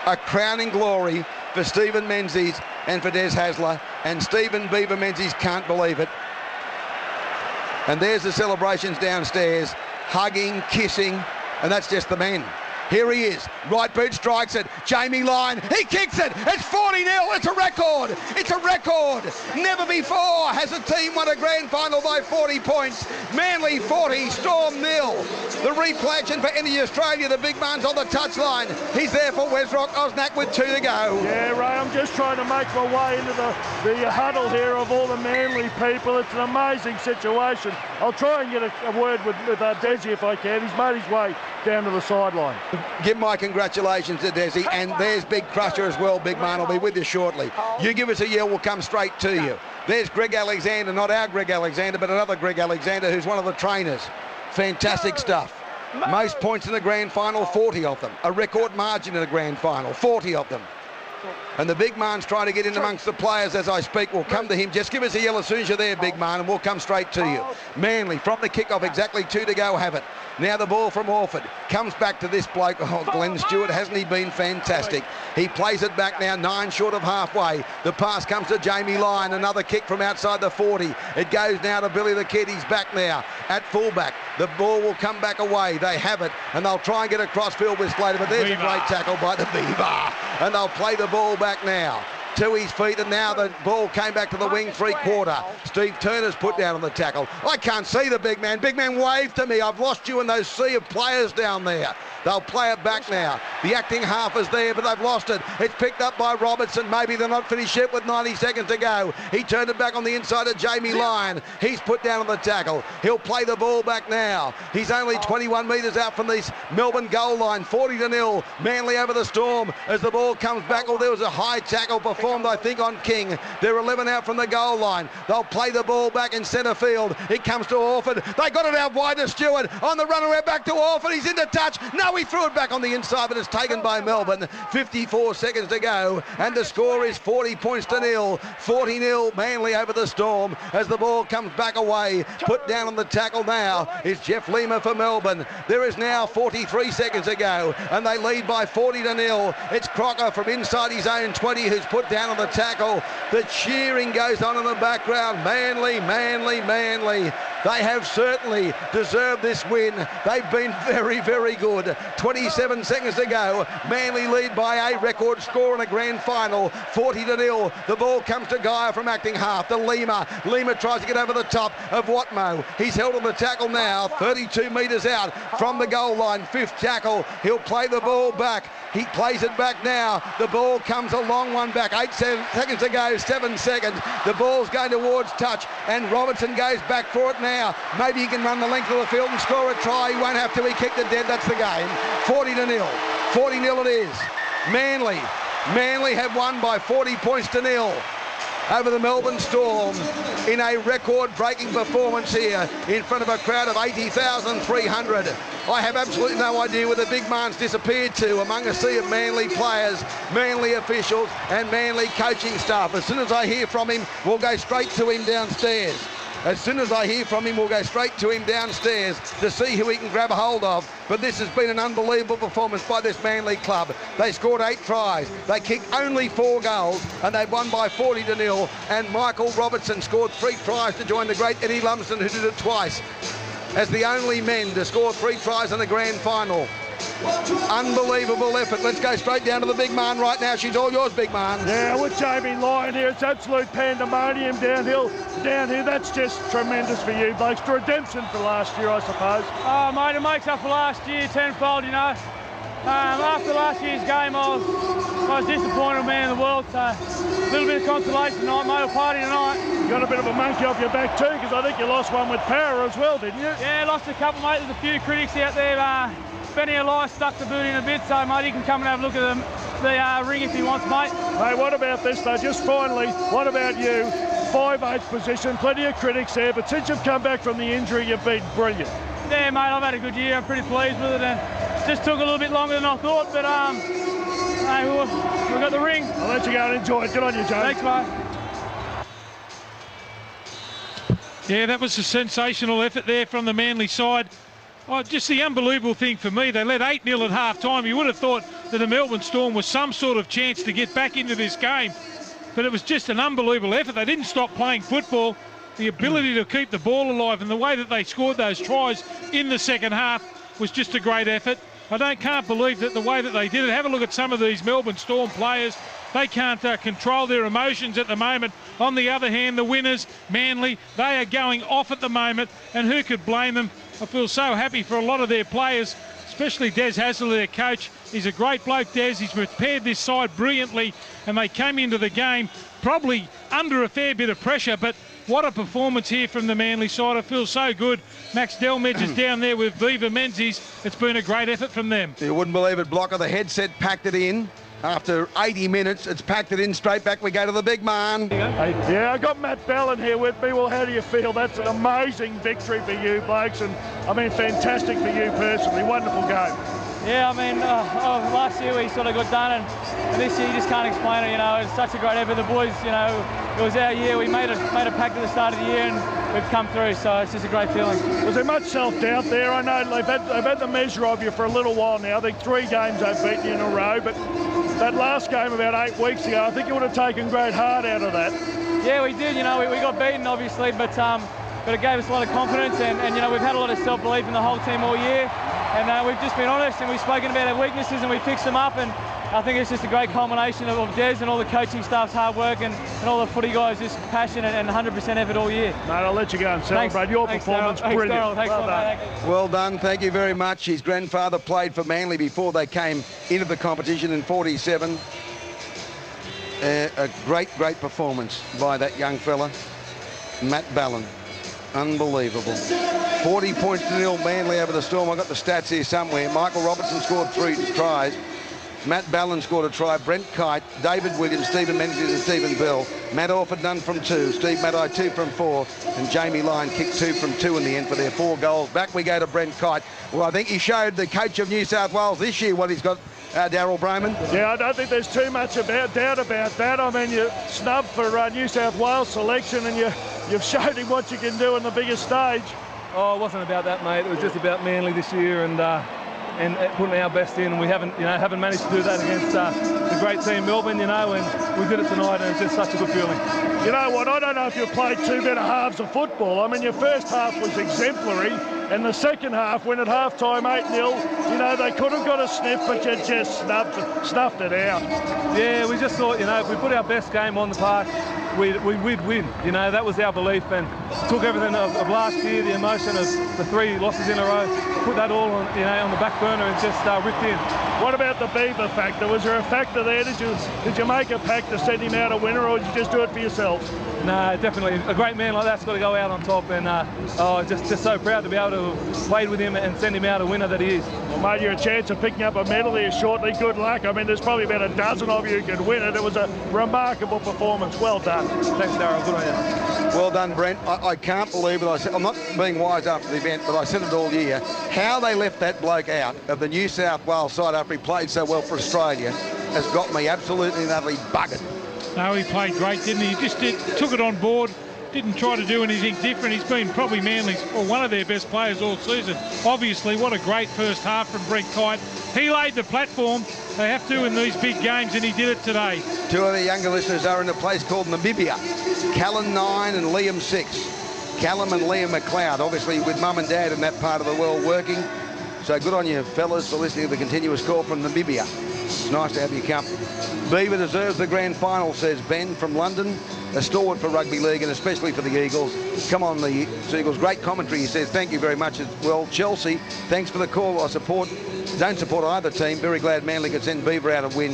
a crowning glory for Stephen Menzies and for Des Hasler, and Stephen Beaver Menzies can't believe it. And there's the celebrations downstairs, hugging, kissing, and that's just the men. Here he is, right boot strikes it, Jamie Lyon, he kicks it, it's 40-0, it's a record, it's a record. Never before has a team won a grand final by 40 points. Manly 40, Storm 0. The replay action for Energy Australia, the big man's on the touchline. He's there for Wesrock, Osnack with 2 to go. Yeah, Ray, I'm just trying to make my way into the huddle here of all the Manly people. It's an amazing situation. I'll try and get a word with Desi if I can. He's made his way down to the sideline. Give my congratulations to Desi, and there's Big Crusher as well. Big man will be with you shortly. You give us a yell, we'll come straight to you. There's Greg Alexander, not our Greg Alexander, but another Greg Alexander, who's one of the trainers. Fantastic stuff. Most points in the grand final, 40 of them. A record margin in the grand final, 40 of them. And the big man's trying to get in amongst the players as I speak. We'll come to him. Just give us a yell as soon as you're there, big man, and we'll come straight to you. Manly, from the kickoff, exactly 2 to go, have it. Now the ball from Orford. Comes back to this bloke. Oh, Glenn Stewart, hasn't he been fantastic? He plays it back now, 9 short of halfway. The pass comes to Jamie Lyon. Another kick from outside the 40. It goes now to Billy the Kid. He's back now at fullback. The ball will come back away. They have it, and they'll try and get across field with Slater, but there's a great tackle by the Beaver. And they'll play the ball back now to his feet, and now the ball came back to the wing 3/4. Steve Turner's put down on the tackle. I can't see the big man. Big man waved to me. I've lost you in those sea of players down there. They'll play it back now. The acting half is there, but they've lost it. It's picked up by Robertson. Maybe they're not finished yet with 90 seconds to go. He turned it back on the inside of Jamie Lyon. He's put down on the tackle. He'll play the ball back now. He's only 21 metres out from this Melbourne goal line. 40-0. Manly over the Storm as the ball comes back. Oh, there was a high tackle before formed, I think, on King. They're 11 out from the goal line. They'll play the ball back in centre field. It comes to Orford. They got it out wide to Stewart. On the run around back to Orford. He's into touch. No, he threw it back on the inside, but it's taken by Melbourne. 54 seconds to go, and the score is 40 points to nil. 40-0 Manly over the Storm as the ball comes back away. Put down on the tackle now is Jeff Lima for Melbourne. There is now 43 seconds to go, and they lead by 40-0. It's Crocker from inside his own 20 who's put down on the tackle. The cheering goes on in the background. Manly, Manly, Manly. They have certainly deserved this win. They've been very, very good. 27 seconds to go. Manly lead by a record score in a grand final, 40-0. The ball comes to Geyer from acting half to Lima. Lima tries to get over the top of Watmo. He's held on the tackle now, 32 metres out from the goal line. Fifth tackle. He'll play the ball back. He plays it back now. The ball comes a long one back. 8 seconds to go, 7 seconds. The ball's going towards touch, and Robertson goes back for it now. Maybe he can run the length of the field and score a try. He won't have to. He kicked it dead. That's the game. 40-0. 40-0 it is. Manly have won by 40 points to nil over the Melbourne Storm in a record-breaking performance here in front of a crowd of 80,300. I have absolutely no idea where the big man's disappeared to among a sea of Manly players, Manly officials and Manly coaching staff. As soon as I hear from him, we'll go straight to him downstairs. As soon as I hear from him, we'll go straight to him downstairs to see who he can grab a hold of. But this has been an unbelievable performance by this Manly club. They scored 8 tries. They kicked only 4 goals, and they've won by 40-0. And Michael Robertson scored 3 tries to join the great Eddie Lumsden, who did it twice, as the only men to score 3 tries in the grand final. Unbelievable effort. Let's go straight down to the big man right now. She's all yours, big man. Yeah, with Jamie Lyon here, it's absolute pandemonium downhill. Down here, that's just tremendous for you, blokes. The redemption for last year, I suppose. Oh, mate, it makes up for last year tenfold, you know. After last year's game, I was disappointed man in the world, so a little bit of consolation tonight, mate. We'll party tonight. You got a bit of a monkey off your back too, because I think you lost one with power as well, didn't you? Yeah, lost a couple, mate. There's a few critics out there. Benny Eli stuck the boot in a bit, so, mate, he can come and have a look at the ring if he wants, mate. Hey, what about this, though? Just finally, what about you? 5/8 position, plenty of critics there, but since you've come back from the injury, you've been brilliant. Yeah, mate, I've had a good year. I'm pretty pleased with it, and just took a little bit longer than I thought, but hey, we got the ring. I'll let you go and enjoy it. Good on you, Joe. Thanks, mate. Yeah, that was a sensational effort there from the Manly side. Oh, just the unbelievable thing for me, they led 8-0 at half-time. You would have thought that the Melbourne Storm was some sort of chance to get back into this game. But it was just an unbelievable effort. They didn't stop playing football. The ability to keep the ball alive and the way that they scored those tries in the second half was just a great effort. I can't believe that the way that they did it. Have a look at some of these Melbourne Storm players. They can't control their emotions at the moment. On the other hand, the winners, Manly, they are going off at the moment, and who could blame them? I feel so happy for a lot of their players, especially Des Hasler, their coach. He's a great bloke, Des. He's prepared this side brilliantly, and they came into the game probably under a fair bit of pressure, but what a performance here from the Manly side. I feel so good. Max Delmedge is down there with Viva Menzies. It's been a great effort from them. You wouldn't believe it, Blocker. The headset packed it in. After 80 minutes, it's packed it in. Straight back we go to the big man. Hey, yeah, I got Matt Ballin here with me. Well, how do you feel? That's an amazing victory for you, blokes, and I mean, fantastic for you personally. Wonderful game. Yeah, I mean, last year we sort of got done, and this year you just can't explain it. You know, it's such a great effort. The boys, you know, it was our year. We made a pact at the start of the year, and we've come through. So it's just a great feeling. Was there much self-doubt there? I know they've had the measure of you for a little while now. I think 3 games they've beaten you in a row, but that last game about 8 weeks ago, I think you would have taken great heart out of that. Yeah, we did. You know, we got beaten obviously, but it gave us a lot of confidence, and you know, we've had a lot of self-belief in the whole team all year. And we've just been honest, and we've spoken about our weaknesses, and we fixed them up. And I think it's just a great culmination of Des and all the coaching staff's hard work, and all the footy guys just passion and 100% effort all year. Mate, I'll let you go and celebrate. Thanks. Your performance, brilliant. Thanks, well done. Well done. Thank you very much. His grandfather played for Manly before they came into the competition in 47. A great performance by that young fella, Matt Ballin. Unbelievable. 40 points to nil, Manly over the Storm. I've got the stats here somewhere. Michael Robertson scored 3 tries. Matt Ballin scored a try. Brent Kite, David Williams, Stephen Menzies and Stephen Bell. Matt Orford none from 2. Steve Maddai 2 from 4. And Jamie Lyon kicked 2 from 2 in the end for their 4 goals. Back we go to Brent Kite. Well, I think he showed the coach of New South Wales this year what he's got, Darryl Brohman. Yeah, I don't think there's too much doubt about that. I mean, you snubbed for New South Wales selection and you've showed him what you can do on the biggest stage. Oh, it wasn't about that, mate. It was just about Manly this year and putting our best in. And we haven't managed to do that against the great team Melbourne, and we did it tonight, and it's just such a good feeling. You know what? I don't know if you played 2 better halves of football. I mean, your first half was exemplary, and the second half, when at half-time 8-0, they could have got a sniff, but you just snuffed it out. Yeah, we just thought, if we put our best game on the park, we'd win. That was our belief, and took everything of last year, the emotion of the 3 losses in a row, put that all on, on the back burner and just ripped in. What about the Beaver factor? Was there a factor there? Did you make a pact to send him out a winner, or did you just do it for yourself? No, definitely. A great man like that's got to go out on top, and just so proud to be able to play with him and send him out a winner that he is. Well, mate, you're a chance of picking up a medal here shortly. Good luck. I mean, there's probably about a dozen of you who could win it. It was a remarkable performance. Well done. Thanks, Darryl. Good on you. Well done, Brent. I can't believe it. I'm not being wise after the event, but I said it all year. How they left that bloke out of the New South Wales side after he played so well for Australia has got me absolutely and utterly buggered. No, he played great, didn't he? He just took it on board, didn't try to do anything different. He's been probably Manly's, or one of their best players all season. Obviously, what a great first half from Brent Kite. He laid the platform. They have to in these big games, and he did it today. 2 of the younger listeners are in a place called Namibia. Callan 9 and Liam 6. Callum and Liam McLeod, obviously with mum and dad in that part of the world working. So good on you, fellas, for listening to the continuous call from Namibia. It's nice to have you come. Beaver deserves the grand final, says Ben from London. A stalwart for rugby league and especially for the Eagles. Come on, the Eagles. Great commentary, he says. Thank you very much as well. Chelsea, thanks for the call. I don't support either team. Very glad Manly could send Beaver out a win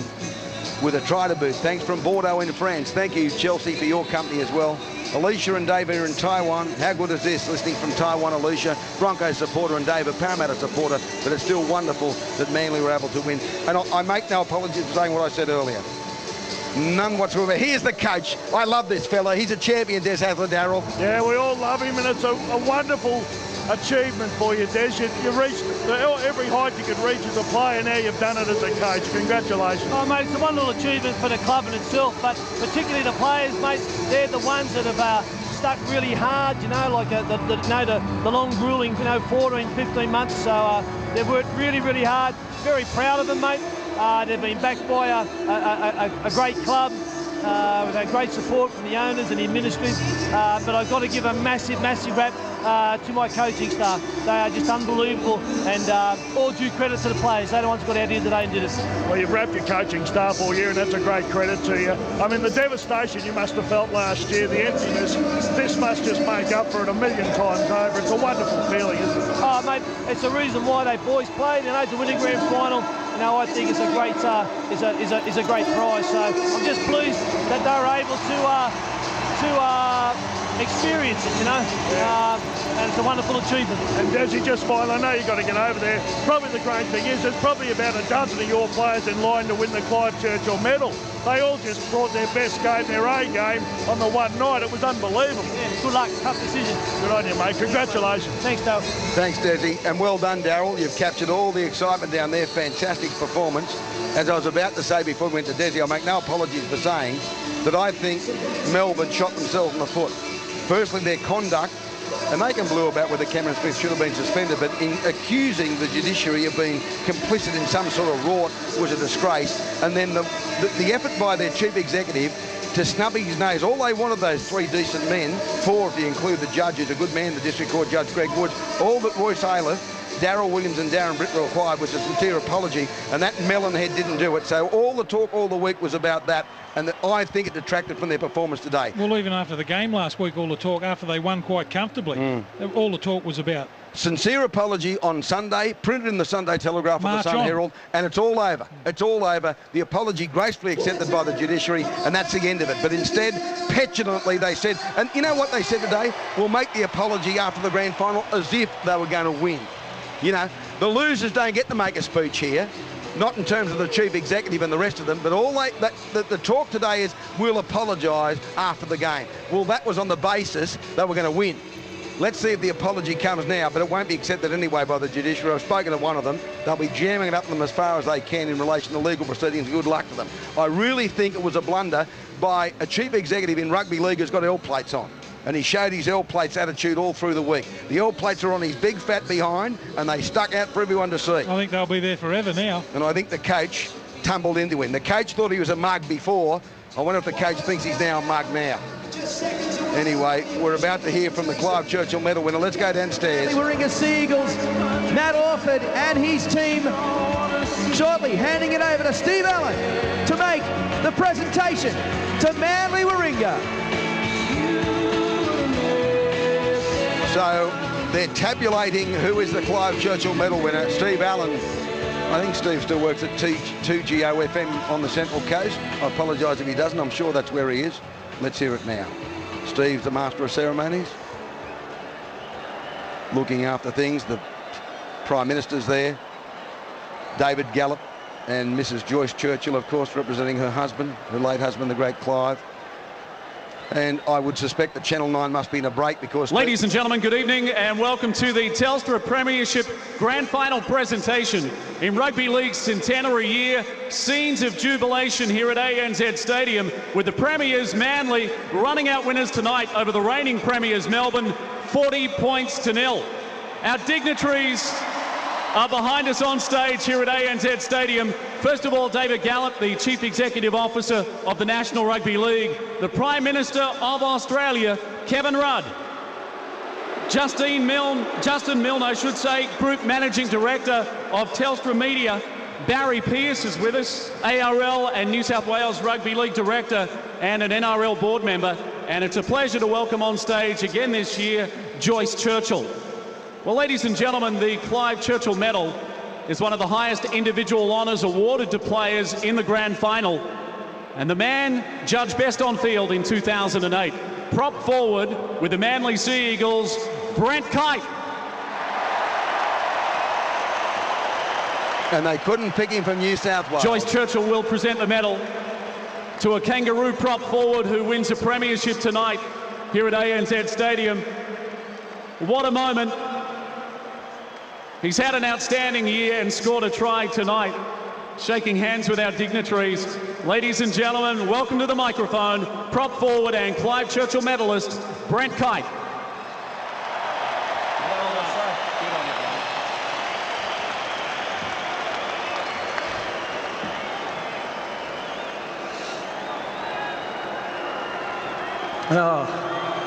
with a try to boot. Thanks from Bordeaux in France. Thank you, Chelsea, for your company as well. Alicia and Dave are in Taiwan. How good is this, listening from Taiwan, Alicia? Broncos supporter and Dave a Parramatta supporter, but it's still wonderful that Manly were able to win. And I make no apologies for saying what I said earlier. None whatsoever. Here's the coach. I love this fella. He's a champion, Des Hasler, Darryl. Yeah, we all love him, and it's a wonderful achievement for you, Des. You reached every height you could reach as a player. Now you've done it as a coach. Congratulations. Oh, mate, it's a wonderful achievement for the club in itself, but particularly the players, mate. They're the ones that have stuck really hard, like the long, grueling, 14, 15 months. So they've worked really, really hard. Very proud of them, mate. They've been backed by a great club. We've had great support from the owners and the administrators, but I've got to give a massive, massive rap to my coaching staff. They are just unbelievable, and all due credit to the players. They're the ones who got out here today and did it. Well, you've wrapped your coaching staff all year, and that's a great credit to you. I mean, the devastation you must have felt last year, the emptiness, this must just make up for it 1,000,000 times over. It's a wonderful feeling, isn't it? Oh, mate, it's the reason why they boys played, to win a grand final. I think it's a great, is a great prize. So I'm just pleased that they were able to experience it, and it's a wonderful achievement. And Desi, just finally, I know you've got to get over there. Probably the great thing is there's probably about a dozen of your players in line to win the Clive Churchill medal. They all just brought their best game, their A game, on the one night. It was unbelievable. Yeah, good luck, tough decision. Good on you, mate. Congratulations. Thanks, Darryl. Thanks, Desi, and well done, Darryl. You've captured all the excitement down there. Fantastic performance. As I was about to say before we went to Desi, I make no apologies for saying that I think Melbourne shot themselves in the foot. Firstly, their conduct, and they can blue about whether Cameron Smith should have been suspended, but in accusing the judiciary of being complicit in some sort of rort was a disgrace. And then the effort by their chief executive to snub his nose. All they wanted, those 3 decent men, 4 if you include the judge, who's a good man, the District Court Judge Greg Woods, all but Royce Ayler, Darryl Williams and Darren Britt required was a sincere apology, and that melonhead didn't do it. So all the talk all the week was about that, and I think it detracted from their performance today. Well, even after the game last week, all the talk, after they won quite comfortably, all the talk was about. Sincere apology on Sunday, printed in the Sunday Telegraph and the Sun Herald, and it's all over. It's all over. The apology gracefully accepted by the judiciary, and that's the end of it. But instead, petulantly, they said, and you know what they said today? We'll make the apology after the grand final as if they were going to win. The losers don't get to make a speech here. not in terms of the chief executive and the rest of them, but all the talk today is we'll apologise after the game. Well, that was on the basis they were going to win. Let's see if the apology comes now, but it won't be accepted anyway by the judiciary. I've spoken to one of them. They'll be jamming it up to them as far as they can in relation to legal proceedings. Good luck to them. I really think it was a blunder by a chief executive in rugby league who's got L plates on. And he showed his L plates attitude all through the week. The L plates are on his big fat behind, and they stuck out for everyone to see. I think they'll be there forever now. And I think the coach tumbled into him. The coach thought he was a mug before. I wonder if the coach thinks he's now a mug now. Anyway, we're about to hear from the Clive Churchill medal winner. Let's go downstairs. Warringah Sea Eagles, Matt Orford and his team shortly handing it over to Steve Allen to make the presentation to Manly Warringah. So they're tabulating who is the Clive Churchill medal winner. Steve Allen. I think Steve still works at 2GOFM on the Central Coast. I apologise if he doesn't. I'm sure that's where he is. Let's hear it now. Steve's the master of ceremonies, looking after things. The Prime Minister's there. David Gallop and Mrs. Joyce Churchill, of course, representing her husband, her late husband, the great Clive. And I would suspect that Channel 9 must be in a break because... Ladies and gentlemen, good evening and welcome to the Telstra Premiership Grand Final presentation. In Rugby League's centenary year, scenes of jubilation here at ANZ Stadium with the Premiers Manly running out winners tonight over the reigning Premiers Melbourne, 40 points to nil. Our dignitaries are behind us on stage here at ANZ Stadium. First of all, David Gallop, the Chief Executive Officer of the National Rugby League. The Prime Minister of Australia, Kevin Rudd. Justin Milne, I should say, Group Managing Director of Telstra Media. Barry Pearce is with us, ARL and New South Wales Rugby League Director and an NRL board member. And it's a pleasure to welcome on stage again this year, Joyce Churchill. Well, ladies and gentlemen, the Clive Churchill Medal is one of the highest individual honours awarded to players in the grand final. And the man judged best on field in 2008, prop forward with the Manly Sea Eagles, Brent Kite. And they couldn't pick him from New South Wales. Joyce Churchill will present the medal to a kangaroo prop forward who wins a premiership tonight here at ANZ Stadium. What a moment. He's had an outstanding year and scored a try tonight. Shaking hands with our dignitaries. Ladies and gentlemen, welcome to the microphone, prop forward and Clive Churchill medalist, Brent Kite.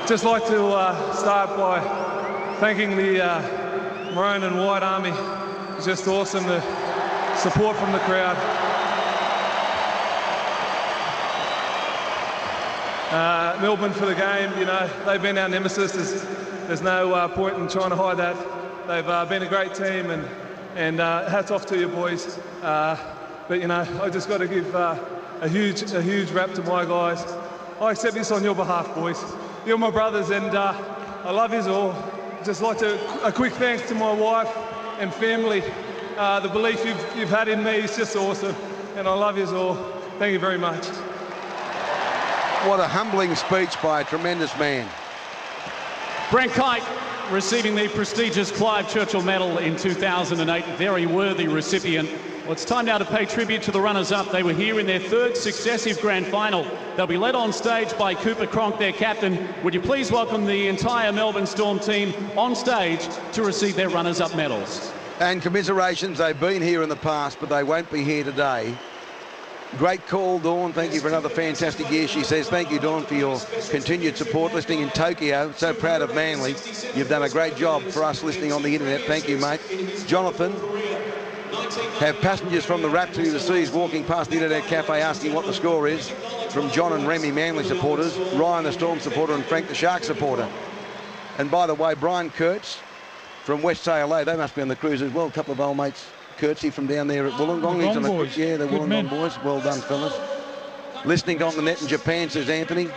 Just like to start by thanking the Maroon and White Army. It's just awesome, the support from the crowd. Melbourne for the game, you know, they've been our nemesis. There's no point in trying to hide that. They've been a great team and hats off to you boys. But you know, I just got to give a huge rap to my guys. I accept this on your behalf, boys. You're my brothers and I love you all. Just like a quick thanks to my wife and family. The belief you've had in me is just awesome, and I love you all. Thank you very much. What a humbling speech by a tremendous man. Brent Kite receiving the prestigious Clive Churchill Medal in 2008. Very worthy recipient. Well, it's time now to pay tribute to the runners-up. They were here in their third successive grand final. They'll be led on stage by Cooper Cronk, their captain. Would you please welcome the entire Melbourne Storm team on stage to receive their runners-up medals. And commiserations, they've been here in the past, but they won't be here today. Great call, Dawn. Thank you for another fantastic year, she says. Thank you, Dawn, for your continued support. Listening in Tokyo, so proud of Manly. You've done a great job for us listening on the internet. Thank you, mate. Jonathan, have passengers from the Rhapsody of the Seas walking past the Internet Cafe asking what the score is from John and Remy Manly supporters, Ryan the Storm supporter and Frank the Shark supporter. And by the way, Brian Kurtz from West ALA, they must be on the cruise as well. A couple of old mates, Kurtzy from down there at Wollongong. Yeah, the Wollongong boys. Well done, fellas. Listening on the net in Japan, says Anthony.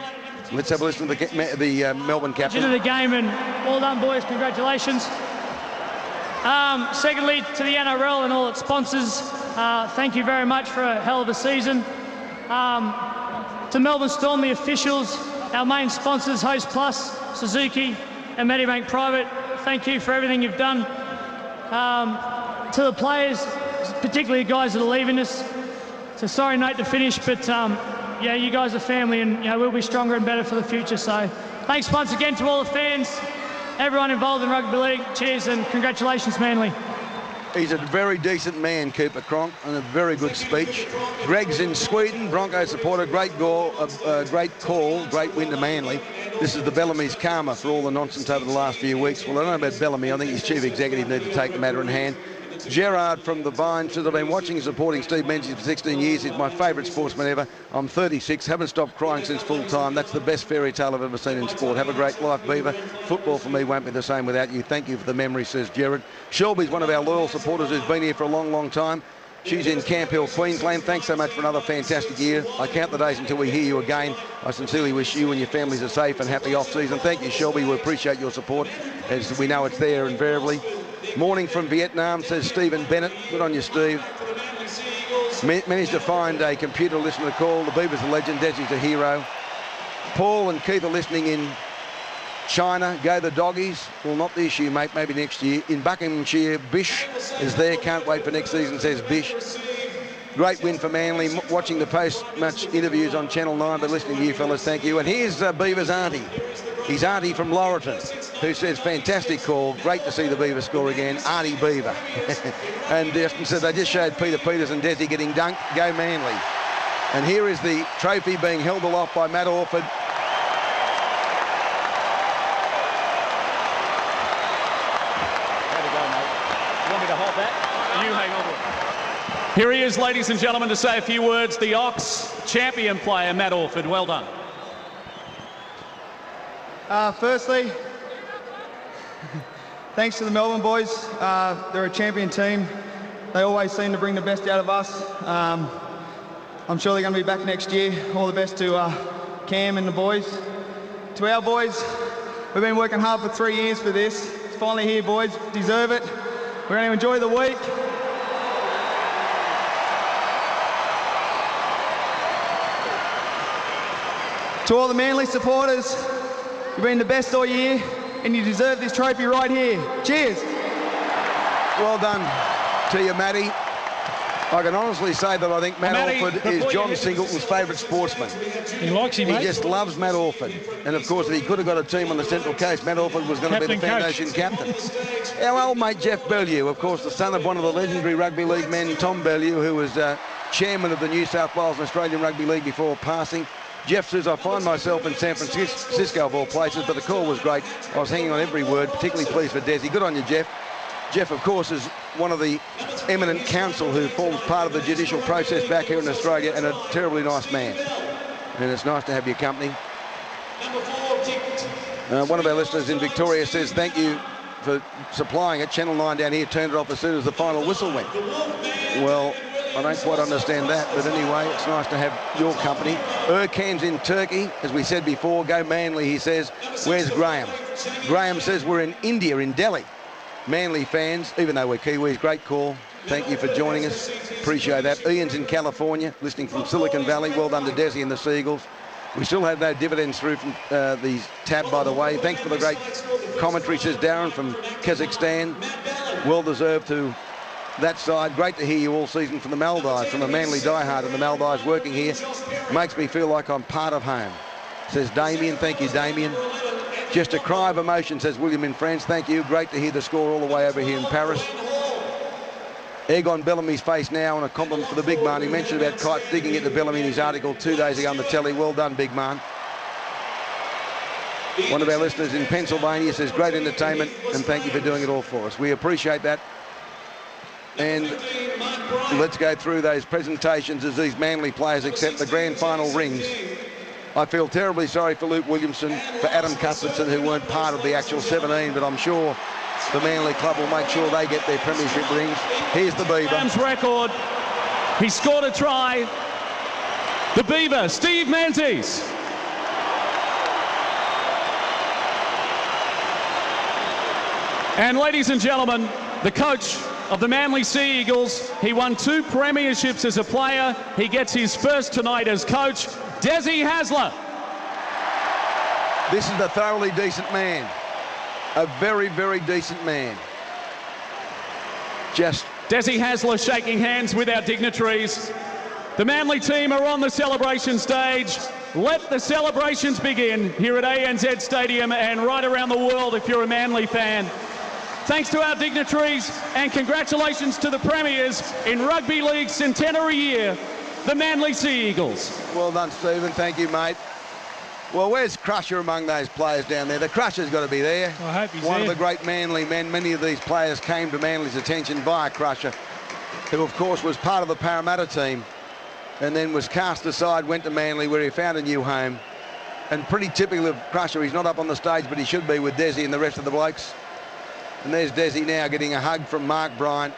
Let's have a listen to the Melbourne captain. Into the game and well done, boys. Congratulations. Secondly, to the NRL and all its sponsors, thank you very much for a hell of a season. To Melbourne Storm, the officials, our main sponsors, Host Plus, Suzuki and Medibank Private, thank you for everything you've done. To the players, particularly the guys that are leaving us, it's a sorry note to finish, but yeah, you guys are family, and we'll be stronger and better for the future. So thanks once again to all the fans, everyone involved in rugby league. Cheers and congratulations, Manly. He's a very decent man, Cooper Cronk, and a very good speech. Greg's in Sweden, Bronco supporter, great goal, great call, great win to Manly. This is the Bellamy's karma for all the nonsense over the last few weeks. Well, I don't know about Bellamy. I think his chief executive need to take the matter in hand. Gerard from the Vine says, I've been watching and supporting Steve Menzies for 16 years. He's my favourite sportsman ever. I'm 36, haven't stopped crying since full time. That's the best fairy tale I've ever seen in sport. Have a great life, Beaver. Football for me won't be the same without you. Thank you for the memory, says Gerard. Shelby's one of our loyal supporters who's been here for a long, long time. She's in Camp Hill, Queensland. Thanks so much for another fantastic year. I count the days until we hear you again. I sincerely wish you and your families a safe and happy off-season. Thank you, Shelby. We appreciate your support, as we know it's there invariably. Morning from Vietnam, says Stephen Bennett. Good on you, Steve. Managed to find a computer listener to call. The Beaver's a legend. Desi's a hero. Paul and Keith are listening in China. Go the doggies. Well, not this year, mate. Maybe next year. In Buckinghamshire, Bish is there. Can't wait for next season, says Bish. Great win for Manly. Watching the post-match interviews on Channel 9, but listening to you fellas, thank you. And here's Beaver's auntie. His auntie from Laurelton, who says, fantastic call. Great to see the Beaver score again. Auntie Beaver. And Destin said they just showed Peter Peters and Desi getting dunked. Go Manly. And here is the trophy being held aloft by Matt Orford. How'd it go, mate? You want me to hold that? You hang on to it. Here he is, ladies and gentlemen, to say a few words. The Ox champion player, Matt Orford. Well done. Firstly, thanks to the Melbourne boys. They're a champion team. They always seem to bring the best out of us. I'm sure they're going to be back next year. All the best to Cam and the boys. To our boys, we've been working hard for 3 years for this. It's finally here, boys. Deserve it. We're going to enjoy the week. To all the Manly supporters, you've been the best all year, and you deserve this trophy right here. Cheers. Well done to you, Matty. I can honestly say that I think Matt Orford is John Singleton's favourite sportsman. He likes him, mate. He just loves Matt Orford. And, of course, if he could have got a team on the Central Coast, Matt Orford was going to be the foundation captain. Our old mate Jeff Bellew, of course, the son of one of the legendary rugby league men, Tom Bellew, who was chairman of the New South Wales and Australian Rugby League before passing. Jeff says, I find myself in San Francisco of all places, but the call was great. I was hanging on every word, particularly pleased for Desi. Good on you, Jeff. Jeff, of course, is one of the eminent counsel who forms part of the judicial process back here in Australia, and a terribly nice man. And it's nice to have your company. One of our listeners in Victoria says, thank you for supplying it. Channel 9 down here turned it off as soon as the final whistle went. Well, I don't quite understand that, but anyway, it's nice to have your company. Erkan's in Turkey, as we said before. Go Manly, he says. Where's Graham? Graham says we're in India, in Delhi. Manly fans, even though we're Kiwis, great call. Thank you for joining us. Appreciate that. Ian's in California, listening from Silicon Valley. Well done to Desi and the Seagulls. We still have no dividends through from the tab, by the way. Thanks for the great commentary, says Darren from Kazakhstan. Well deserved to that side. Great to hear you all season from the Maldives, from a Manly diehard in the Maldives working here. Makes me feel like I'm part of home, says Damien. Thank you, Damien. Just a cry of emotion, says William in France. Thank you. Great to hear the score all the way over here in Paris. Egg on Bellamy's face now, and a compliment for the big man. He mentioned about kites digging into Bellamy in his article 2 days ago on the telly. Well done, big man. One of our listeners in Pennsylvania says, great entertainment, and thank you for doing it all for us. We appreciate that. And let's go through those presentations as these Manly players accept the grand final rings. I feel terribly sorry for Luke Williamson, for Adam Cuthbertson, who weren't part of the actual 17, but I'm sure the Manly club will make sure they get their premiership rings. Here's the Beaver. Rams record. He scored a try. The Beaver, Steve Menzies. And ladies and gentlemen, the coach of the Manly Sea Eagles. He won 2 premierships as a player. He gets his first tonight as coach, Desi Hasler. This is a thoroughly decent man. A very, very decent man. Just Desi Hasler shaking hands with our dignitaries. The Manly team are on the celebration stage. Let the celebrations begin here at ANZ Stadium and right around the world if you're a Manly fan. Thanks to our dignitaries and congratulations to the premiers in Rugby League's centenary year, the Manly Sea Eagles. Well done, Stephen. Thank you, mate. Well, where's Crusher among those players down there? The Crusher's got to be there. I hope he's One there. of the great Manly men. Many of these players came to Manly's attention via Crusher, who, of course, was part of the Parramatta team and then was cast aside, went to Manly, where he found a new home. And pretty typical of Crusher, he's not up on the stage, but he should be with Desi and the rest of the blokes. And there's Desi now getting a hug from Mark Bryant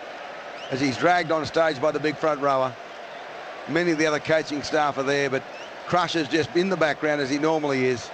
as he's dragged on stage by the big front rower. Many of the other coaching staff are there, but Crusher's just in the background as he normally is.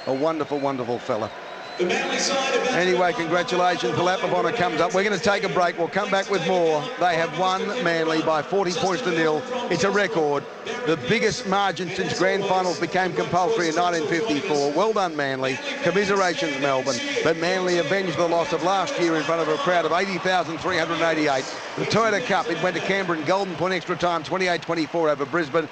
A wonderful, wonderful fella. Anyway, congratulations. Palapavona comes up. We're going to take a break. We'll come back with more. They have won Manly by 40 points to 0. It's a record. The biggest margin since grand finals became compulsory in 1954. Well done, Manly. Commiserations, Melbourne. But Manly avenged the loss of last year in front of a crowd of 80,388. The Toyota Cup, it went to Canberra in Golden Point extra time, 28-24 over Brisbane.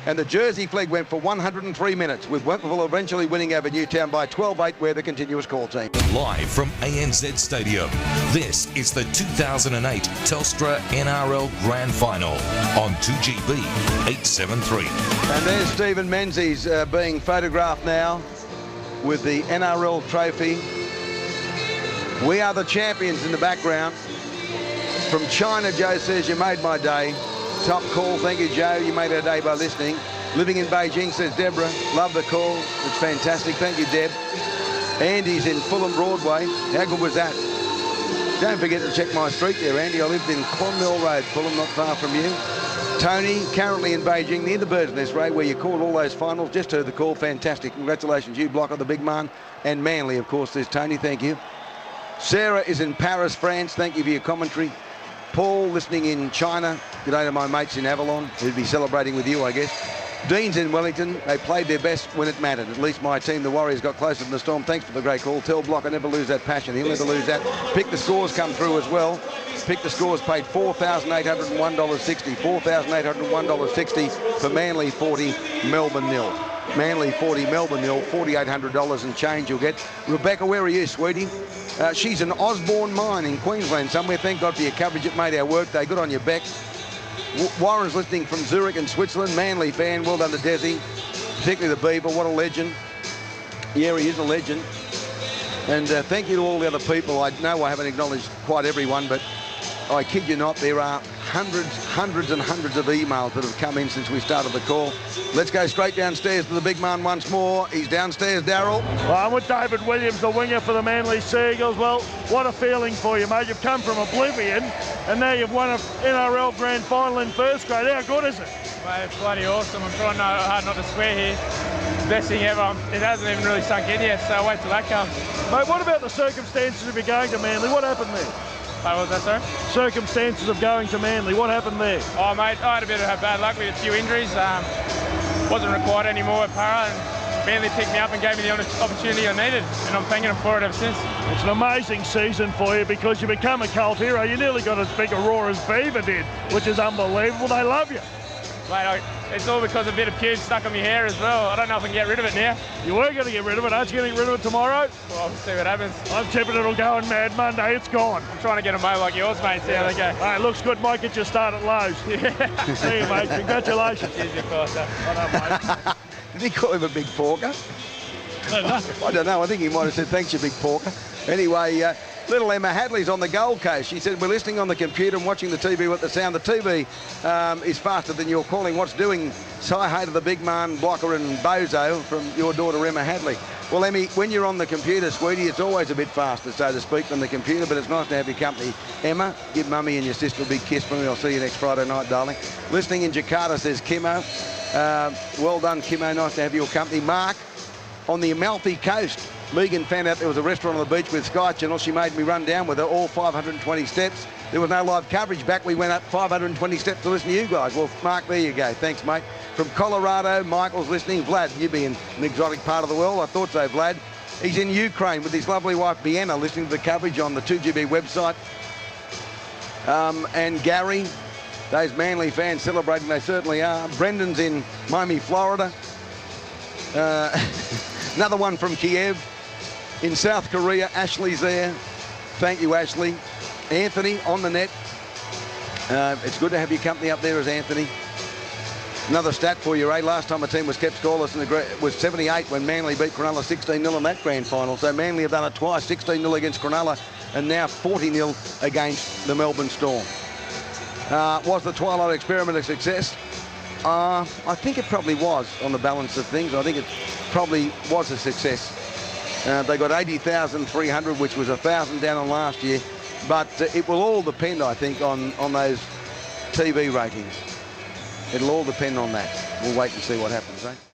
And the Jersey flag went for 103 minutes, with Wentworthville eventually winning over Newtown by 12-8, where the continuous call team. Live from ANZ Stadium, this is the 2008 Telstra NRL Grand Final on 2GB 873. And there's Stephen Menzies being photographed now with the NRL trophy. We are the champions in the background. From China, Joe says, you made my day. Top call. Thank you, Joe. You made our day by listening. Living in Beijing, says Deborah. Love the call. It's fantastic. Thank you, Deb. Andy's in Fulham Broadway. How good was that? Don't forget to check my street there, Andy. I lived in Clonmel Road, Fulham, not far from you. Tony, currently in Beijing, near the Bird's Nest Ray, where you called all those finals. Just heard the call. Fantastic. Congratulations, you, Blocker, the big man. And Manly, of course, there's Tony. Thank you. Sarah is in Paris, France. Thank you for your commentary. Paul, listening in China. Good day to my mates in Avalon, who'd be celebrating with you, I guess. Dean's in Wellington. They played their best when it mattered. At least my team, the Warriors, got closer than the Storm. Thanks for the great call. Tell Block I never lose that passion. He'll never lose that. Pick the scores come through as well. Pick the scores paid $4,801.60. $4,801.60 for Manly 40, Melbourne 0. Manly 40, Melbourne 0, $4,800 and change you'll get. Rebecca, where are you, sweetie? She's an Osborne mine in Queensland somewhere. Thank God for your coverage. It made our workday. Good on you, Beck. Warren's listening from Zurich in Switzerland. Manly fan. Well done to Desi, particularly the Beaver. What a legend. Yeah, he is a legend. And thank you to all the other people. I know I haven't acknowledged quite everyone, but I kid you not, there are hundreds and hundreds of emails that have come in since we started the call. Let's go straight downstairs to the big man once more. He's downstairs, Darryl. Well, I'm with David Williams, the winger for the Manly Sea Eagles. Well, what a feeling for you, mate. You've come from oblivion, and now you've won an NRL Grand Final in first grade. How good is it? Mate, it's bloody awesome. I'm trying hard not to swear here. Best thing ever. It hasn't even really sunk in yet, so I'll wait till that comes. Mate, what about the circumstances of you going to Manly? What happened there? What was that, sir? Circumstances of going to Manly. What happened there? Oh, mate, I had a bit of bad luck with a few injuries. Wasn't required anymore at Para, and Manly picked me up and gave me the opportunity I needed, and I'm thanking them for it ever since. It's an amazing season for you because you become a cult hero. You nearly got as big a roar as Beaver did, which is unbelievable. They love you. Mate, it's all because of a bit of pube stuck on my hair as well. I don't know if I can get rid of it now. You were going to get rid of it. Aren't you going to get rid of it tomorrow? Well, we'll see what happens. I'm tipping it'll go on Mad Monday. It's gone. I'm trying to get a mow like yours, mate. See how they go. Hey, looks good. Might get you started at Lowe's. Yeah. See you, mate. Congratulations. Cheers, of course, sir. Mate. Did he call him a big porker? I don't know. I think he might have said, thanks, you big porker. Anyway, little Emma Hadley's on the Gold Coast. She said, we're listening on the computer and watching the TV with the sound. The TV is faster than you're calling. What's doing? Say hey to the big man, Blocker and Bozo from your daughter, Emma Hadley. Well, Emmy, when you're on the computer, sweetie, it's always a bit faster, so to speak, than the computer, but it's nice to have your company. Emma, give Mummy and your sister a big kiss for me. I'll see you next Friday night, darling. Listening in Jakarta, says Kimmo. Well done, Kimmo. Nice to have your company. Mark, on the Amalfi Coast. Megan found out there was a restaurant on the beach with Sky Channel. She made me run down with her all 520 steps. There was no live coverage back. We went up 520 steps to listen to you guys. Well, Mark, there you go. Thanks, mate. From Colorado, Michael's listening. Vlad, you be in an exotic part of the world. I thought so, Vlad. He's in Ukraine with his lovely wife, Bianna, listening to the coverage on the 2GB website. And Gary, those Manly fans celebrating, they certainly are. Brendan's in Miami, Florida. Another one from Kiev. In South Korea, Ashley's there. Thank you, Ashley. Anthony on the net. It's good to have your company up there as Anthony. Another stat for you, Ray. Last time a team was kept scoreless was 78 when Manly beat Cronulla 16-0 in that grand final. So Manly have done it twice, 16-0 against Cronulla and now 40-0 against the Melbourne Storm. Was the Twilight experiment a success? I think it probably was on the balance of things. I think it probably was a success. They got 80,300, which was 1,000 down on last year. But it will all depend, I think, on those TV ratings. It'll all depend on that. We'll wait and see what happens, eh?